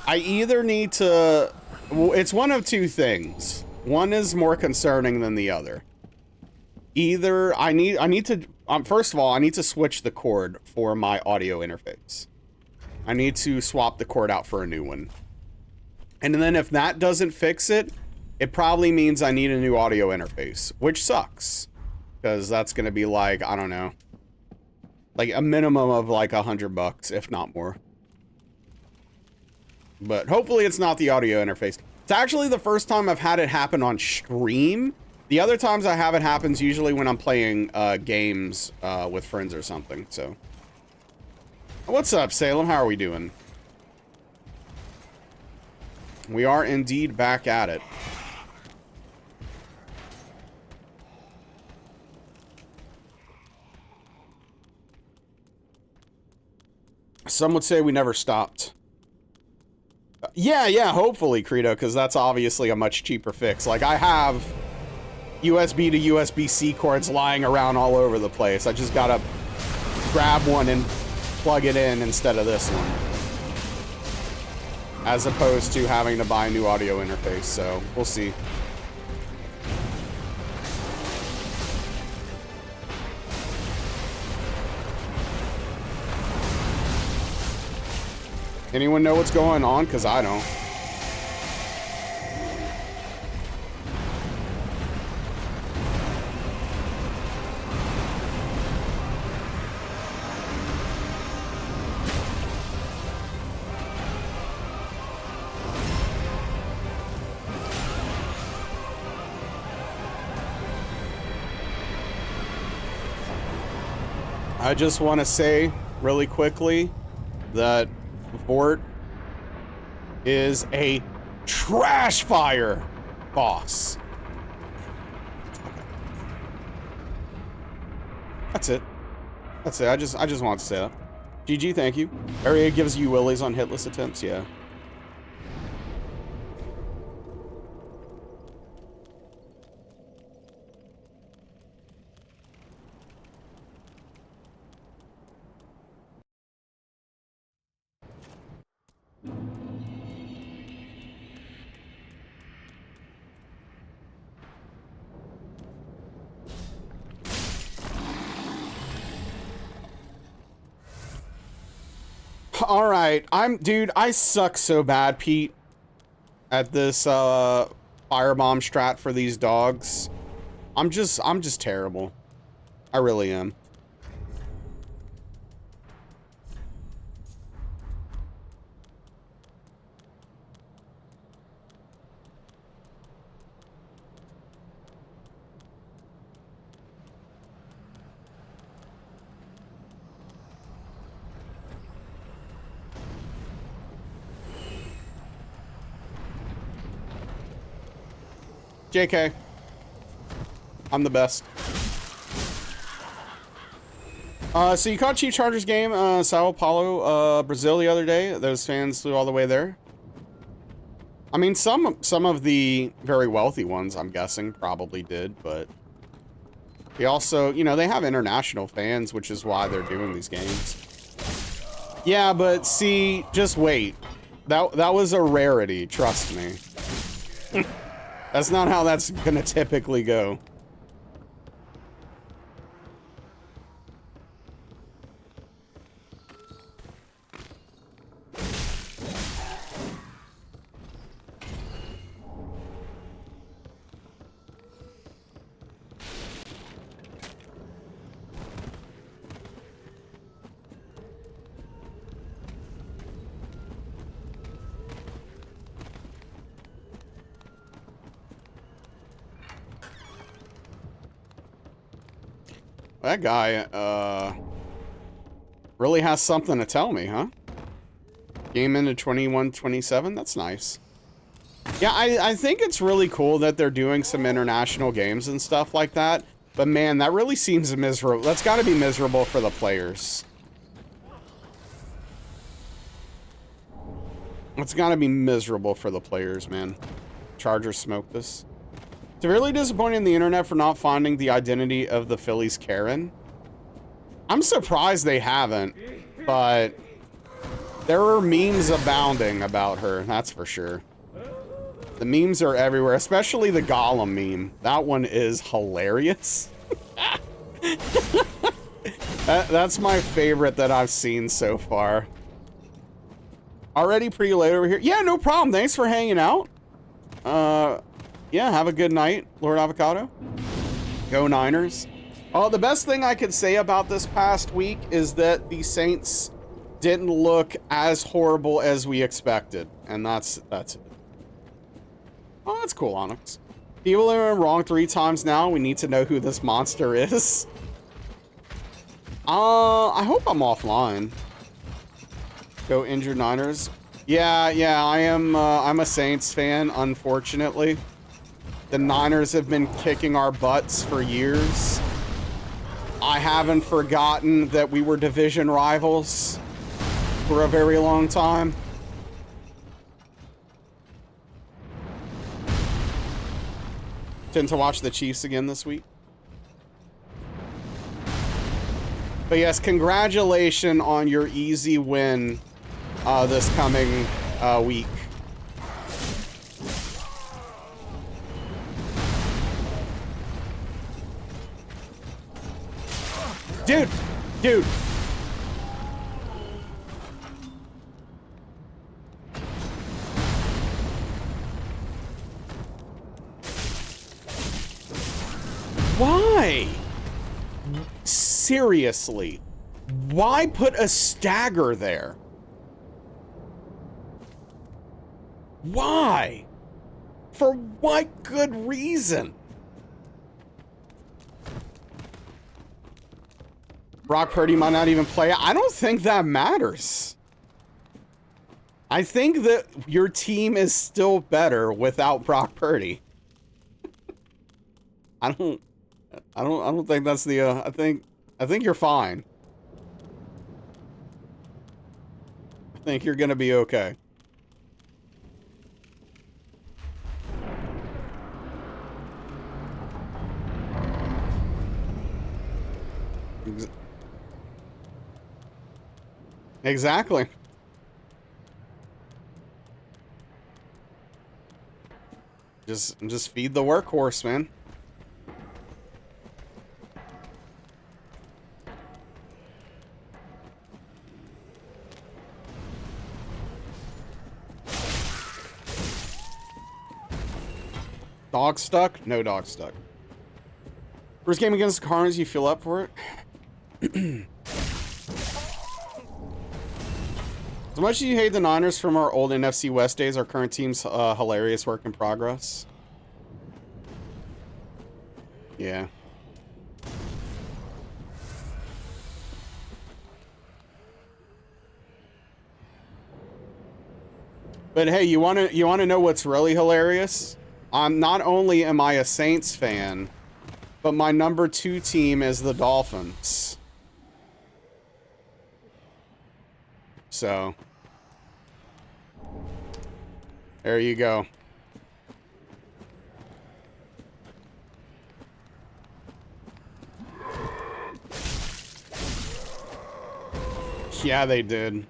I either need to, it's one of two things. One is more concerning than the other. Either I need to, first of all, I need to switch the cord for my audio interface. I need to swap the cord out for a new one. And then if that doesn't fix it, it probably means I need a new audio interface, which sucks. Because that's going to be like, I don't know, like a minimum of like $100, if not more. But hopefully it's not the audio interface. It's actually the first time I've had it happen on stream. The other times I have it happens usually when I'm playing games with friends or something, so. What's up, Salem? How are we doing? We are indeed back at it. Some would say we never stopped. Yeah, hopefully, Credo, because that's obviously a much cheaper fix. Like, I have USB to USB-C cords lying around all over the place. I just gotta grab one and plug it in instead of this one. As opposed to having to buy a new audio interface, so we'll see. Anyone know what's going on? Because I don't. I just want to say really quickly that Vort is a trash fire boss. That's it. That's it. I just want to say that. GG, thank you. Area gives you willies on hitless attempts, yeah. All right, dude, I suck so bad, Pete, at this firebomb strat for these dogs. I'm just terrible. I really am. JK. I'm the best. So you caught Chief Chargers game, Sao Paulo, Brazil the other day. Those fans flew all the way there. I mean, some of the very wealthy ones, I'm guessing, probably did, but they also, you know, they have international fans, which is why they're doing these games. Yeah, but see, just wait. That was a rarity, trust me. That's not how that's gonna typically go. That guy, really has something to tell me, huh? Game into 21-27? That's nice. Yeah, I think it's really cool that they're doing some international games and stuff like that. But man, that really seems miserable. That's gotta be miserable for the players. It's gotta be miserable for the players, man. Chargers smoked this. Severely disappointed in the internet for not finding the identity of the Phillies Karen. I'm surprised they haven't, but there are memes abounding about her, that's for sure. The memes are everywhere, especially the Gollum meme. That one is hilarious. That's my favorite that I've seen so far. Already pretty late over here. Yeah, no problem. Thanks for hanging out. Yeah, have a good night, Lord Avocado. Go Niners. Oh, the best thing I could say about this past week is that the Saints didn't look as horrible as we expected. And that's it. Oh, that's cool, Onyx. People are wrong 3 times now. We need to know who this monster is. I hope I'm offline. Go injured Niners. Yeah, I am, I'm a Saints fan, unfortunately. The Niners have been kicking our butts for years. I haven't forgotten that we were division rivals for a very long time. Tend to watch the Chiefs again this week. But yes, congratulations on your easy win this coming week. Dude. Why? Seriously. Why put a stagger there? Why? For what good reason? Brock Purdy might not even play. I don't think that matters. I think that your team is still better without Brock Purdy. I don't think that's the I think you're fine. I think you're going to be okay. Exactly. Just feed the workhorse, man. Dog stuck? No dog stuck. First game against the Cardinals, you feel up for it? As much as you hate the Niners from our old NFC West days, our current team's hilarious work in progress. Yeah. But hey, you wanna know what's really hilarious? I'm not only am I a Saints fan, but my number 2 team is the Dolphins. So, there you go. Yeah, they did.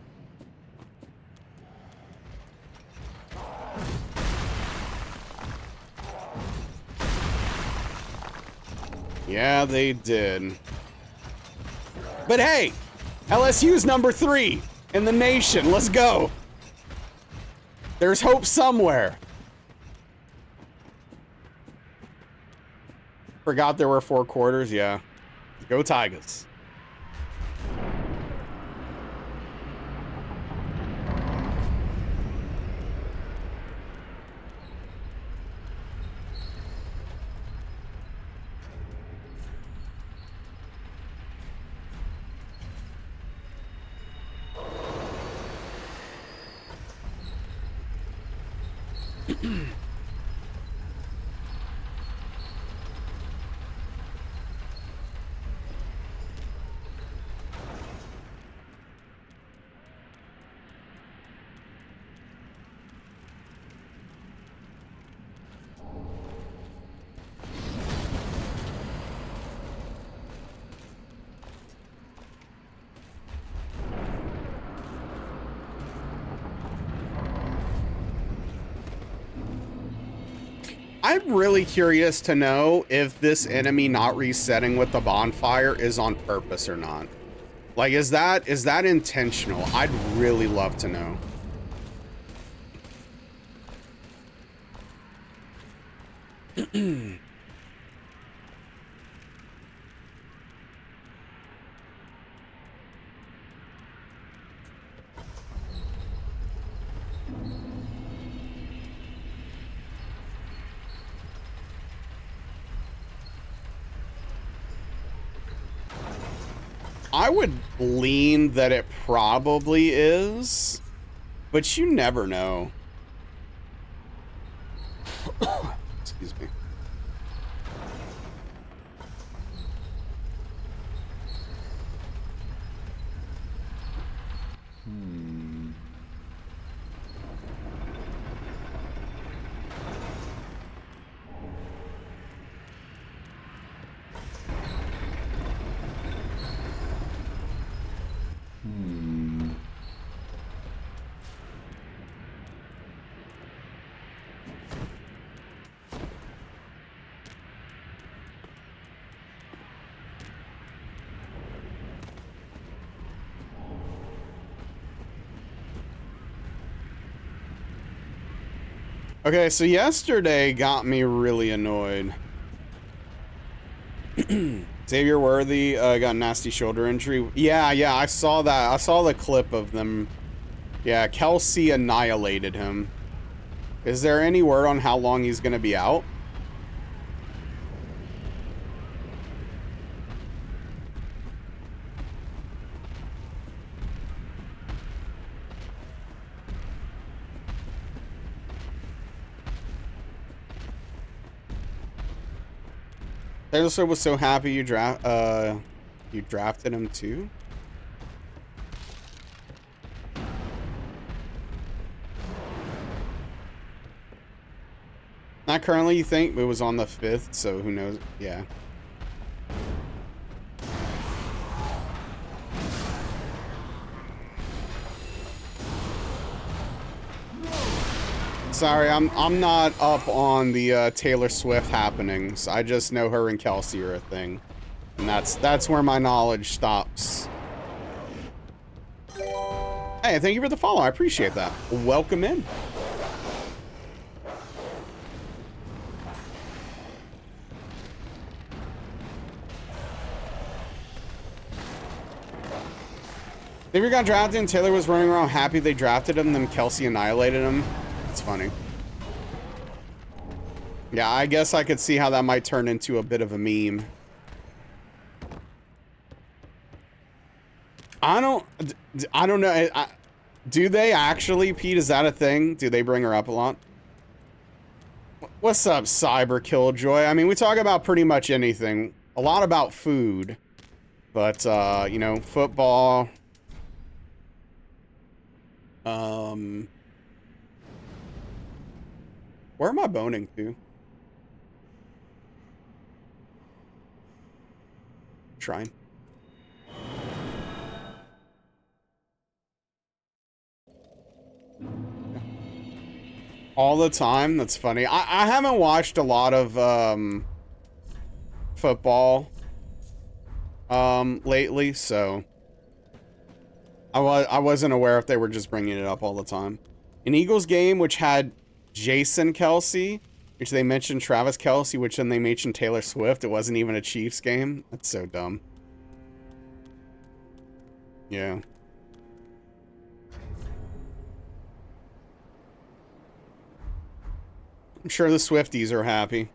Yeah, they did. But hey, LSU's number 3 in the nation. Let's go. There's hope somewhere. Forgot there were 4 quarters. Yeah. Go Tigers. I'm really curious to know if this enemy not resetting with the bonfire is on purpose or not. Like, is that intentional? I'd really love to know. I would lean that it probably is, but you never know. Excuse me. Okay, so yesterday got me really annoyed. Xavier Worthy got a nasty shoulder injury. Yeah, I saw that. I saw the clip of them. Yeah, Kelsey annihilated him. Is there any word on how long he's going to be out? Taylor Swift was so happy you drafted him too. Not currently, you think? It was on the 5th, so who knows? Yeah. Sorry, I'm not up on the Taylor Swift happenings. I just know her and Kelsey are a thing, and that's where my knowledge stops. Hey, thank you for the follow. I appreciate that. Welcome in. Xavier got drafted and Taylor was running around happy they drafted him, then Kelsey annihilated him. It's funny. Yeah, I guess I could see how that might turn into a bit of a meme. I don't know. Do they actually, Pete? Is that a thing? Do they bring her up a lot? What's up, Cyber Killjoy? I mean, we talk about pretty much anything. A lot about food. But, you know, football. Where am I boning to? Shrine. All the time? That's funny. I haven't watched a lot of, football, lately, so... I wasn't aware if they were just bringing it up all the time. An Eagles game, which had Jason Kelsey, which they mentioned Travis Kelsey, which then they mentioned Taylor Swift. It wasn't even a Chiefs game. That's so dumb. Yeah. I'm sure the Swifties are happy.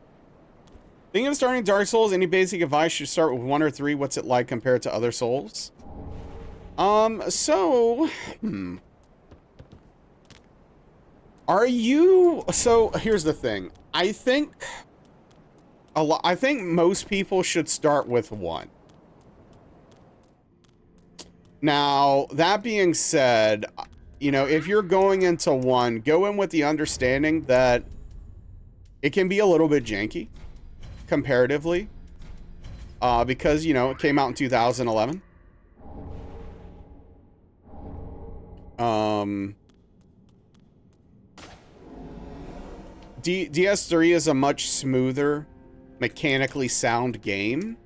Thinking of starting Dark Souls, any basic advice? Should start with 1 or 3. What's it like compared to other Souls? Are you... So, here's the thing. I think most people should start with 1. Now, that being said, you know, if you're going into 1, go in with the understanding that it can be a little bit janky, comparatively. Because, you know, it came out in 2011. DS3 is a much smoother, mechanically sound game.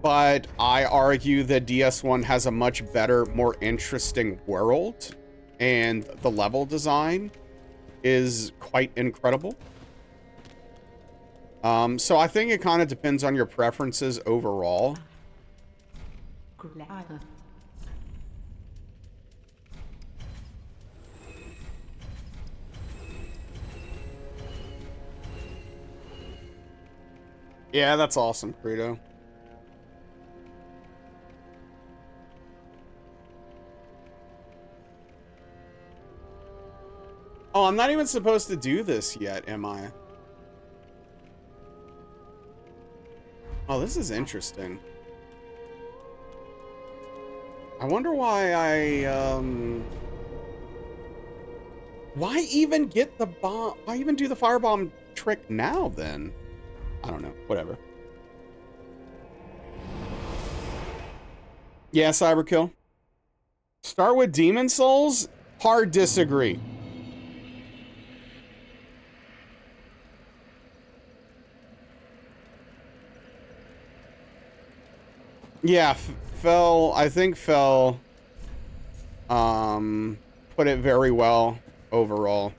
But I argue that DS1 has a much better, more interesting world. And the level design is quite incredible. So I think it kind of depends on your preferences overall. Yeah, that's awesome, Credo. Oh, I'm not even supposed to do this yet, am I? Oh, this is interesting. I wonder why why even get the bomb? Why even do the firebomb trick now, then? I don't know. Whatever. Yeah, Cyberkill. Start with Demon Souls? Hard disagree. Yeah, I think Fel put it very well overall.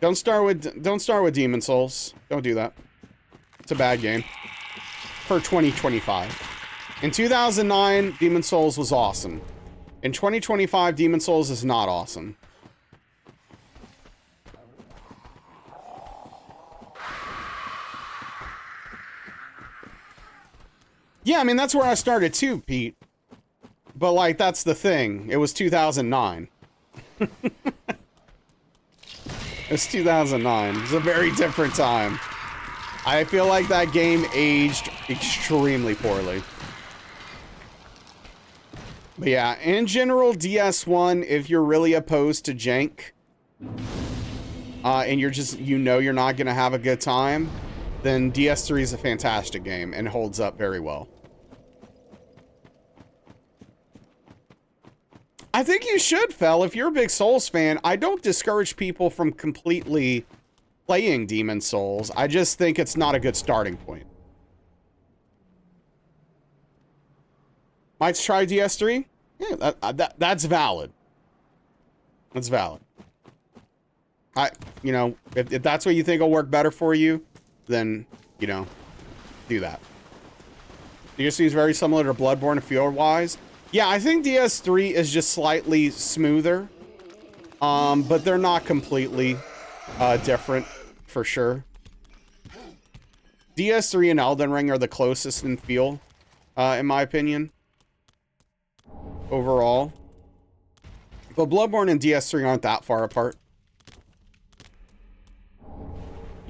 Don't start with Demon Souls. Don't do that. It's a bad game for 2025. In 2009, Demon Souls was awesome. In 2025, Demon Souls is not awesome. Yeah, I mean, that's where I started too, Pete. But, like, that's the thing. It was 2009. It's 2009. It's a very different time. I feel like that game aged extremely poorly. But yeah, in general, DS1, if you're really opposed to jank, and you're just, you know you're not going to have a good time, then DS3 is a fantastic game and holds up very well. I think you should, Fel. If you're a big Souls fan, I don't discourage people from completely playing Demon Souls. I just think it's not a good starting point. Might try DS3? Yeah, that's valid. That's valid. You know, if that's what you think will work better for you, then, you know, do that. DS3 is very similar to Bloodborne feel-wise. Yeah, I think DS3 is just slightly smoother. But they're not completely different, for sure. DS3 and Elden Ring are the closest in feel, in my opinion. Overall. But Bloodborne and DS3 aren't that far apart.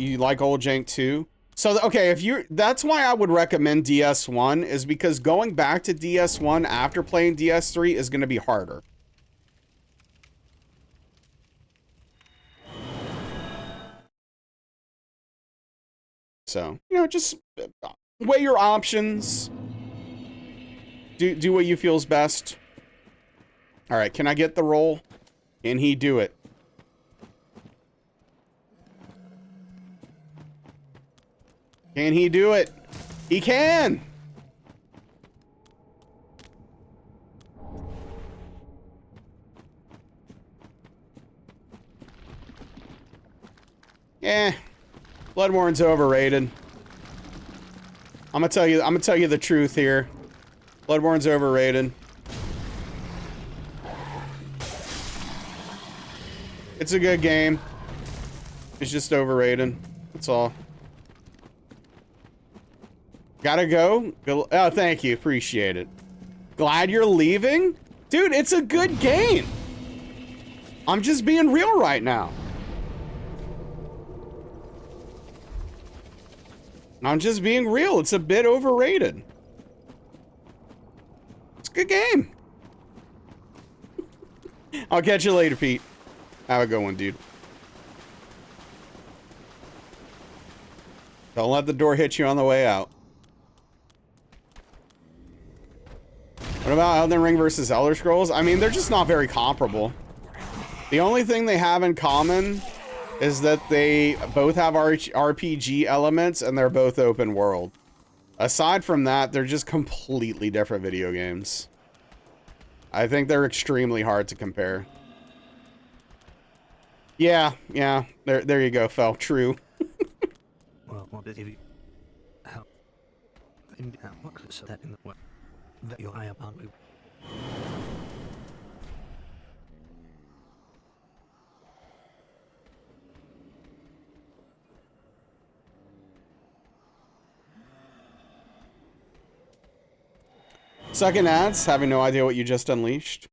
You like old jank too? So, okay, if you that's why I would recommend DS1, is because going back to DS1 after playing DS3 is going to be harder. So, you know, just weigh your options. Do what you feels best. All right, can I get the roll? Can he do it? Can he do it? He can! Yeah. Bloodborne's overrated. I'm gonna tell you the truth here. Bloodborne's overrated. It's a good game. It's just overrated. That's all. Gotta go? Oh, thank you. Appreciate it. Glad you're leaving? Dude, it's a good game. I'm just being real right now. I'm just being real. It's a bit overrated. It's a good game. I'll catch you later, Pete. Have a good one, dude. Don't let the door hit you on the way out. What about Elden Ring versus Elder Scrolls? I mean, they're just not very comparable. The only thing they have in common is that they both have RPG elements and they're both open world. Aside from that, they're just completely different video games. I think they're extremely hard to compare. Yeah, there you go, Fel. True. Well, what did you... How... What could so that in the way that your eye upon me? Second ads, having no idea what you just unleashed.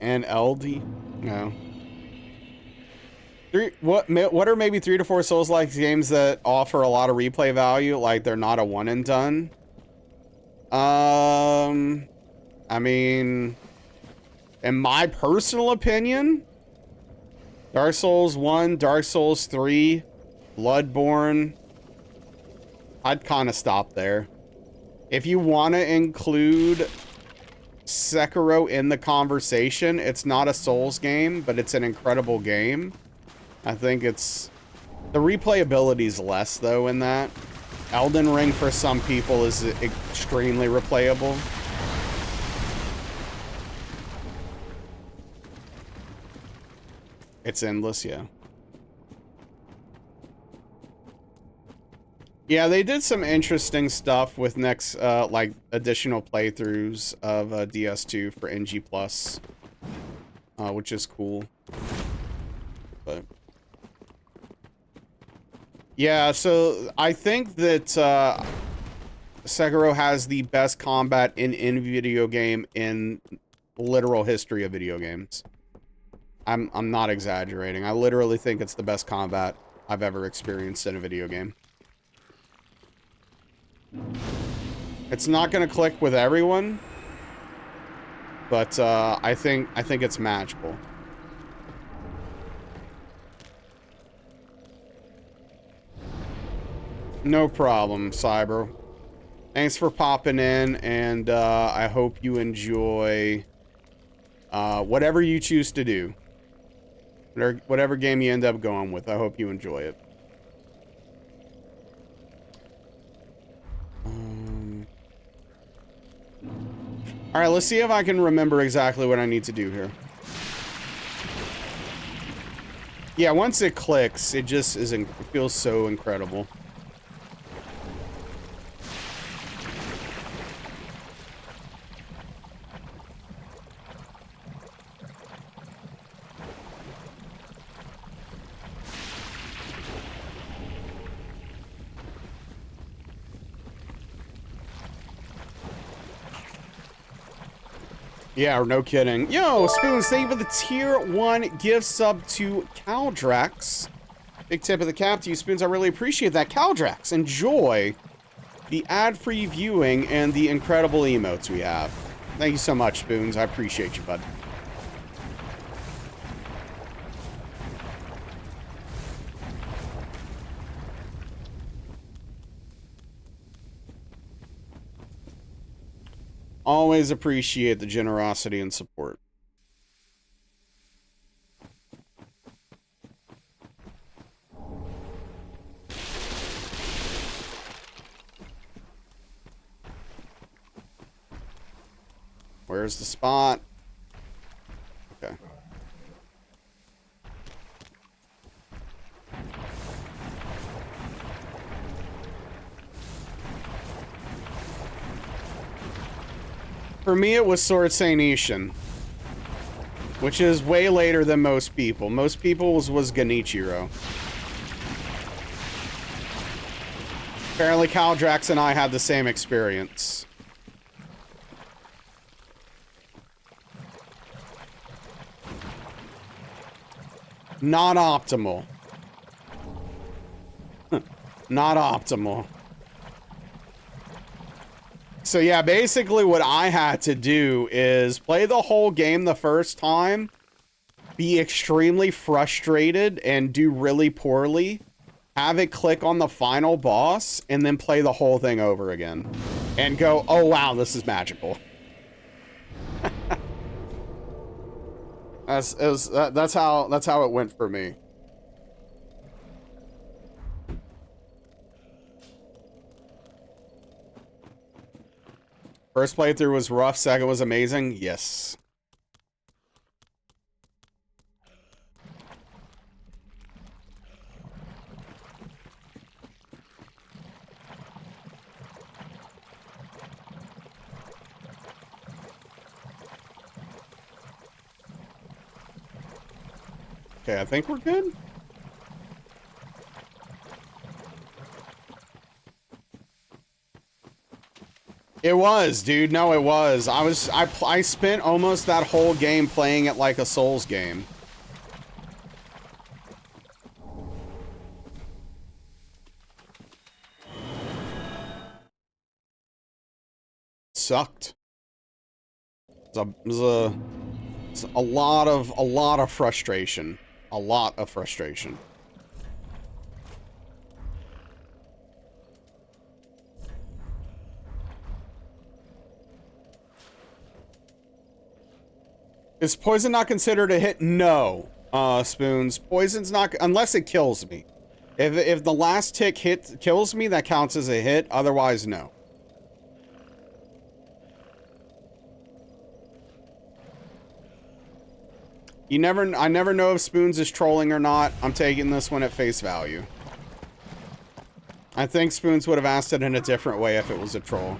And LD? No. What are maybe 3 to 4 Souls-like games that offer a lot of replay value, like they're not a one and done? I mean, in my personal opinion, Dark Souls 1, Dark Souls 3, Bloodborne, I'd kind of stop there. If you want to include Sekiro in the conversation, it's not a Souls game, but it's an incredible game. I think it's... The replayability is less, though, in that. Elden Ring, for some people, is extremely replayable. It's endless, yeah. Yeah, they did some interesting stuff with next, like, additional playthroughs of DS2 for NG+, which is cool. But... yeah, so I think that Sekiro has the best combat in video game in literal history of video games. I'm not exaggerating. I literally think it's the best combat I've ever experienced in a video game. It's not gonna click with everyone, but I think it's matchable. No problem, Cyber. Thanks for popping in, and I hope you enjoy whatever you choose to do. Whatever game you end up going with, I hope you enjoy it. Alright, let's see if I can remember exactly what I need to do here. Yeah, once it clicks, it just it feels so incredible. Yeah, no kidding. Yo, Spoons, thank you for the tier 1 gift sub to Caldrax. Big tip of the cap to you, Spoons. I really appreciate that. Caldrax, enjoy the ad-free viewing and the incredible emotes we have. Thank you so much, Spoons. I appreciate you, bud. Always appreciate the generosity and support. Where's the spot? Okay. For me, it was Sword Saint Ishin, which is way later than most people. Most people was Genichiro. Apparently, Caldrax and I had the same experience. Not optimal. Not optimal. So yeah, basically what I had to do is play the whole game the first time, be extremely frustrated and do really poorly, have it click on the final boss, and then play the whole thing over again. And go, oh wow, this is magical. That's how it went for me. First playthrough was rough, second was amazing. Yes. Okay, I think we're good. It was, dude. No, it was. I spent almost that whole game playing it like a Souls game. Sucked. It was a lot of frustration. A lot of frustration. Is poison not considered a hit? No, Spoons. Poison's not, unless it kills me. If the last tick kills me, that counts as a hit. Otherwise, no. I never know if Spoons is trolling or not. I'm taking this one at face value. I think Spoons would have asked it in a different way if it was a troll.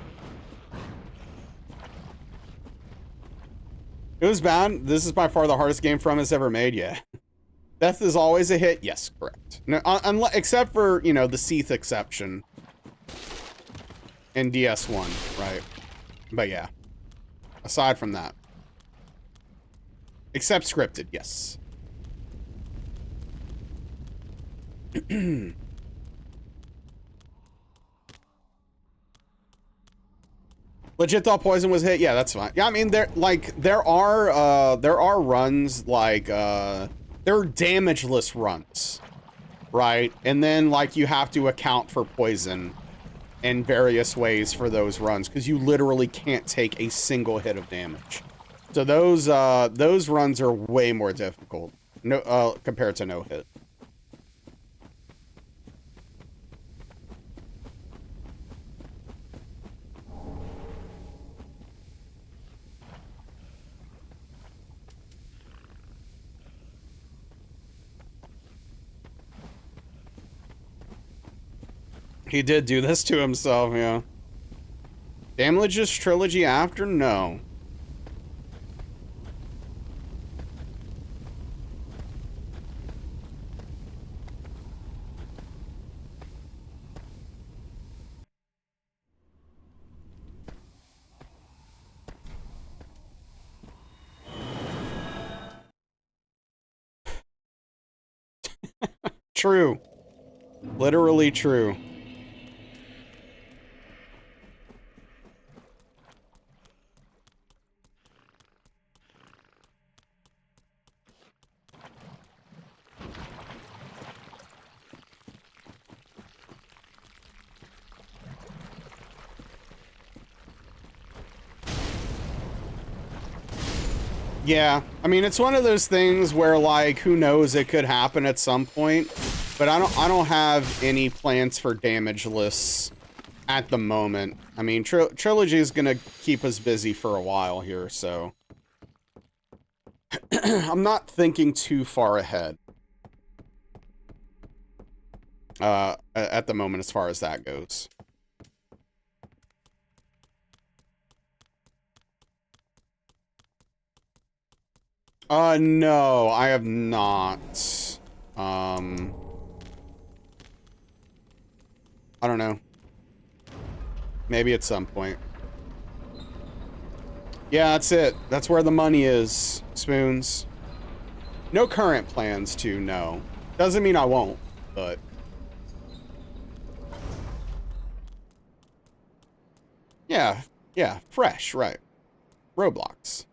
It was bad. This is by far the hardest game From has ever made. Yeah. Death is always a hit. Yes, correct. No, except for, you know, the Seath exception in DS1, right? But yeah. Aside from that. Except scripted, yes. Legit thought poison was hit. Yeah, that's fine. Yeah, I mean there are runs like there are damageless runs, right? And then like you have to account for poison in various ways for those runs because you literally can't take a single hit of damage. So those runs are way more difficult. No, compared to no hit. He did do this to himself, yeah. Damage's trilogy after? No. true. Literally true. Yeah, I mean, it's one of those things where, like, who knows, it could happen at some point, but I don't have any plans for damageless at the moment. I mean, Trilogy is gonna keep us busy for a while here, so I'm not thinking too far ahead at the moment as far as that goes. No, I have not. I don't know. Maybe at some point. Yeah, that's it. That's where the money is, Spoons. No current plans to, no. Doesn't mean I won't, but... Yeah, yeah, fresh, right. Roblox.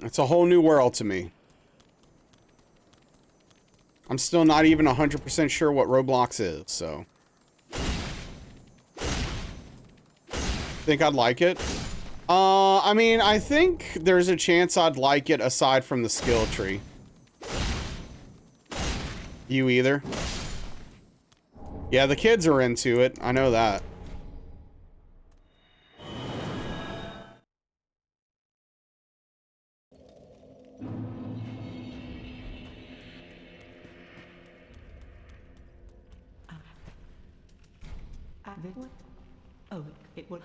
It's a whole new world to me. I'm still not even 100% sure what Roblox is, so... Think I'd like it? I mean, I think there's a chance I'd like it aside from the skill tree. You either? Yeah, the kids are into it. I know that. Oh, it would.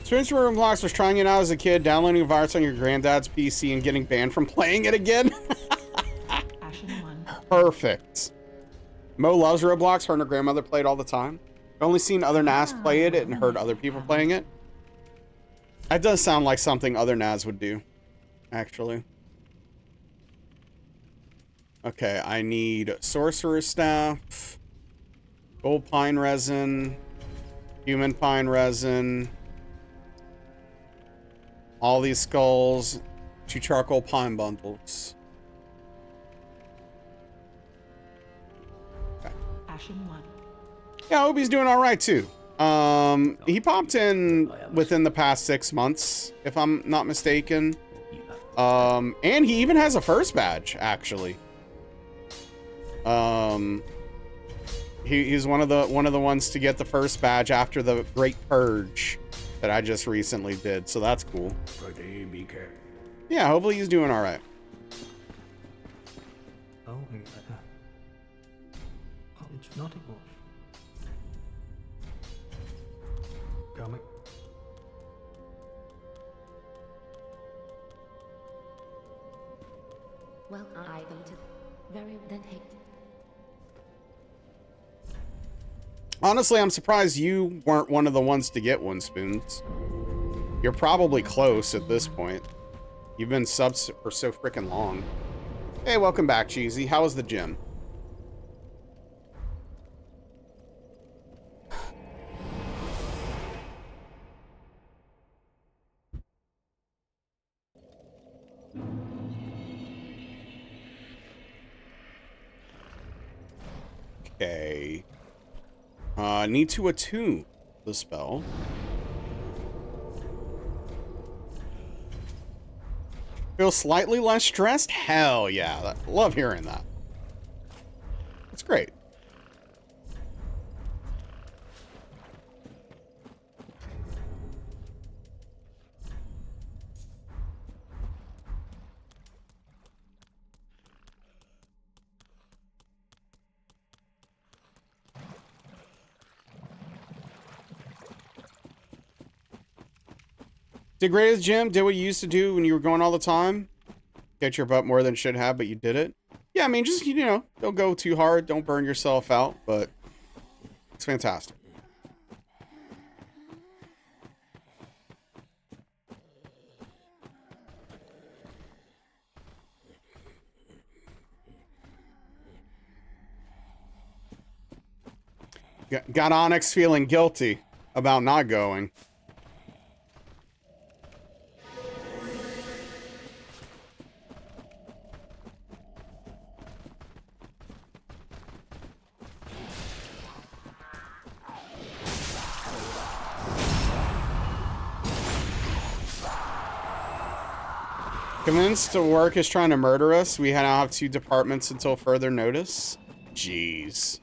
Spencer Roblox was trying it out as a kid, downloading a virus on your granddad's PC and getting banned from playing it again. Perfect. Mo loves Roblox. Her and her grandmother play it all the time. I've only seen other NAS play it and heard other people playing it. That does sound like something other NAS would do, actually. Okay, I need Sorcerer's Staff, Gold Pine Resin, Human Pine Resin, all these skulls, 2 Charcoal Pine Bundles. Okay. Ashen one. Yeah, I hope he's doing all right, too. He popped in within the past 6 months, if I'm not mistaken. And he even has a first badge, actually. He's one of the ones to get the first badge after the Great Purge that I just recently did, so that's cool. Yeah, hopefully he's doing all right. Oh, it's not important. Coming. Well, I go to very then hate. Honestly, I'm surprised you weren't one of the ones to get one, Spoons. You're probably close at this point. You've been subs for so freaking long. Hey, welcome back, Cheesy. How was the gym? Okay. Need to attune the spell. Feel slightly less stressed? Hell yeah. Love hearing that. That's great. Did great as Jim? Did what you used to do when you were going all the time? Get your butt more than should have, but you did it? Yeah, I mean, just, you know, don't go too hard. Don't burn yourself out, but it's fantastic. Got Onyx feeling guilty about not going. Convinced to work is trying to murder us. We now have 2 departments until further notice. Jeez.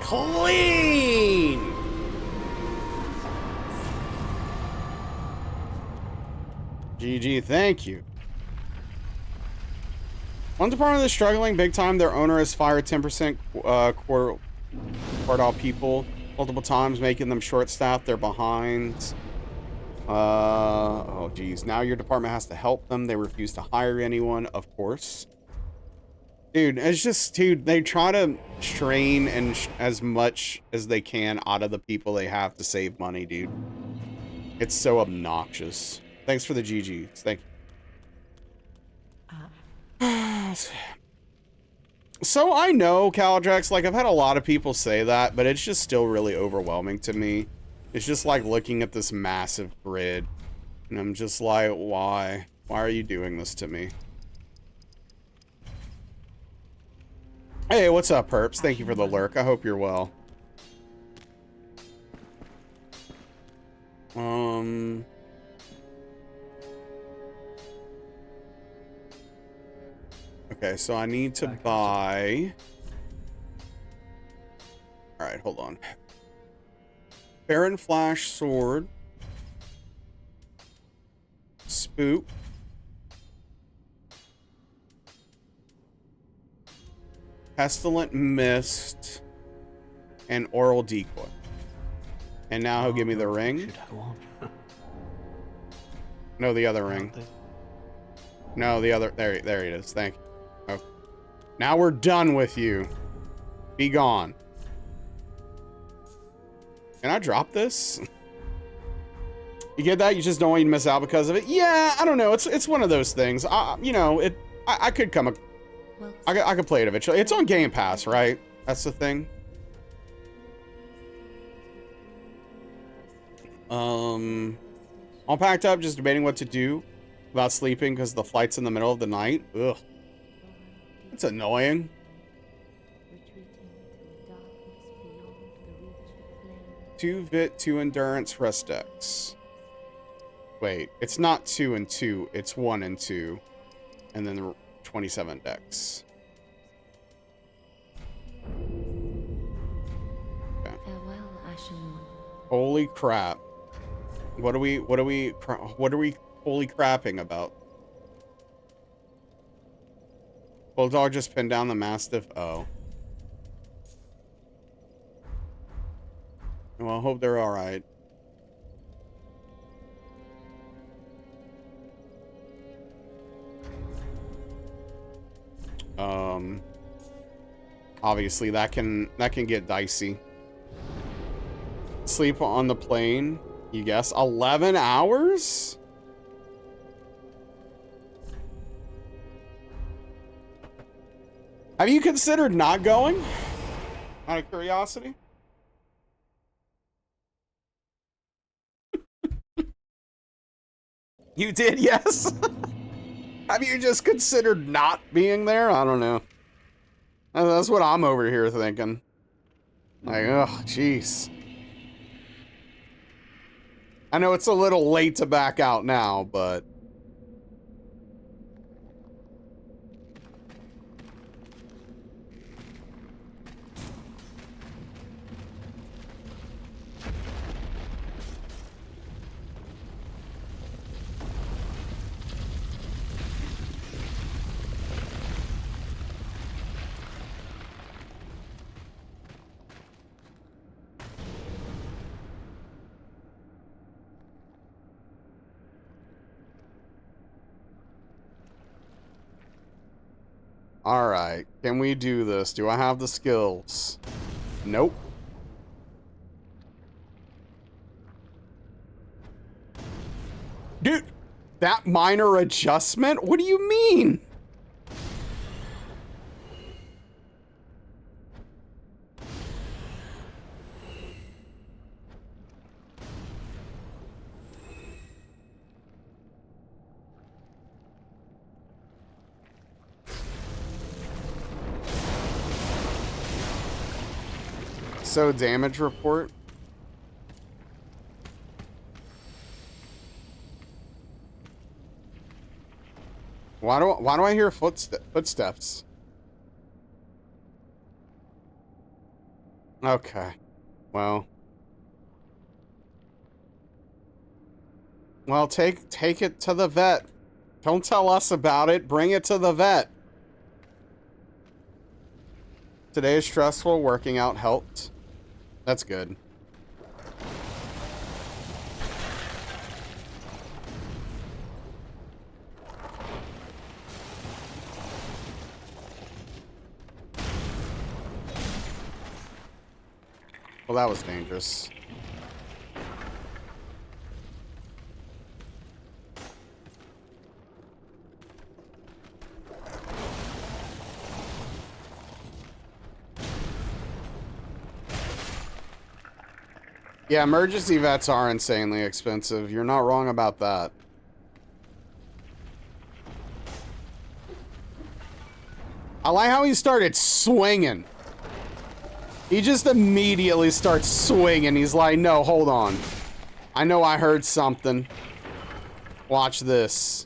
Clean! GG, thank you. One department is struggling big time. Their owner has fired 10% quartile people multiple times, making them short-staffed. They're behind. Oh, geez. Now your department has to help them. They refuse to hire anyone, of course. Dude, it's just, dude, they try to strain and as much as they can out of the people they have to save money, dude. It's so obnoxious. Thanks for the GGs. Thank you. So I know, Caldrex, like, I've had a lot of people say that, but it's just still really overwhelming to me. It's just like looking at this massive grid, and I'm just like, why? Why are you doing this to me? Hey, what's up, Perps? Thank you for the lurk. I hope you're well. Okay, so I need to buy... Alright, hold on. Baron Flash Sword. Spook. Pestilent Mist. And Oral Decoy. And now he'll give me the ring. No, the other ring. No, the other... There it is. Thank you. Okay. Now we're done with you. Be gone. Can I drop this? You get that? You just don't want to miss out because of it? Yeah, I don't know. It's one of those things. You know, I could come... I could play it eventually. It's on Game Pass, right? That's the thing. All packed up, just debating what to do about sleeping because the flight's in the middle of the night. Ugh. It's annoying. 2 Vit, 2 Endurance, Rest Dex. Wait, it's not 2 and 2, it's 1 and 2. And then the 27 Dex. Okay. Farewell, Ashen One. Holy crap. What are we holy crapping about? Bulldog just pinned down the Mastiff. Oh. Well, I hope they're alright. Obviously that can get dicey. Sleep on the plane, you guess. 11 hours? Have you considered not going? Out of curiosity? You did, yes? Have you just considered not being there? I don't know. That's what I'm over here thinking. Like, oh, jeez. I know it's a little late to back out now, but... Alright, can we do this? Do I have the skills? Nope. Dude, that minor adjustment? What do you mean? So damage report. Why do I hear footsteps? Okay. Well, take it to the vet. Don't tell us about it. Bring it to the vet. Today is stressful. Working out helped. That's good. Well, that was dangerous. Yeah, emergency vets are insanely expensive. You're not wrong about that. I like how he started swinging. He just immediately starts swinging. He's like, no, hold on. I know I heard something. Watch this.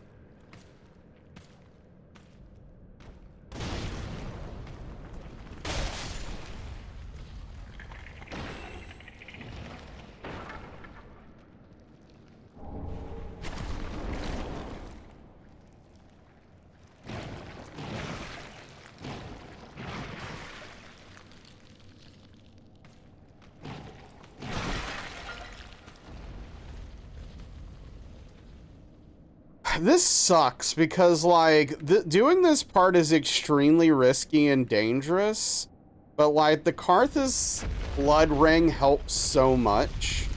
This sucks because, like, doing this part is extremely risky and dangerous, but, like, the Karthus blood ring helps so much.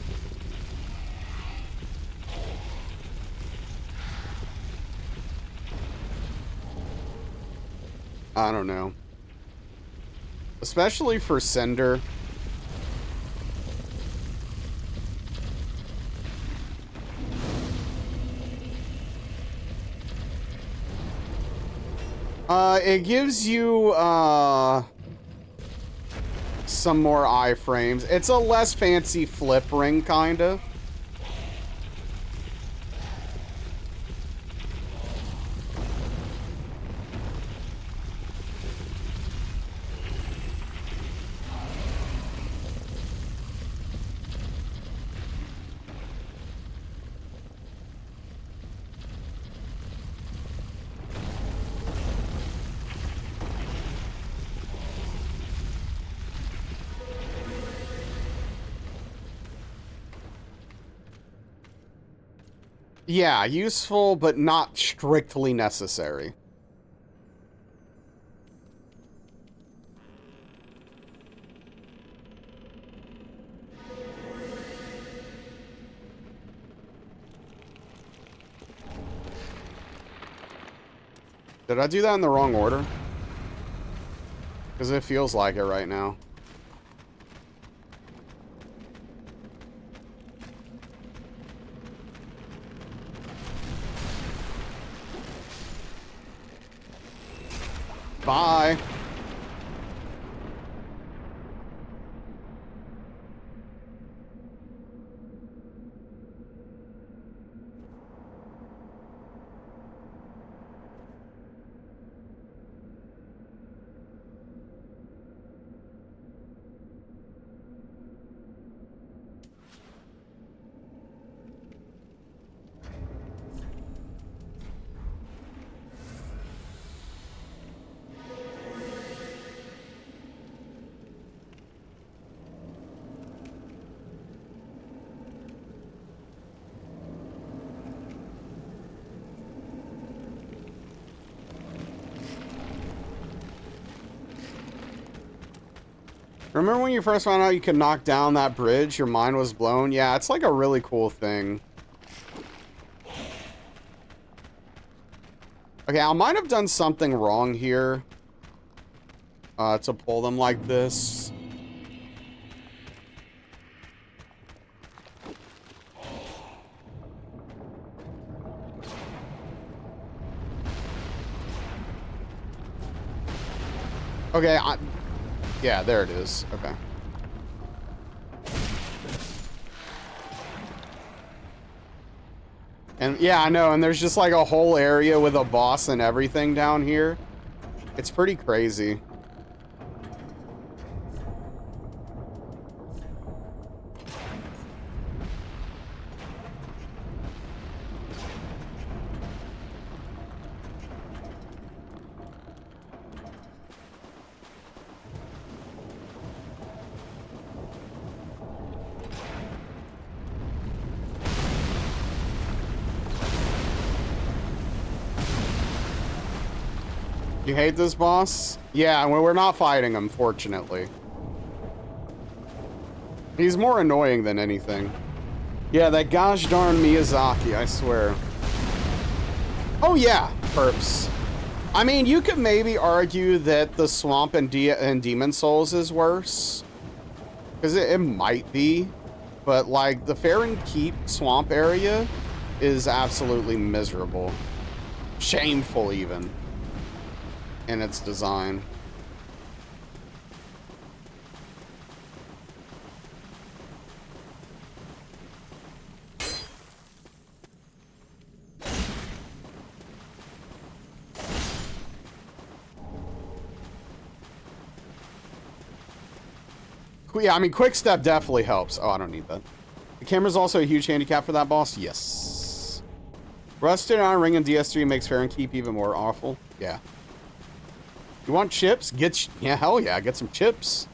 I don't know. Especially for Cinder. It gives you, some more iframes. It's a less fancy flip ring, kinda. Yeah, useful, but not strictly necessary. Did I do that in the wrong order? Because it feels like it right now. Bye. Remember when you first found out you could knock down that bridge? Your mind was blown? Yeah, it's like a really cool thing. Okay, I might have done something wrong here. To pull them like this. Okay, yeah, there it is. Okay. And yeah, I know, and there's just like a whole area with a boss and everything down here. It's pretty crazy. You hate this boss? Yeah, we're not fighting him, fortunately. He's more annoying than anything. Yeah, that gosh darn Miyazaki, I swear. Oh yeah, perps. I mean, you could maybe argue that the swamp and Demon Souls is worse. Because it might be. But, like, the Farron Keep swamp area is absolutely miserable. Shameful, even. In its design. Yeah, I mean, quick step definitely helps. Oh, I don't need that. The camera's also a huge handicap for that boss. Yes. Rusted Iron Ring and DS3 makes Farron Keep even more awful. Yeah. You want chips? Yeah, hell yeah, get some chips.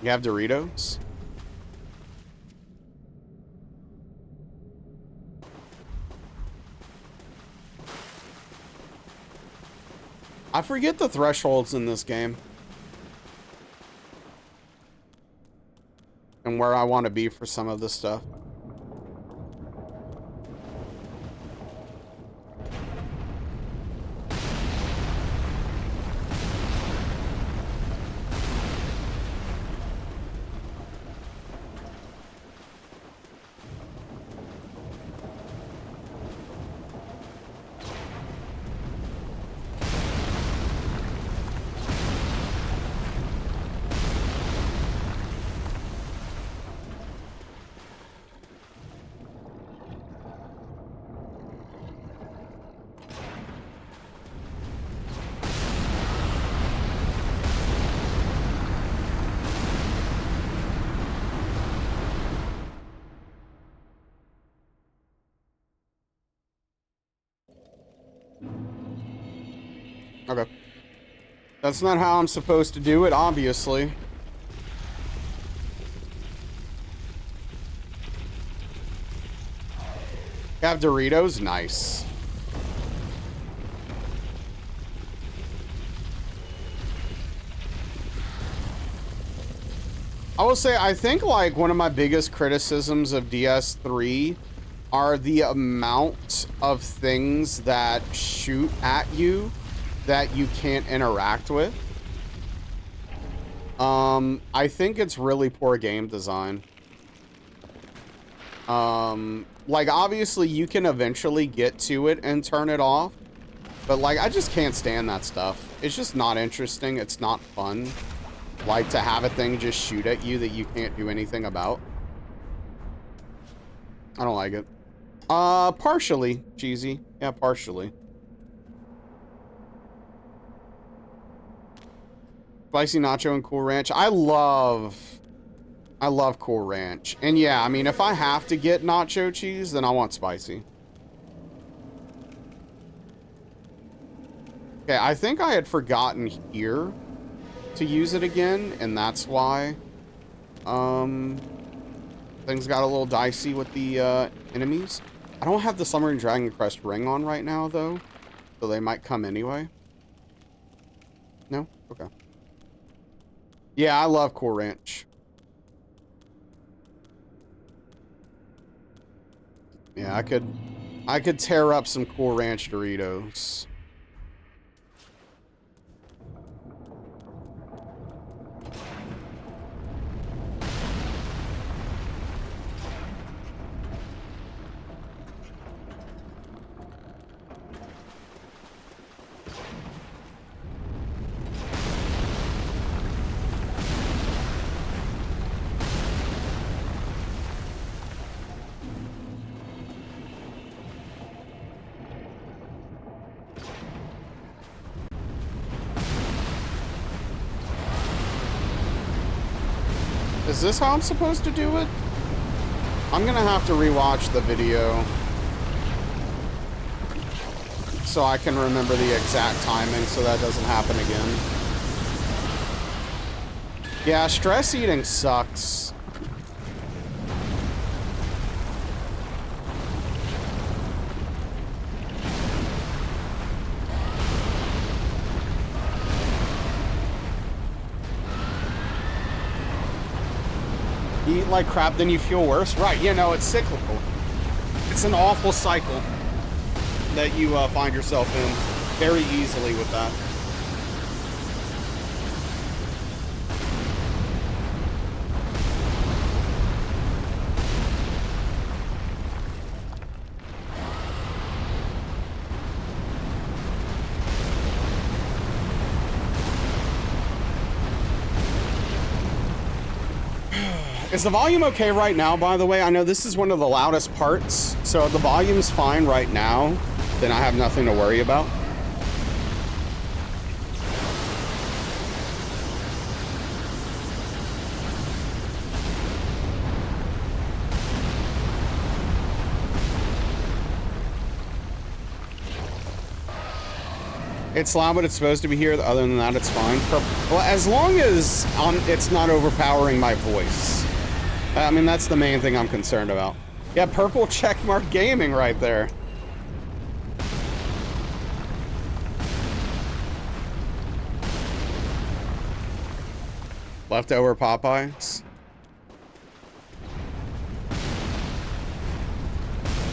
You have Doritos? I forget the thresholds in this game. And where I want to be for some of this stuff. Okay. That's not how I'm supposed to do it, obviously. Have Doritos? Nice. I will say, I think, like, one of my biggest criticisms of DS3 are the amount of things that shoot at you that you can't interact with. I think it's really poor game design. Like, obviously, you can eventually get to it and turn it off. But, like, I just can't stand that stuff. It's just not interesting. It's not fun. Like, to have a thing just shoot at you that you can't do anything about. I don't like it. Partially, cheesy. Yeah, partially. Spicy nacho and Cool Ranch. I love Cool Ranch. And yeah, I mean, if I have to get nacho cheese, then I want spicy. Okay, I think I had forgotten here to use it again, and that's why things got a little dicey with the enemies. I don't have the Slumbering Dragon Crest ring on right now, though, so they might come anyway. No? Okay. Yeah, I love Cool Ranch. Yeah, I could tear up some Cool Ranch Doritos. Is this how I'm supposed to do it? I'm gonna have to rewatch the video so I can remember the exact timing so that doesn't happen again. Yeah, stress eating sucks. You eat like crap, then you feel worse? Right, you know, it's cyclical. It's an awful cycle that you find yourself in very easily with that. Is the volume okay right now, by the way? I know this is one of the loudest parts, so if the volume's fine right now, then I have nothing to worry about. It's loud, but it's supposed to be here. Other than that, it's fine. Well, as long as it's not overpowering my voice. I mean, that's the main thing I'm concerned about. Yeah, purple checkmark gaming right there. Leftover Popeyes.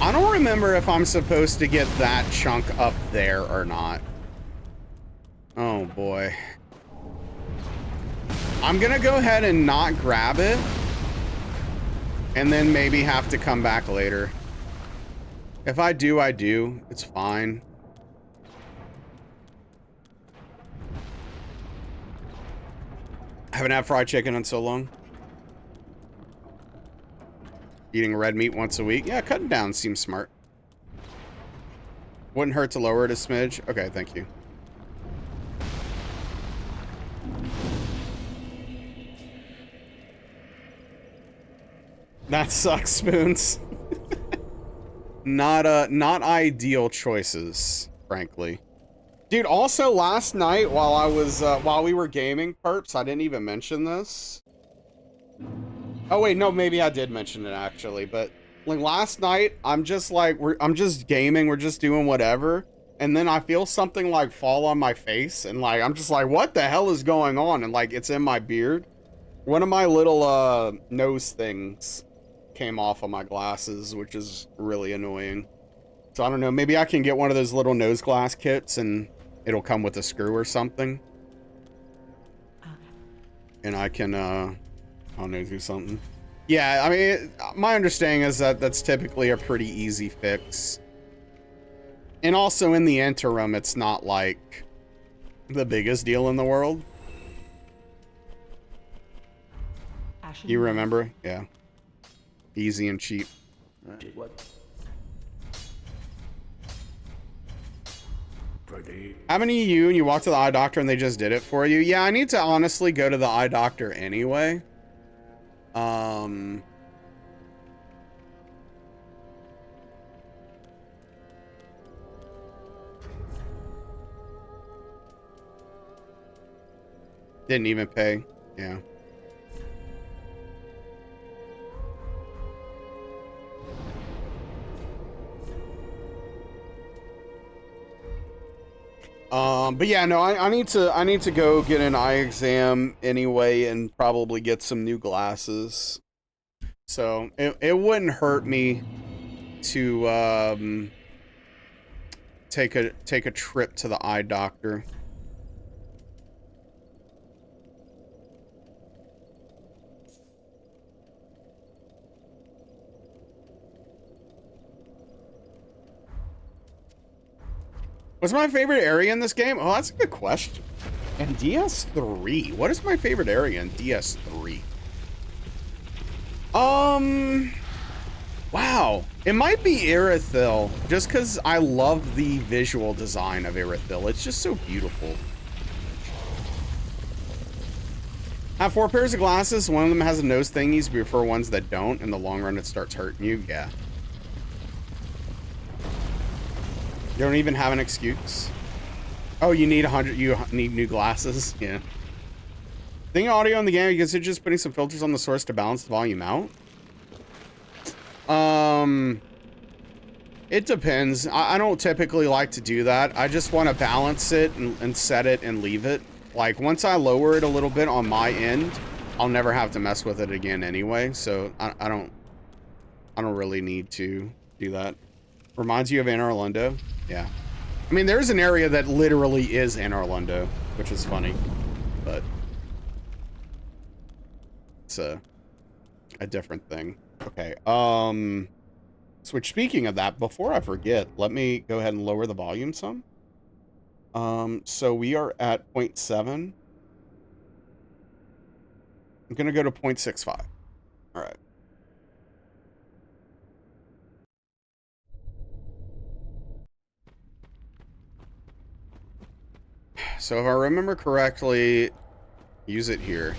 I don't remember if I'm supposed to get that chunk up there or not. Oh boy. I'm gonna go ahead and not grab it. And then maybe have to come back later. If I do, I do. It's fine. I haven't had fried chicken in so long. Eating red meat once a week. Yeah, cutting down seems smart. Wouldn't hurt to lower it a smidge. Okay, thank you. That sucks, Spoons. Not ideal choices, frankly. Dude, also last night while I was, while we were gaming, Perps, I didn't even mention this. Oh wait, no, maybe I did mention it actually, but like last night, I'm just like, I'm just gaming, we're just doing whatever, and then I feel something like fall on my face, and like, I'm just like, what the hell is going on? And like, it's in my beard. One of my little, nose things came off of my glasses, which is really annoying. So I don't know, maybe I can get one of those little nose glass kits and it'll come with a screw or something. And I can, I don't know, do something. Yeah, I mean, my understanding is that that's typically a pretty easy fix. And also in the interim, it's not like the biggest deal in the world. You remember? Yeah. Easy and cheap. What? Haven't you and you walked to the eye doctor and they just did it for you? Yeah, I need to honestly go to the eye doctor anyway. Didn't even pay. Yeah. But yeah, no, I need to go get an eye exam anyway and probably get some new glasses. So it wouldn't hurt me to take a trip to the eye doctor. What's my favorite area in this game? Oh, that's a good question. And DS3. What is my favorite area in DS3? Wow. It might be Irithyll, just because I love the visual design of Irithyll. It's just so beautiful. I have 4 pairs of glasses. One of them has a nose thingies, but prefer ones that don't. In the long run, it starts hurting you. Yeah. You don't even have an excuse. Oh, you need 100. You need new glasses. Yeah. Thing audio in the game, you consider just putting some filters on the source to balance the volume out. It depends. I don't typically like to do that. I just want to balance it and set it and leave it. Like once I lower it a little bit on my end, I'll never have to mess with it again anyway. So I don't really need to do that. Reminds you of Anne Arundel? Yeah. I mean, there's an area that literally is Anne Arundel, which is funny, but it's a different thing. Okay. Which speaking of that, before I forget, let me go ahead and lower the volume some. So we are at 0.7. I'm gonna go to 0.65. All right. So if I remember correctly, use it here.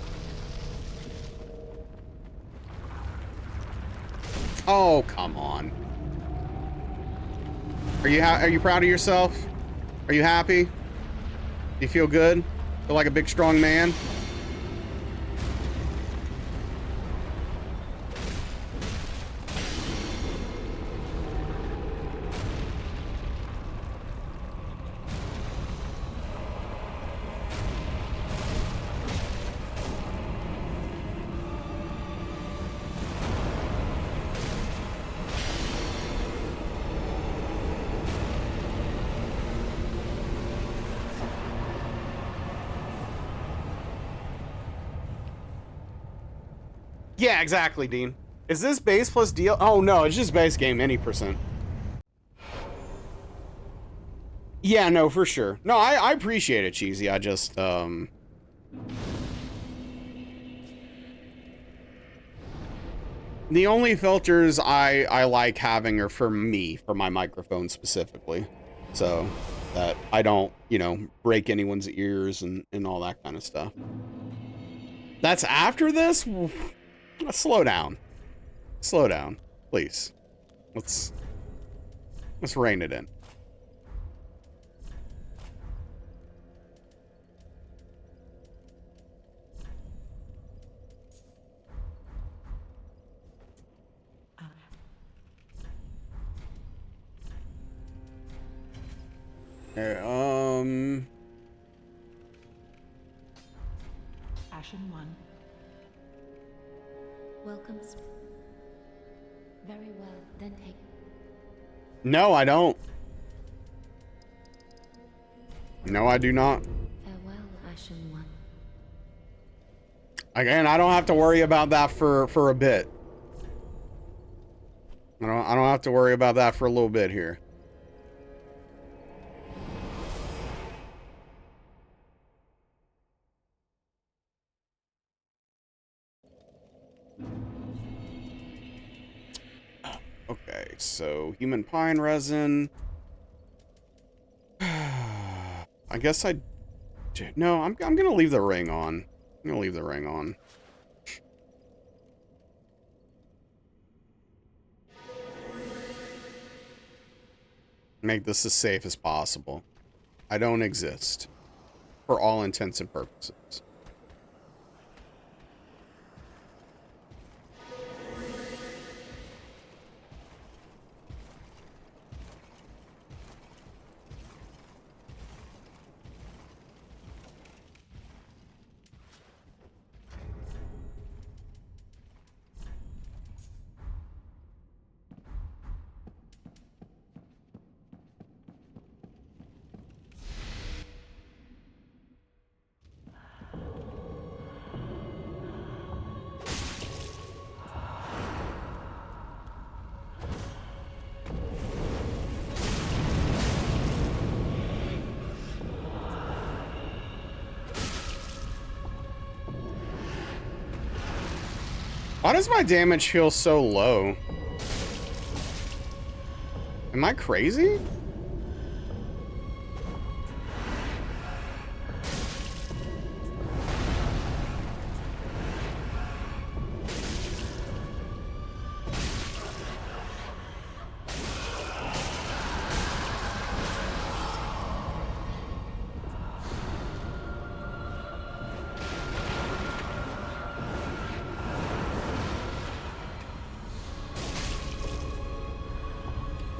Oh, come on. Are you proud of yourself? Are you happy? Do you feel good? Feel like a big strong man? Yeah, exactly, Dean. Is this base plus deal? Oh, no, it's just base game, any percent. Yeah, no, for sure. No, I appreciate it, Cheesy. I just, the only filters I like having are for me, for my microphone specifically. So that I don't, you know, break anyone's ears and all that kind of stuff. That's after this? Slow down. Slow down, please. Let's rein it in. Okay, Ashen 1. Welcome. Very well, then take. no, I don't. No, I do not. Farewell, Ashen One. Again, I don't have to worry about that for a bit. I don't have to worry about that for a little bit here. Okay, so human pine resin. I guess no, I'm gonna leave the ring on. I'm gonna leave the ring on. Make this as safe as possible. I don't exist. For all intents and purposes. Why does my damage feel so low? Am I crazy?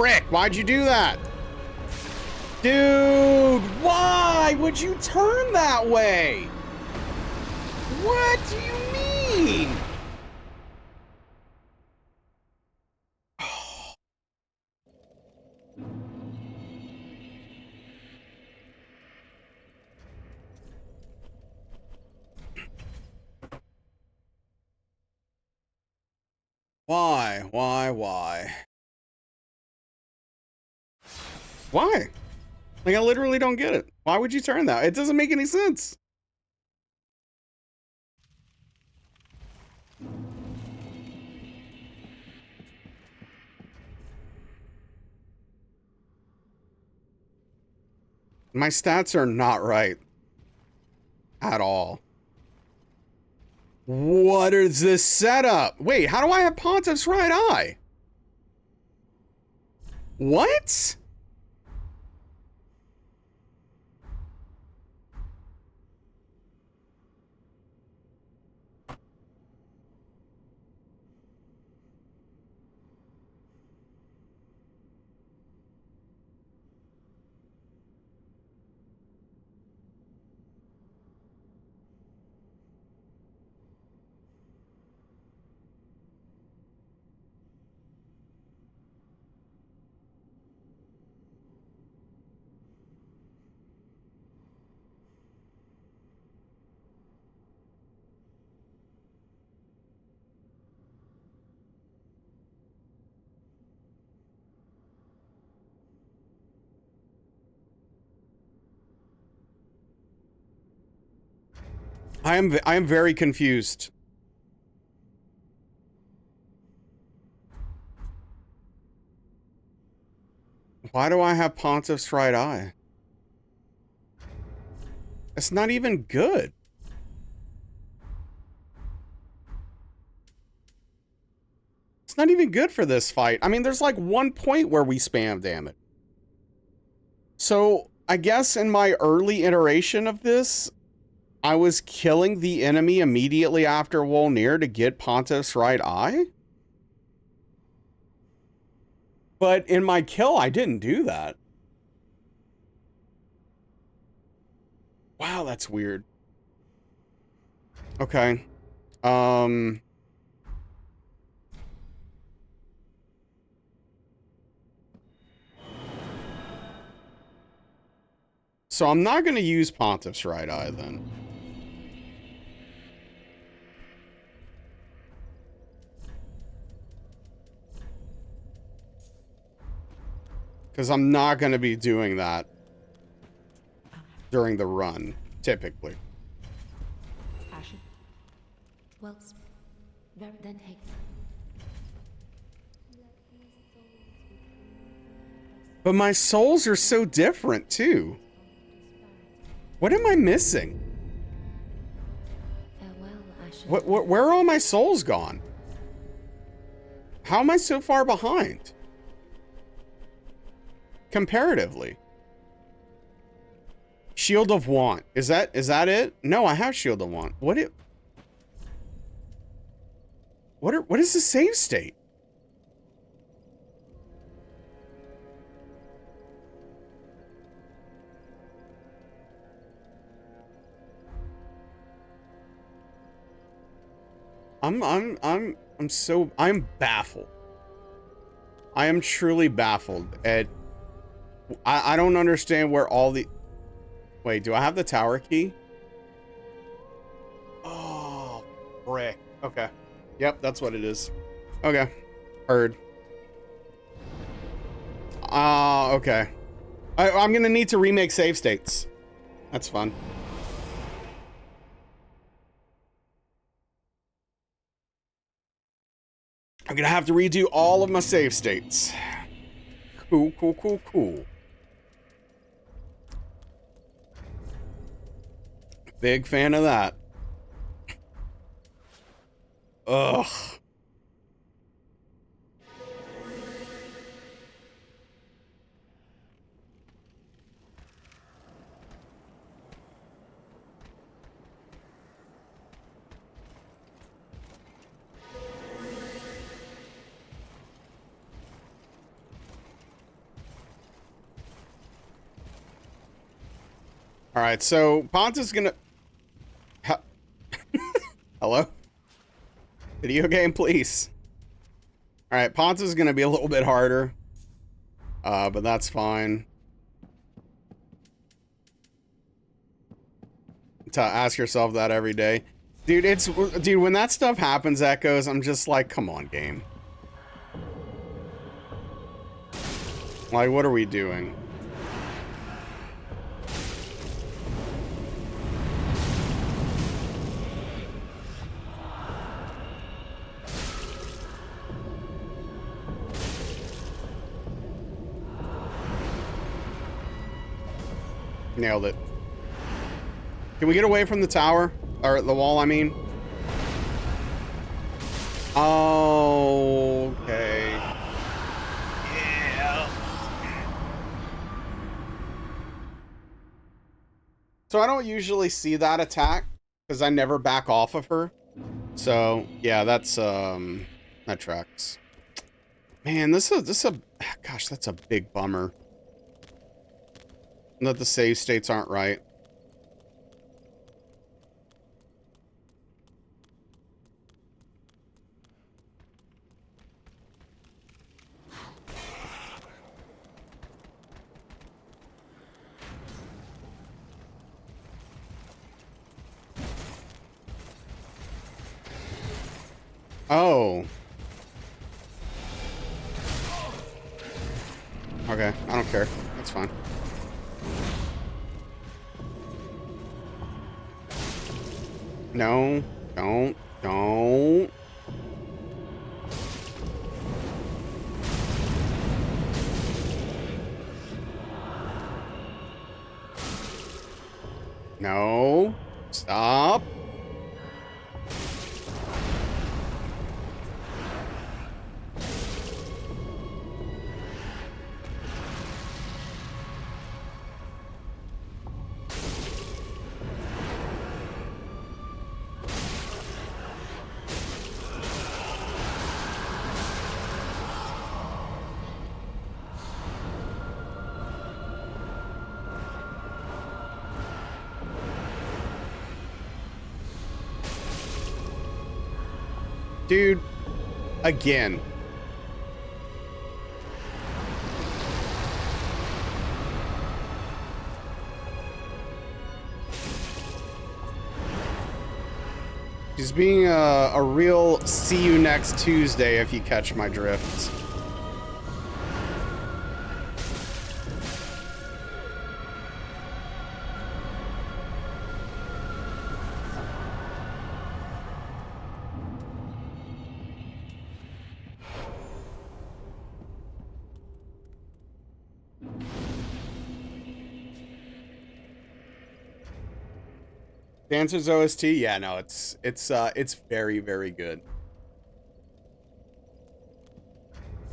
Frick, why'd you do that? Dude, why would you turn that way? What do you mean? Why? Why? Like, I literally don't get it. Why would you turn that? It doesn't make any sense. My stats are not right. At all. What is this setup? Wait, how do I have Pontiff's right eye? What? I am very confused. Why do I have Pontiff's right eye? It's not even good. It's not even good for this fight. I mean, there's like one point where we spam damage. So, I guess in my early iteration of this, I was killing the enemy immediately after Wolnir to get Pontiff's right eye? But in my kill, I didn't do that. Wow, that's weird. Okay. So I'm not going to use Pontiff's right eye then. Because I'm not going to be doing that during the run, typically. Ashen. Well, then take. But my souls are so different, too. What am I missing? Farewell, Ashen. Where are all my souls gone? How am I so far behind? Comparatively. Shield of Want. Is that it? No, I have Shield of Want. What is the save state? I'm baffled. I am truly baffled at I don't understand where all the wait, do I have the tower key? Oh, frick. Okay. Yep, that's what it is. Okay. Heard. Okay. I'm gonna need to remake save states. That's fun. I'm gonna have to redo all of my save states. Cool, cool, cool, cool. Big fan of that. Ugh. All right, so Ponta's gonna. Hello? Video game, please. All right, Ponta's gonna be a little bit harder, but that's fine. To ask yourself that every day, dude. Dude. When that stuff happens, Echoes, I'm just like, come on, game. Like, what are we doing? Nailed it. Can we get away from the tower? Or the wall, I mean? Okay. Yeah. So I don't usually see that attack because I never back off of her. So yeah, that's that tracks. Man, this is a gosh, that's a big bummer. That the save states aren't right. Oh. Okay, I don't care. That's fine. No, don't. No, stop. Dude, again. She's being a real see you next Tuesday if you catch my drift. Dancer's OST, yeah, no, it's very, very good.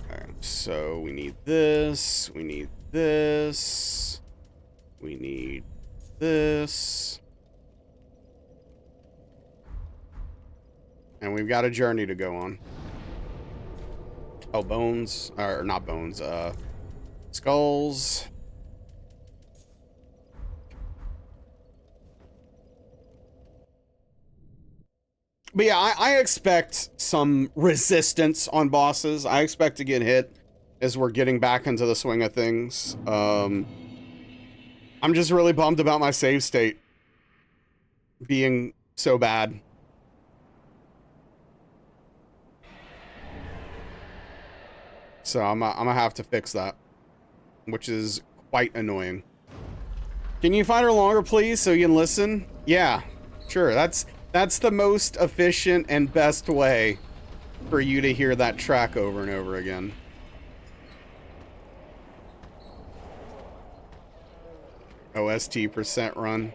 Alright, so we need this, we need this, we need this. And we've got a journey to go on. Oh, bones, or not bones, skulls. But yeah, I expect some resistance on bosses. I expect to get hit as we're getting back into the swing of things. I'm just really bummed about my save state being so bad. So I'm gonna have to fix that, which is quite annoying. Can you find her longer, please, so you can listen? Yeah, sure. That's the most efficient and best way for you to hear that track over and over again. OST % run.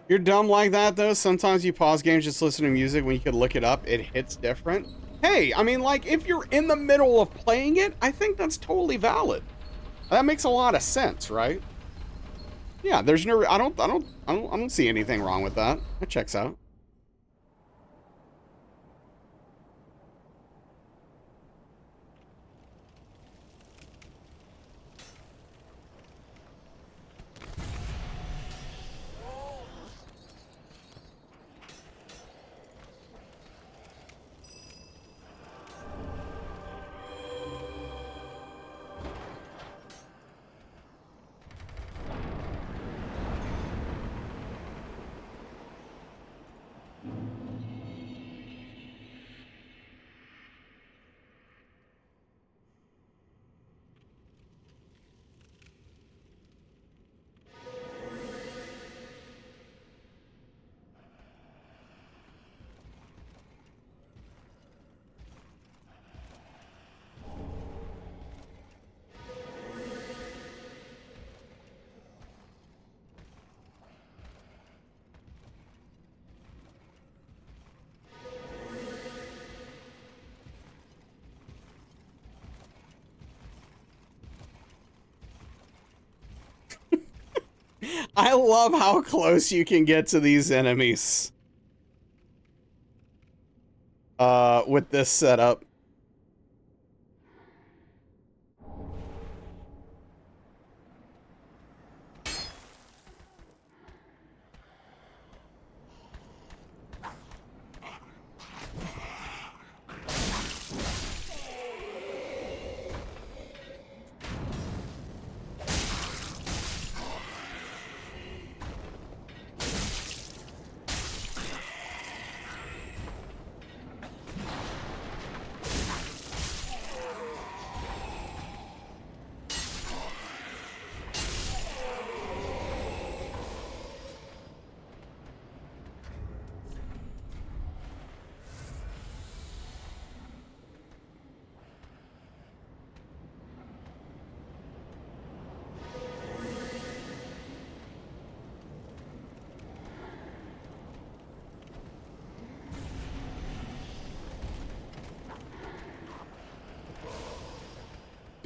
You're dumb like that, though. Sometimes you pause games just listen to music when you could look it up. It hits different. Hey, I mean, like, if you're in the middle of playing it, I think that's totally valid. That makes a lot of sense, right? Yeah, there's no, I don't see anything wrong with that. That checks out. I love how close you can get to these enemies. With this setup.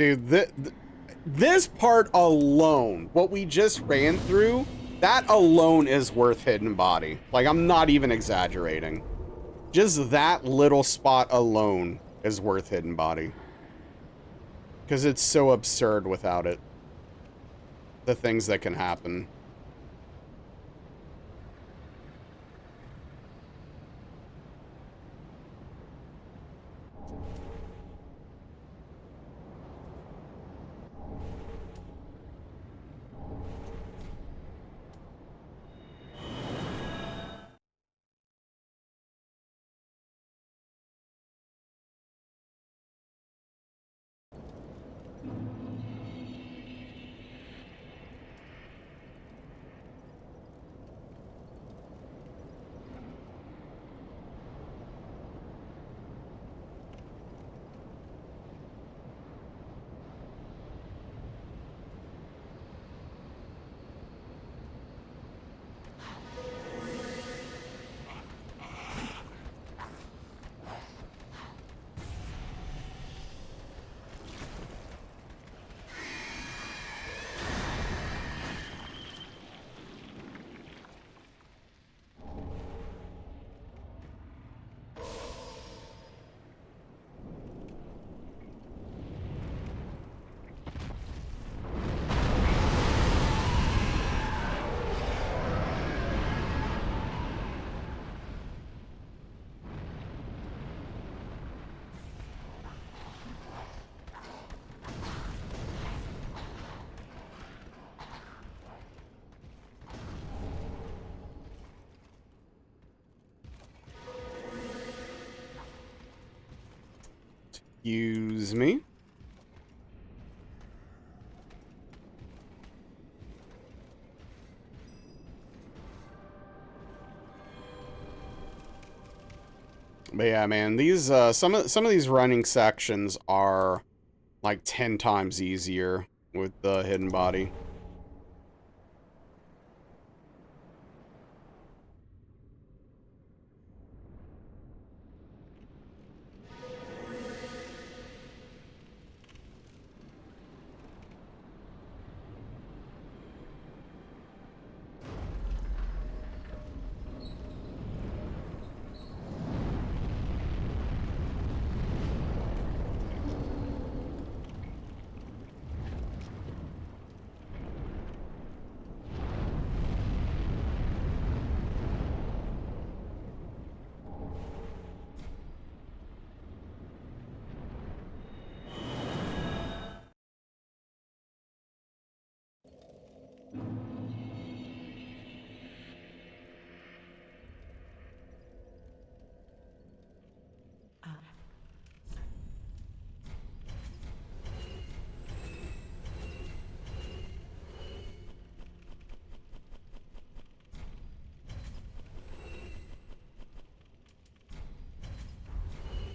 Dude, this part alone, what we just ran through, that alone is worth Hidden Body. Like, I'm not even exaggerating. Just that little spot alone is worth Hidden Body. Because it's so absurd without it. The things that can happen. Excuse me. But yeah, man, these some of these running sections are like 10 times easier with the Hidden Body.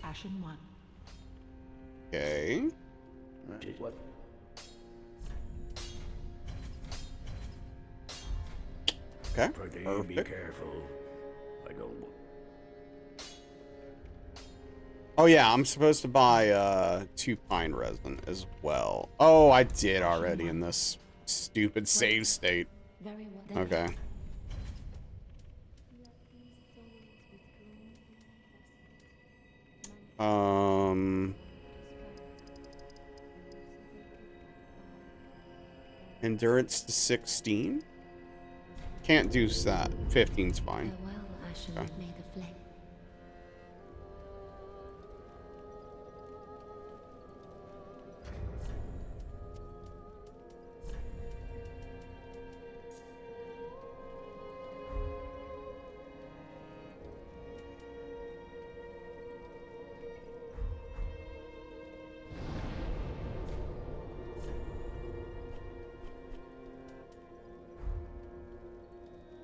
Ashen 1. Okay. What? Okay. Pretty, be Perfect. careful. I don't. Oh yeah, I'm supposed to buy 2 pine resin as well. Oh, I did already in this stupid save state. Very well. Then Okay. Endurance to 16? Can't do that. 15's fine. farewell, Ashen. Okay. May the flame.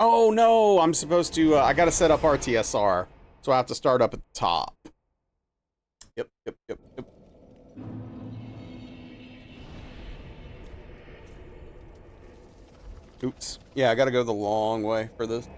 Oh no, I'm supposed to, I gotta set up RTSR. So I have to start up at the top. Yep. Oops. Yeah, I gotta go the long way for this.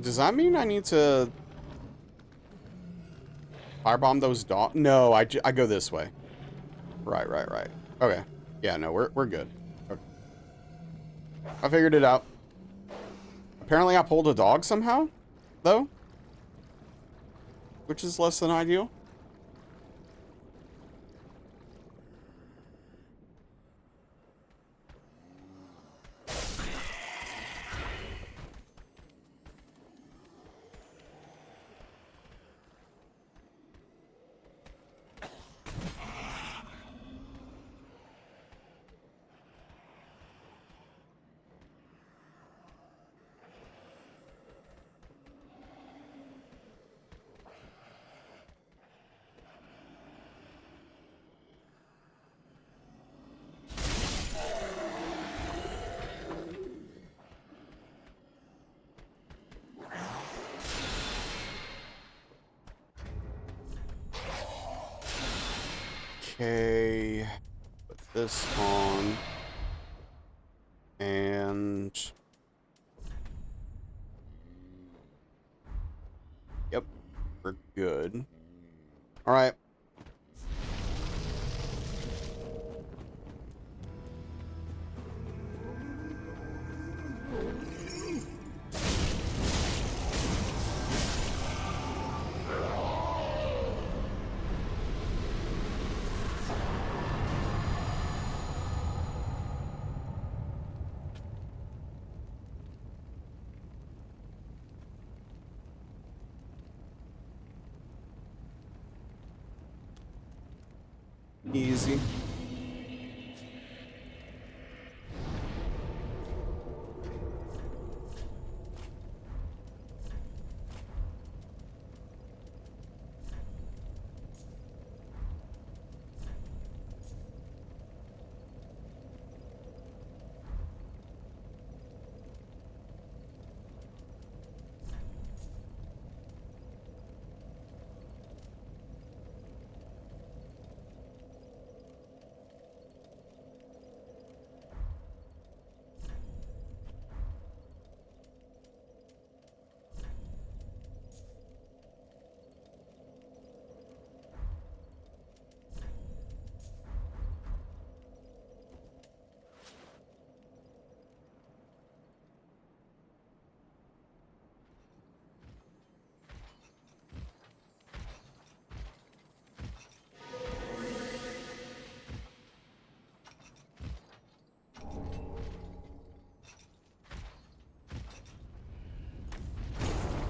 Does that mean I need to firebomb those dogs? No, I go this way. Right. Okay. Yeah, no, we're good. Okay. I figured it out. Apparently I pulled a dog somehow, though. Which is less than ideal. Okay, put this on, and yep, we're good. All right. Easy.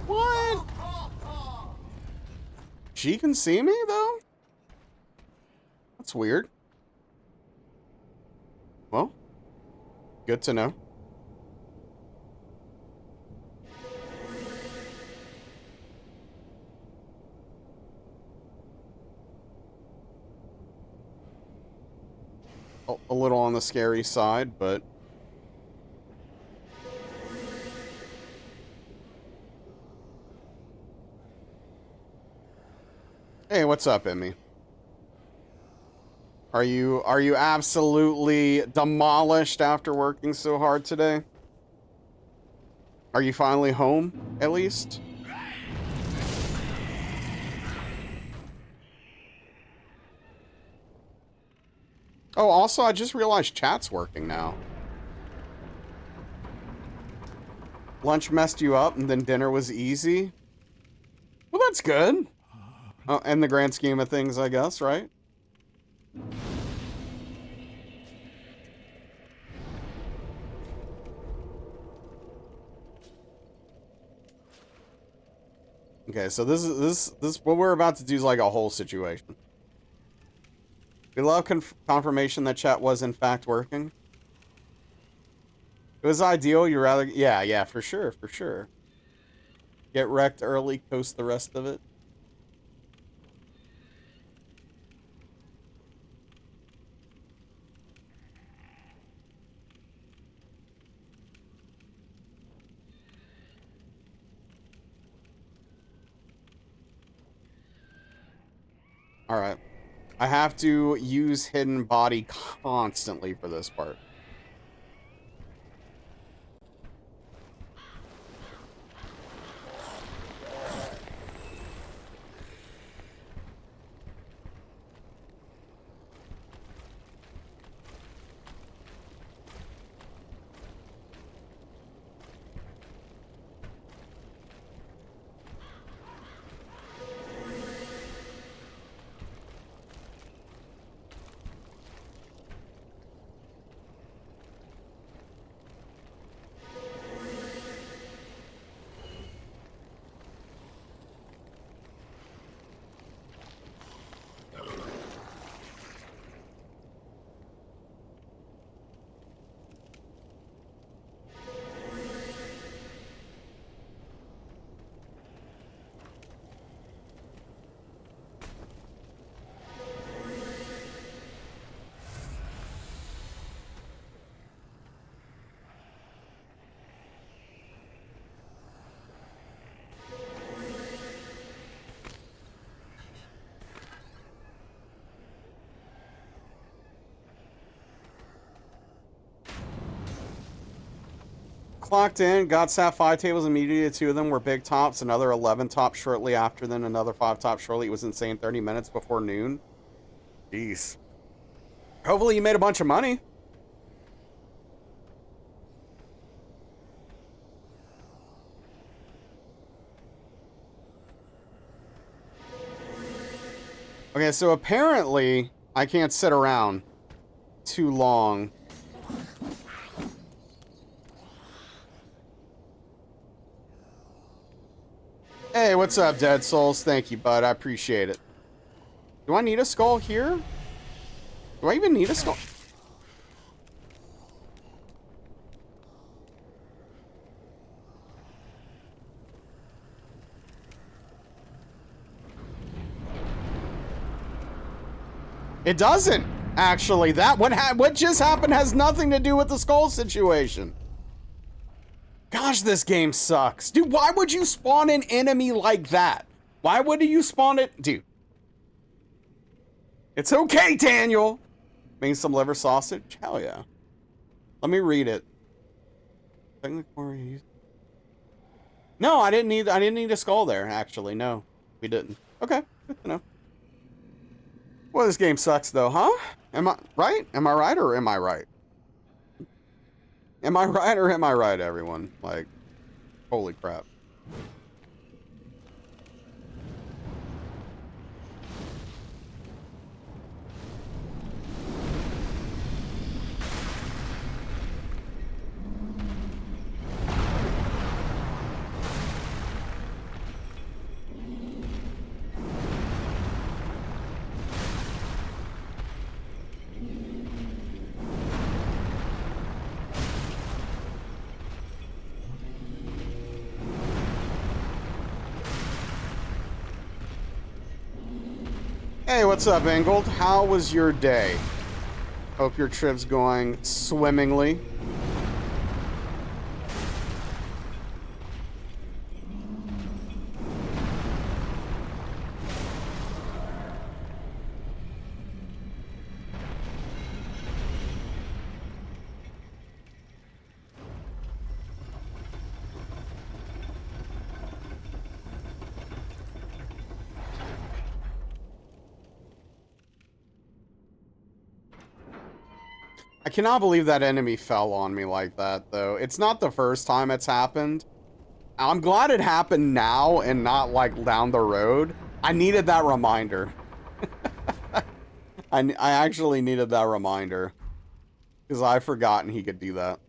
What? She can see me, though? That's weird. Well, good to know. A little on the scary side, but... Hey, what's up, Emmy? Are you absolutely demolished after working so hard today? Are you finally home, at least? Oh, also, I just realized chat's working now. Lunch messed you up, and then dinner was easy? Well, that's good. In the grand scheme of things, I guess, right? Okay, so this what we're about to do is like a whole situation. We love confirmation that chat was in fact working. It was ideal. You rather, yeah, for sure, for sure. Get wrecked early, coast the rest of it. All right. I have to use hidden body constantly for this part. clocked in, got sat 5 tables immediately. 2 of them were big tops, another 11 tops shortly after, then another 5 tops shortly. It was insane. 30 minutes before noon. Jeez. Hopefully you made a bunch of money. Okay, so apparently I can't sit around too long. Hey, what's up, Dead Souls? Thank you, bud. I appreciate it. Do I need a skull here? Do I even need a skull? It doesn't, actually. That what just happened has nothing to do with the skull situation. Gosh, this game sucks. Dude, why would you spawn an enemy like that? Why would you spawn it? Dude. It's okay, Daniel. Making some liver sausage? Hell yeah. Let me read it. No, I didn't need a skull there, actually. No, we didn't. Okay, good to know. Well, this game sucks though, huh? Am I right? Am I right or am I right? Am I right or am I right, everyone? Like, holy crap. Hey, what's up, Engold? How was your day? Hope your trip's going swimmingly. I cannot believe that enemy fell on me like that, though. It's not the first time it's happened. I'm glad it happened now and not, like, down the road. I needed that reminder. I actually needed that reminder. Because I've forgotten he could do that.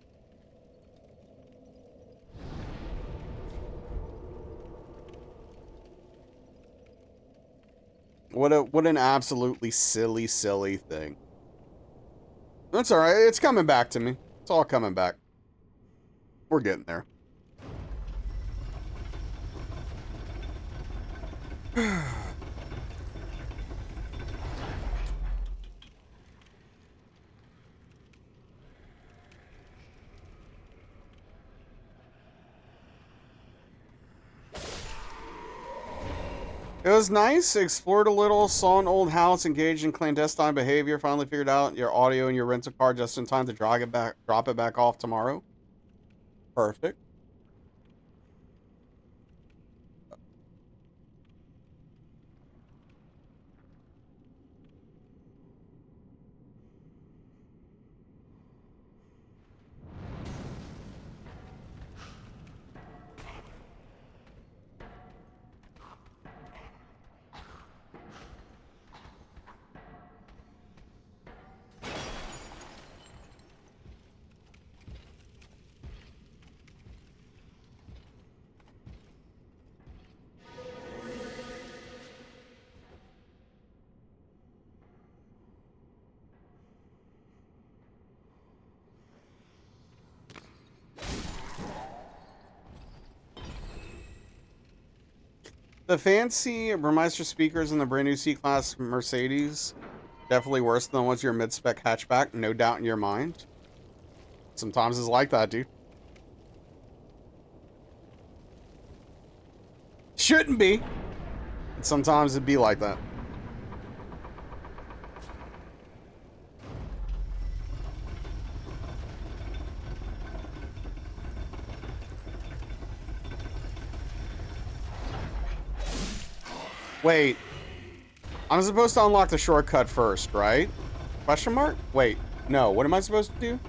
What an absolutely silly, silly thing. That's alright. It's coming back to me. It's all coming back. We're getting there. It was nice. Explored a little, saw an old house, engaged in clandestine behavior, finally figured out your audio and your rental car just in time to drop it back off tomorrow. Perfect. The fancy Burmeister speakers in the brand new C-Class Mercedes, definitely worse than the ones your mid-spec hatchback, no doubt in your mind. Sometimes it's like that, dude. Shouldn't be. Sometimes it'd be like that. Wait. I'm supposed to unlock the shortcut first, right? Question mark? Wait. No. What am I supposed to do?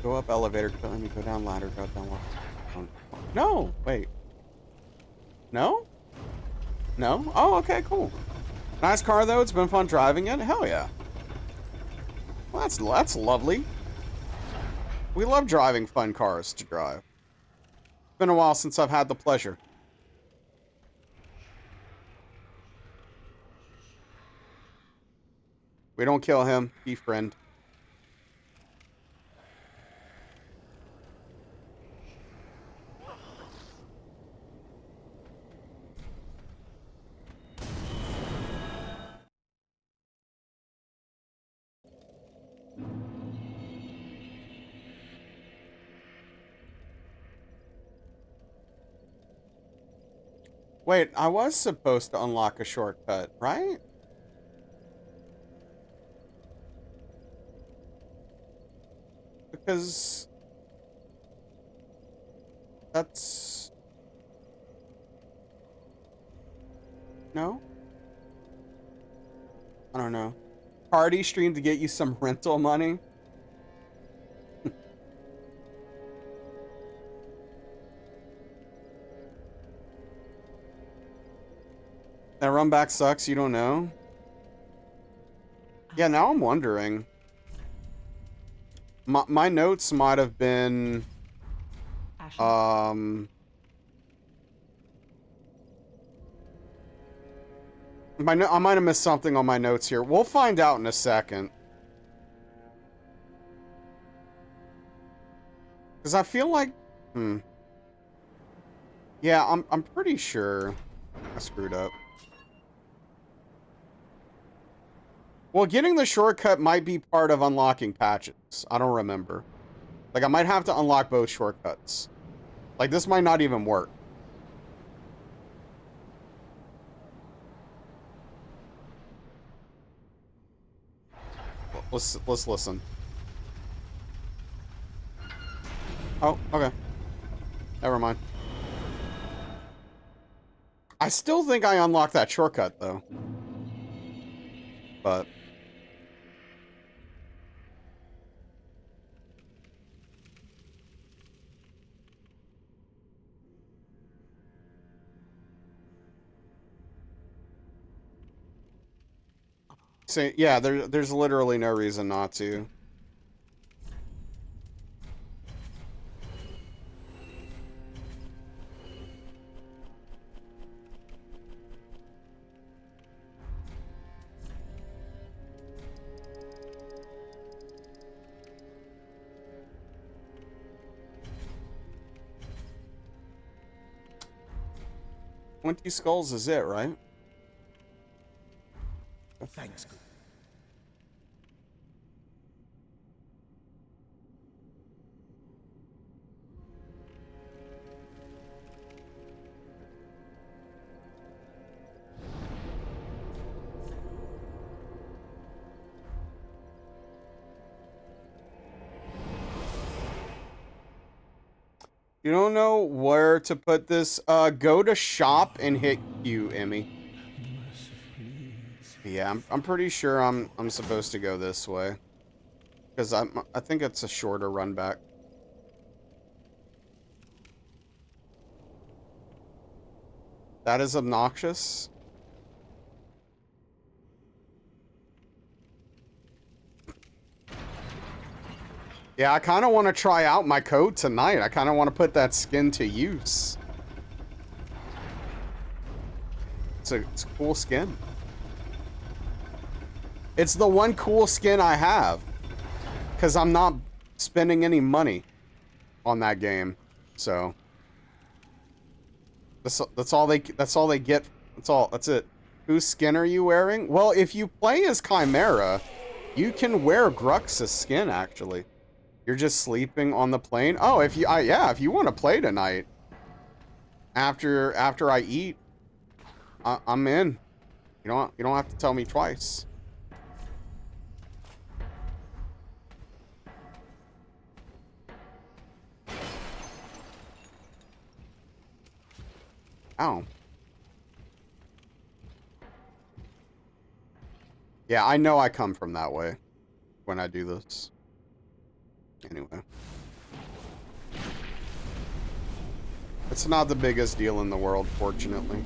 Go up elevator, go down ladder, go down ladder. No. Wait. No? No? Oh, okay, cool. Nice car, though. It's been fun driving it. Hell yeah. Well, that's lovely. We love driving fun cars to drive. It's been a while since I've had the pleasure. We don't kill him. Befriend. Wait, I was supposed to unlock a shortcut, right? Because that's... No? I don't know. Party stream to get you some rental money? That run back sucks, you don't know? Yeah, now I'm wondering. My notes might have been... Ashen. I might have missed something on my notes here. We'll find out in a second. Because I feel like... Yeah, I'm pretty sure I screwed up. Well, getting the shortcut might be part of unlocking patches. I don't remember. Like, I might have to unlock both shortcuts. Like, this might not even work. Let's listen. Oh, okay. Never mind. I still think I unlocked that shortcut, though. But... So, yeah, there's literally no reason not to. $20 skulls is it, right? Thanks. You don't know where to put this? Go to shop and hit Q, Emmy. Yeah, I'm pretty sure I'm supposed to go this way. Because I think it's a shorter run back. That is obnoxious. Yeah, I kind of want to try out my code tonight. I kind of want to put that skin to use. It's a cool skin. It's the one cool skin I have. Because I'm not spending any money on that game. So... That's all they get. That's it. Whose skin are you wearing? Well, if you play as Chimera, you can wear Grux's skin, actually. You're just sleeping on the plane. Oh, if you want to play tonight, after I eat, I'm in. You don't have to tell me twice. Ow. Yeah, I know I come from that way when I do this. Anyway. It's not the biggest deal in the world, fortunately.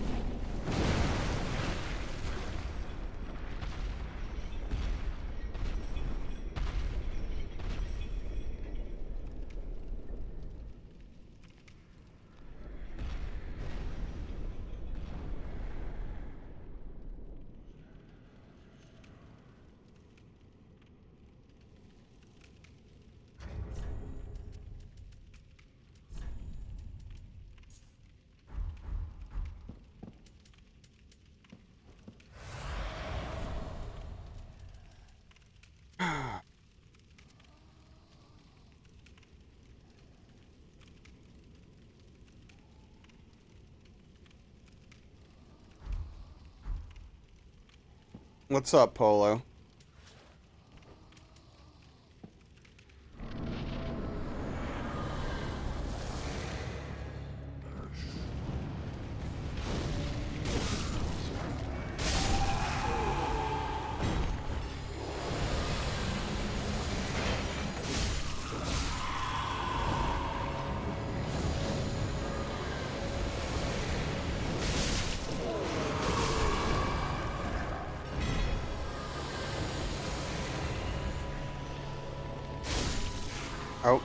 What's up, Polo? Oh.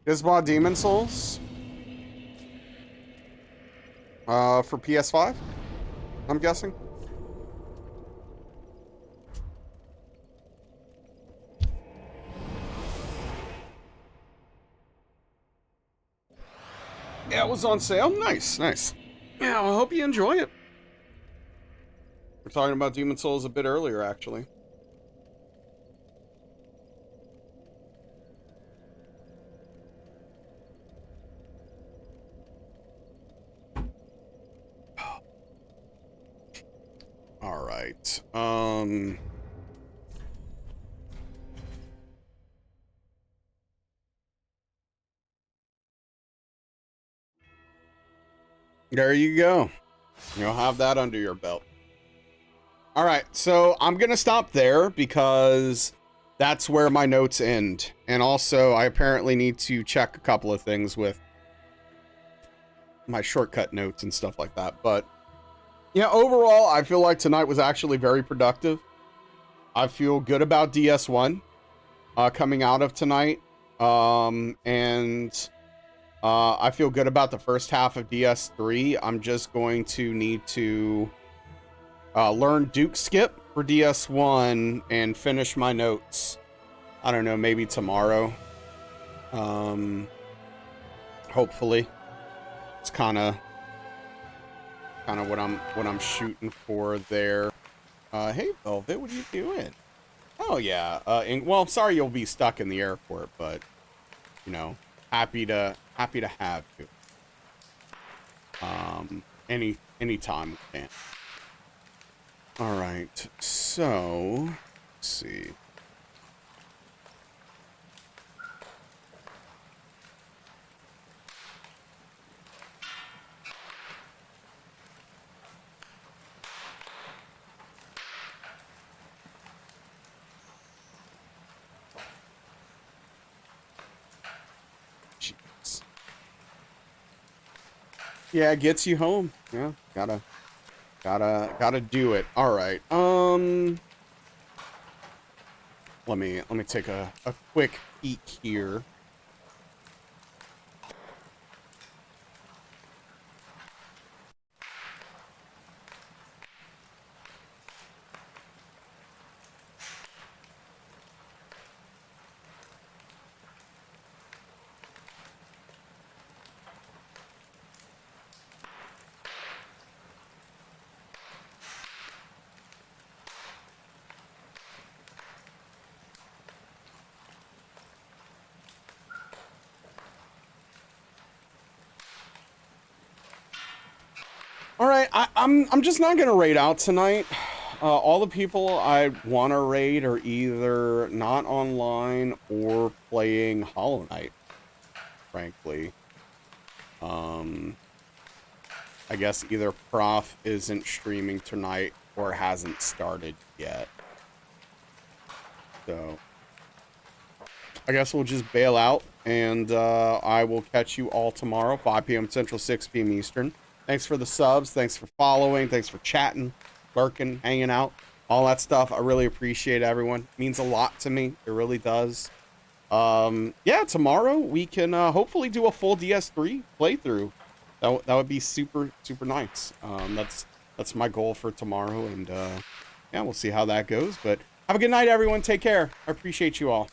Is bought Demon Souls? For PS5? I'm guessing. Yeah, it was on sale. Nice, nice. Yeah, I hope you enjoy it. We're talking about Demon Souls a bit earlier, actually. All right. There you go. You'll have that under your belt. All right, so I'm going to stop there because that's where my notes end. And also, I apparently need to check a couple of things with my shortcut notes and stuff like that. But yeah, overall, I feel like tonight was actually very productive. I feel good about DS1 coming out of tonight. I feel good about the first half of DS3. I'm just going to need to learn Duke Skip for DS1 and finish my notes. I don't know, maybe tomorrow. Hopefully. It's kind of what I'm shooting for there. Hey Velvet, what are you doing? Oh yeah. Well, sorry you'll be stuck in the airport, but you know, happy to have you. Any time we can. All right. So, let's see. Jeez. Yeah, it gets you home. Yeah, gotta do it. All right. Let me take a quick peek here. All right, I'm just not gonna raid out tonight. All the people I want to raid are either not online or playing Hollow Knight, frankly. I guess either Prof isn't streaming tonight or hasn't started yet. So, I guess we'll just bail out, and I will catch you all tomorrow, 5 p.m. Central, 6 p.m. Eastern. Thanks for the subs. Thanks for following. Thanks for chatting, lurking, hanging out, all that stuff. I really appreciate everyone. It means a lot to me. It really does. Yeah, tomorrow we can hopefully do a full DS3 playthrough. That would be super, super nice. That's my goal for tomorrow, and yeah, we'll see how that goes. But have a good night, everyone. Take care. I appreciate you all.